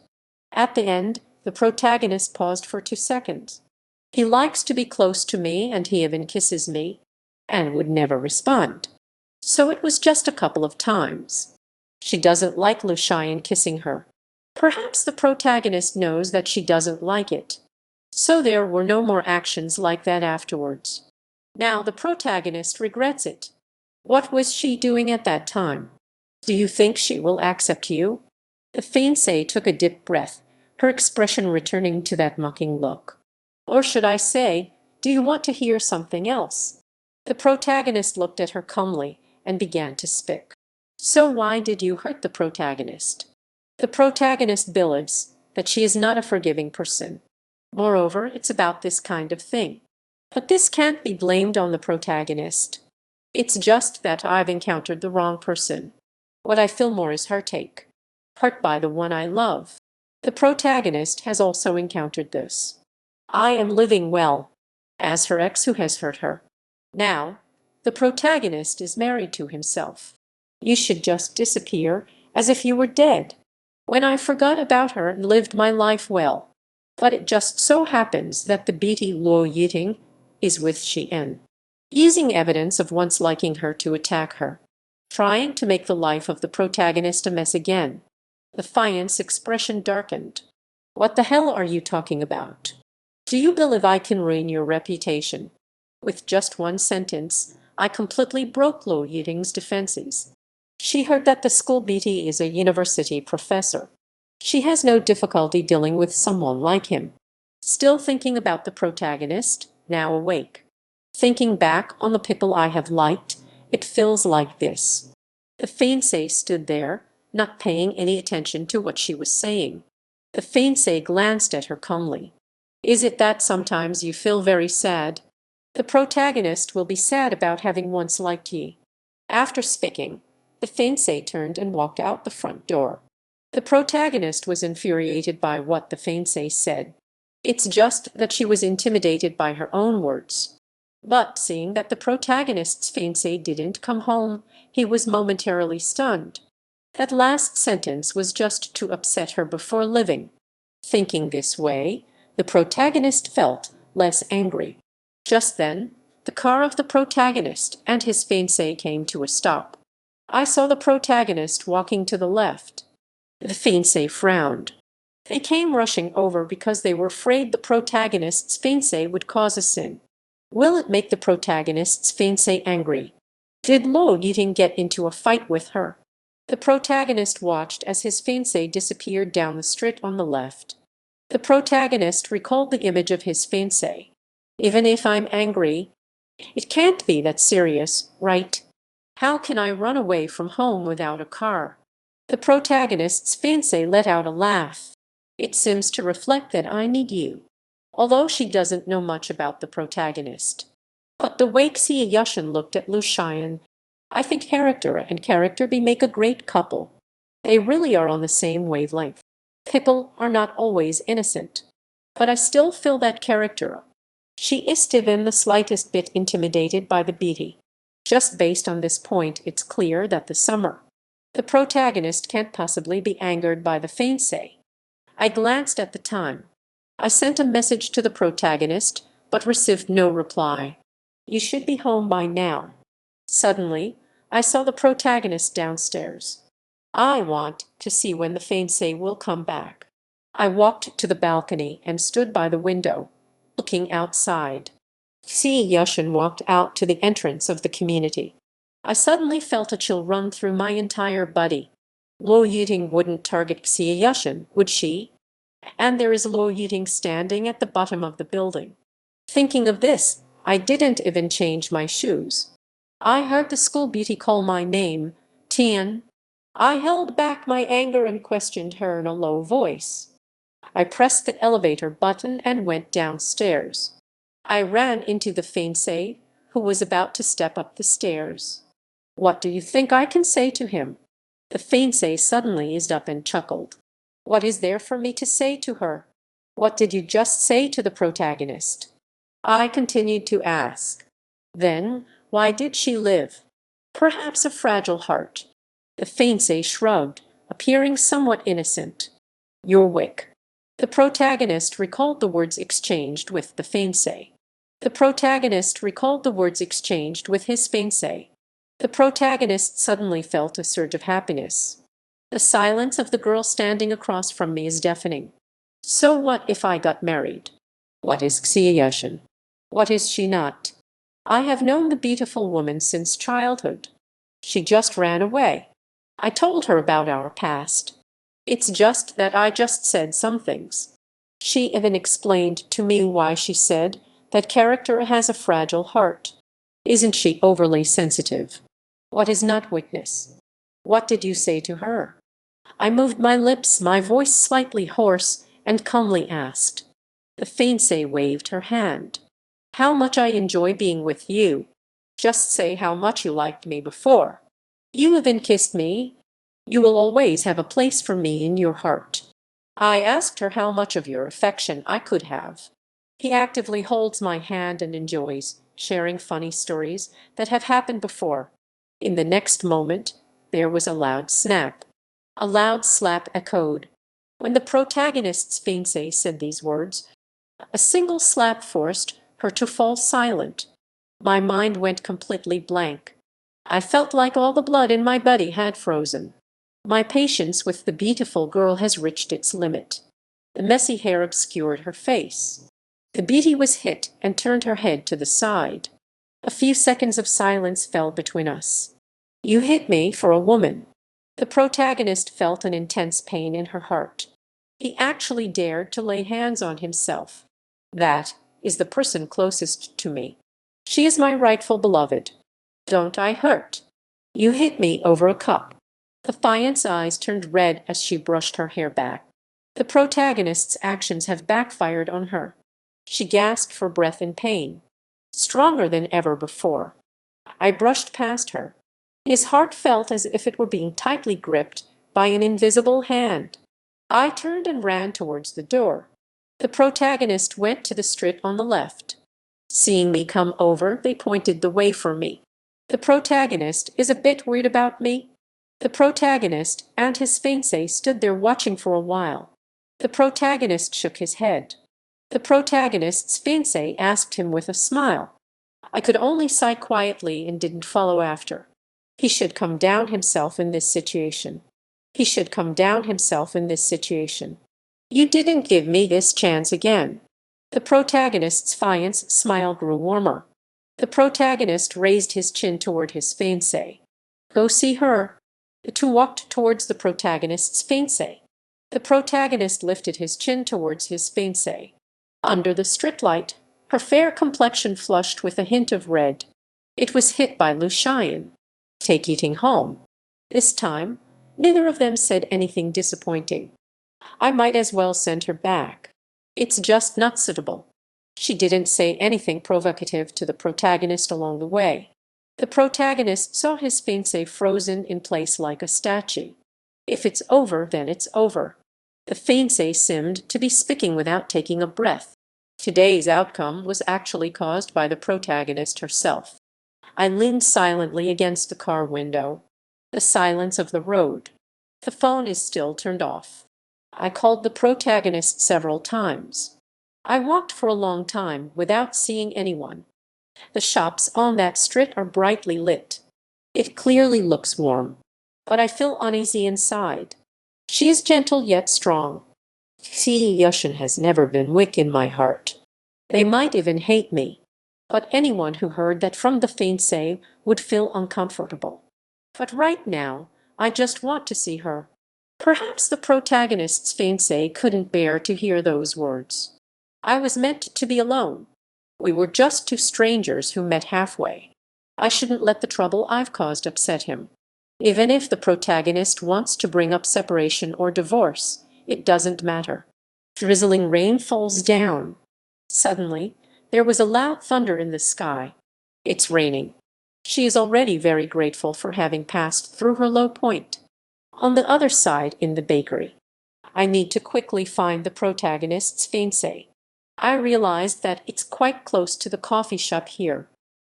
At the end, the protagonist paused for 2 seconds. He likes to be close to me, and he even kisses me, and would never respond. So it was just a couple of times. She doesn't like Lu Xian kissing her. Perhaps the protagonist knows that she doesn't like it. So there were no more actions like that afterwards. Now the protagonist regrets it. What was she doing at that time? Do you think she will accept you? The fiancée took a deep breath, her expression returning to that mocking look. Or should I say, do you want to hear something else? The protagonist looked at her calmly and began to speak. So why did you hurt the protagonist? The protagonist believes that she is not a forgiving person. Moreover, it's about this kind of thing. But this can't be blamed on the protagonist. It's just that I've encountered the wrong person. What I feel more is heartache. Hurt by the one I love. The protagonist has also encountered this. I am living well, as her ex who has hurt her. Now, the protagonist is married to himself. You should just disappear as if you were dead. When I forgot about her and lived my life well. But it just so happens that the BT Luo Yiting is with Xian, using evidence of once liking her to attack her, trying to make the life of the protagonist a mess again. The Fian's expression darkened. What the hell are you talking about? Do you believe I can ruin your reputation? With just one sentence, I completely broke Luo Yiting's defenses. She heard that the school BT is a university professor. She has no difficulty dealing with someone like him. Still thinking about the protagonist, now awake. Thinking back on the people I have liked, it feels like this. The fiancé stood there, not paying any attention to what she was saying. The fiancé glanced at her calmly. Is it that sometimes you feel very sad? The protagonist will be sad about having once liked ye. After speaking, the fiancé turned and walked out the front door. The protagonist was infuriated by what the fiancé said. It's just that she was intimidated by her own words. But seeing that the protagonist's fiancé didn't come home, he was momentarily stunned. That last sentence was just to upset her before living. Thinking this way, the protagonist felt less angry. Just then, the car of the protagonist and his fiancé came to a stop. I saw the protagonist walking to the left. The fiancé frowned. They came rushing over because they were afraid the protagonist's fiancé would cause a sin. Will it make the protagonist's fiancé angry? Did Luo Yiting get into a fight with her? The protagonist watched as his fiancé disappeared down the street on the left. The protagonist recalled the image of his fiancé. Even if I'm angry, it can't be that serious, right? How can I run away from home without a car? The protagonist's fiancé let out a laugh. It seems to reflect that I need you. Although she doesn't know much about the protagonist. But the way Xie Yushin looked at Lu Xian, I think character and character be make a great couple. They really are on the same wavelength. People are not always innocent. But I still feel that character. She is even the slightest bit intimidated by the beauty. Just based on this point, it's clear that the protagonist can't possibly be angered by the fiancé. I glanced at the time. I sent a message to the protagonist, but received no reply. You should be home by now. Suddenly, I saw the protagonist downstairs. I want to see when the fiancé will come back. I walked to the balcony and stood by the window, looking outside. Xie Yushin walked out to the entrance of the community. I suddenly felt a chill run through my entire body. Luo Yiting wouldn't target Xie Yushin, would she? And there is Luo Yiting standing at the bottom of the building. Thinking of this, I didn't even change my shoes. I heard the school beauty call my name, Tian. I held back my anger and questioned her in a low voice. I pressed the elevator button and went downstairs. I ran into the fiancé, who was about to step up the stairs. What do you think I can say to him? The fiancé suddenly eased up and chuckled. What is there for me to say to her? What did you just say to the protagonist? I continued to ask. Then, why did she live? Perhaps a fragile heart. The fiancé shrugged, appearing somewhat innocent. Your wick. The protagonist recalled the words exchanged with the fiancé. The protagonist recalled the words exchanged with his fiancé. The protagonist suddenly felt a surge of happiness. The silence of the girl standing across from me is deafening. So what if I got married? What is Xie Yushin? What is she not? I have known the beautiful woman since childhood. She just ran away. I told her about our past. It's just that I just said some things. She even explained to me why she said that character has a fragile heart. Isn't she overly sensitive? What is not weakness? What did you say to her? I moved my lips, my voice slightly hoarse, and calmly asked. The fiancée waved her hand. How much I enjoy being with you. Just say how much you liked me before. You even kissed me. You will always have a place for me in your heart. I asked her how much of your affection I could have. He actively holds my hand and enjoys sharing funny stories that have happened before. In the next moment, there was a loud snap. A loud slap echoed. When the protagonist's fiancé said these words, a single slap forced her to fall silent. My mind went completely blank. I felt like all the blood in my body had frozen. My patience with the beautiful girl has reached its limit. The messy hair obscured her face. The beauty was hit and turned her head to the side. A few seconds of silence fell between us. You hit me for a woman. The protagonist felt an intense pain in her heart. He actually dared to lay hands on himself. That is the person closest to me. She is my rightful beloved. Don't I hurt? You hit me over a cup. The fiancé's eyes turned red as she brushed her hair back. The protagonist's actions have backfired on her. She gasped for breath in pain, stronger than ever before. I brushed past her. His heart felt as if it were being tightly gripped by an invisible hand. I turned and ran towards the door. The protagonist went to the street on the left. Seeing me come over, they pointed the way for me. The protagonist is a bit worried about me. The protagonist and his fiancée stood there watching for a while. The protagonist shook his head. The protagonist's fiancée asked him with a smile. I could only sigh quietly and didn't follow after. He should come down himself in this situation. He should come down himself in this situation. You didn't give me this chance again. The protagonist's fiancé's smile grew warmer. The protagonist raised his chin toward his fiancée. Go see her. The two walked towards the protagonist's fiancée. The protagonist lifted his chin towards his fiancée. Under the streetlight, her fair complexion flushed with a hint of red. It was hit by Lucian. Take eating home. This time, neither of them said anything disappointing. I might as well send her back. It's just not suitable. She didn't say anything provocative to the protagonist along the way. The protagonist saw his fiancée frozen in place like a statue. If it's over, then it's over. The fiancée seemed to be speaking without taking a breath. Today's outcome was actually caused by the protagonist herself. I leaned silently against the car window. The silence of the road. The phone is still turned off. I called the protagonist several times. I walked for a long time without seeing anyone. The shops on that street are brightly lit. It clearly looks warm. But I feel uneasy inside. She is gentle yet strong. Yushin has never been weak in my heart. They might even hate me. But anyone who heard that from the fiancé would feel uncomfortable. But right now, I just want to see her. Perhaps the protagonist's fiancé couldn't bear to hear those words. I was meant to be alone. We were just two strangers who met halfway. I shouldn't let the trouble I've caused upset him. Even if the protagonist wants to bring up separation or divorce, it doesn't matter. Drizzling rain falls down. Suddenly, there was a loud thunder in the sky. It's raining. She is already very grateful for having passed through her low point. On the other side, in the bakery, I need to quickly find the protagonist's fiancé. I realized that it's quite close to the coffee shop here.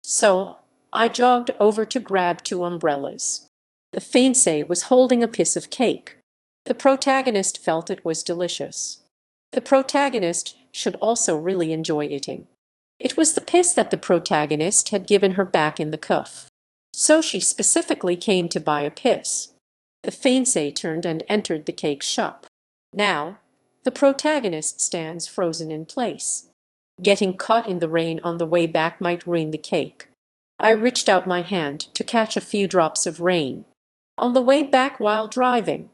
So, I jogged over to grab two umbrellas. The fiancé was holding a piece of cake. The protagonist felt it was delicious. The protagonist should also really enjoy eating. It was the piece that the protagonist had given her back in the cuff. So she specifically came to buy a piece. The fiancé turned and entered the cake shop. Now, the protagonist stands frozen in place. Getting caught in the rain on the way back might ruin the cake. I reached out my hand to catch a few drops of rain. On the way back while driving.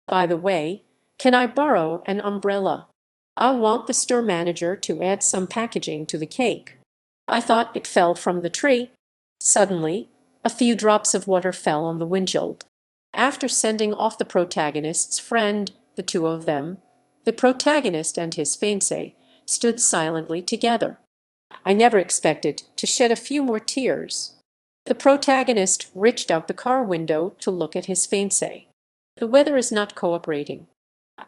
By the way, can I borrow an umbrella? I want the store manager to add some packaging to the cake. I thought it fell from the tree. Suddenly, a few drops of water fell on the windshield. After sending off the protagonist's friend, the two of them, the protagonist and his fiancée, stood silently together. I never expected to shed a few more tears. The protagonist reached out the car window to look at his fiancée. The weather is not cooperating.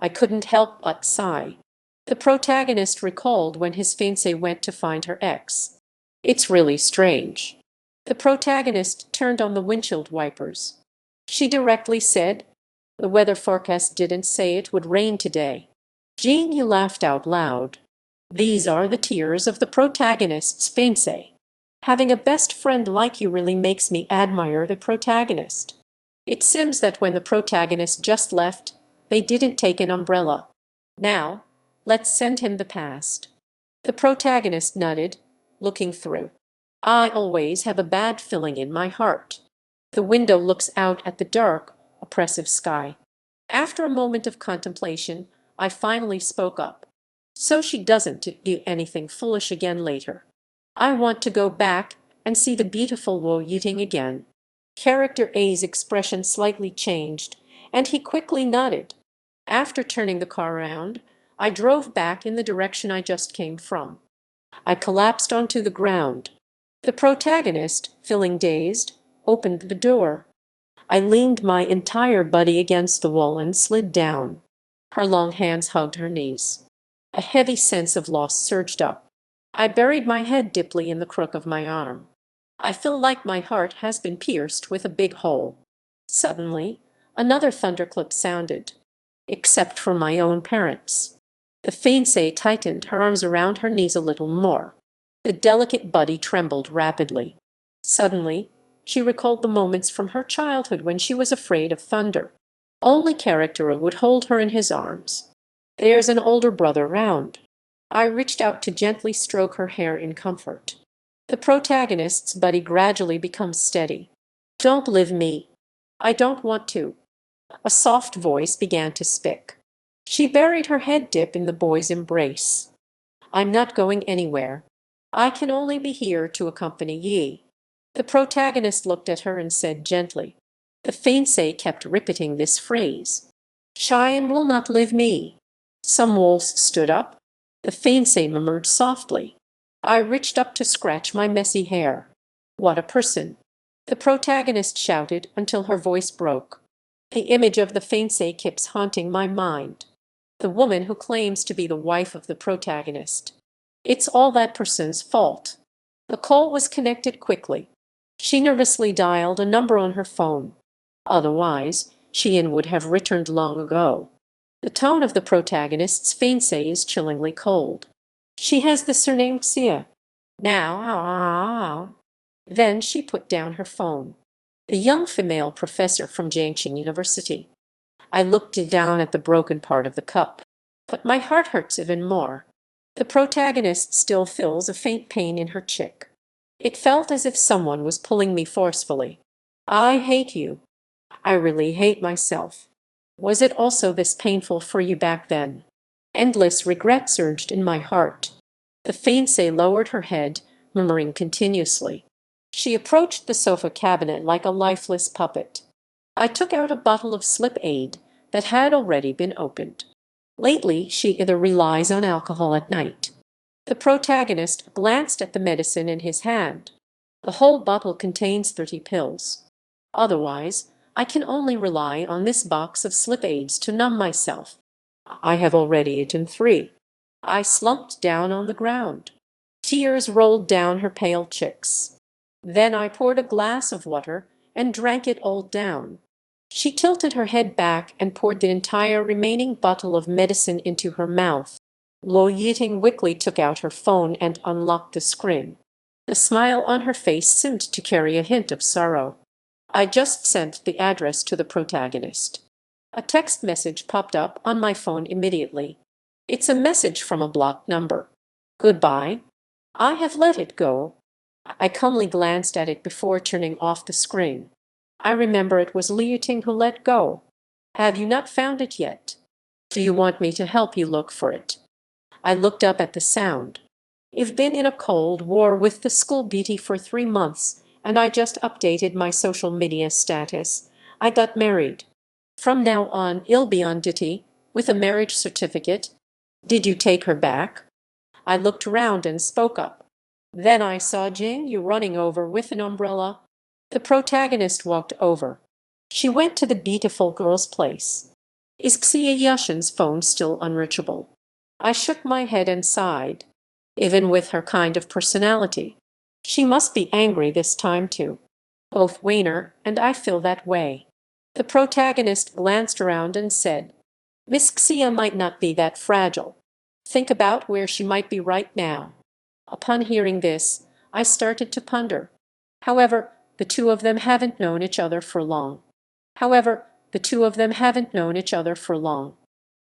I couldn't help but sigh. The protagonist recalled when his fiancée went to find her ex. It's really strange. The protagonist turned on the windshield wipers. She directly said, "The weather forecast didn't say it would rain today." Jean, he laughed out loud. These are the tears of the protagonist's fiancé. Having a best friend like you really makes me admire the protagonist. It seems that when the protagonist just left, they didn't take an umbrella. Now, let's send him the past. The protagonist nodded, looking through. I always have a bad feeling in my heart. The window looks out at the dark, oppressive sky. After a moment of contemplation, I finally spoke up. So she doesn't do anything foolish again later. I want to go back and see the beautiful Wo Yiting again. Character A's expression slightly changed, and he quickly nodded. After turning the car around, I drove back in the direction I just came from. I collapsed onto the ground. The protagonist, feeling dazed, opened the door. I leaned my entire body against the wall and slid down. Her long hands hugged her knees. A heavy sense of loss surged up. I buried my head deeply in the crook of my arm. I feel like my heart has been pierced with a big hole. Suddenly, another thunderclap sounded. Except for my own parents. The fiancée tightened her arms around her knees a little more. The delicate body trembled rapidly. Suddenly, she recalled the moments from her childhood when she was afraid of thunder. Only character would hold her in his arms. There's an older brother round. I reached out to gently stroke her hair in comfort. The protagonist's body gradually becomes steady. Don't leave me. I don't want to. A soft voice began to speak. She buried her head deep in the boy's embrace. I'm not going anywhere. I can only be here to accompany ye. The protagonist looked at her and said gently. The fiancé kept repeating this phrase. Cheyenne will not leave me. Some wolves stood up. The fiancé murmured softly. I reached up to scratch my messy hair. What a person! The protagonist shouted until her voice broke. The image of the fiancé keeps haunting my mind. The woman who claims to be the wife of the protagonist. It's all that person's fault. The call was connected quickly. She nervously dialed a number on her phone. Otherwise, she would have returned long ago. The tone of the protagonist's fiancé is chillingly cold. She has the surname Xia. Now, then she put down her phone. The young female professor from Jiangxing University. I looked down at the broken part of the cup. But my heart hurts even more. The protagonist still feels a faint pain in her cheek. It felt as if someone was pulling me forcefully. I hate you. I really hate myself. Was it also this painful for you back then? Endless regret surged in my heart. The fiancée lowered her head, murmuring continuously. She approached the sofa cabinet like a lifeless puppet. I took out a bottle of slip aid that had already been opened. Lately, she either relies on alcohol at night. The protagonist glanced at the medicine in his hand. The whole bottle contains 30 pills. Otherwise, I can only rely on this box of slip aids to numb myself. I have already eaten 3. I slumped down on the ground. Tears rolled down her pale cheeks. Then I poured a glass of water and drank it all down. She tilted her head back and poured the entire remaining bottle of medicine into her mouth. Lo Yiting quickly took out her phone and unlocked the screen. The smile on her face seemed to carry a hint of sorrow. I just sent the address to the protagonist. A text message popped up on my phone immediately. It's a message from a blocked number. Goodbye. I have let it go. I calmly glanced at it before turning off the screen. I remember it was Liu Ting who let go. Have you not found it yet? Do you want me to help you look for it? I looked up at the sound. I've been in a cold war with the school beauty for 3 months, and I just updated my social media status. I got married. From now on, I'll be on duty, with a marriage certificate. Did you take her back? I looked round and spoke up. Then I saw Jing Yu running over with an umbrella. The protagonist walked over. She went to the beautiful girl's place. Is Xia Yashin's phone still unreachable? I shook my head and sighed. Even with her kind of personality, she must be angry this time too. Both Weiner and I feel that way. The protagonist glanced around and said, Miss Xia might not be that fragile. Think about where she might be right now. Upon hearing this, I started to ponder. However, the two of them haven't known each other for long. However, the two of them haven't known each other for long.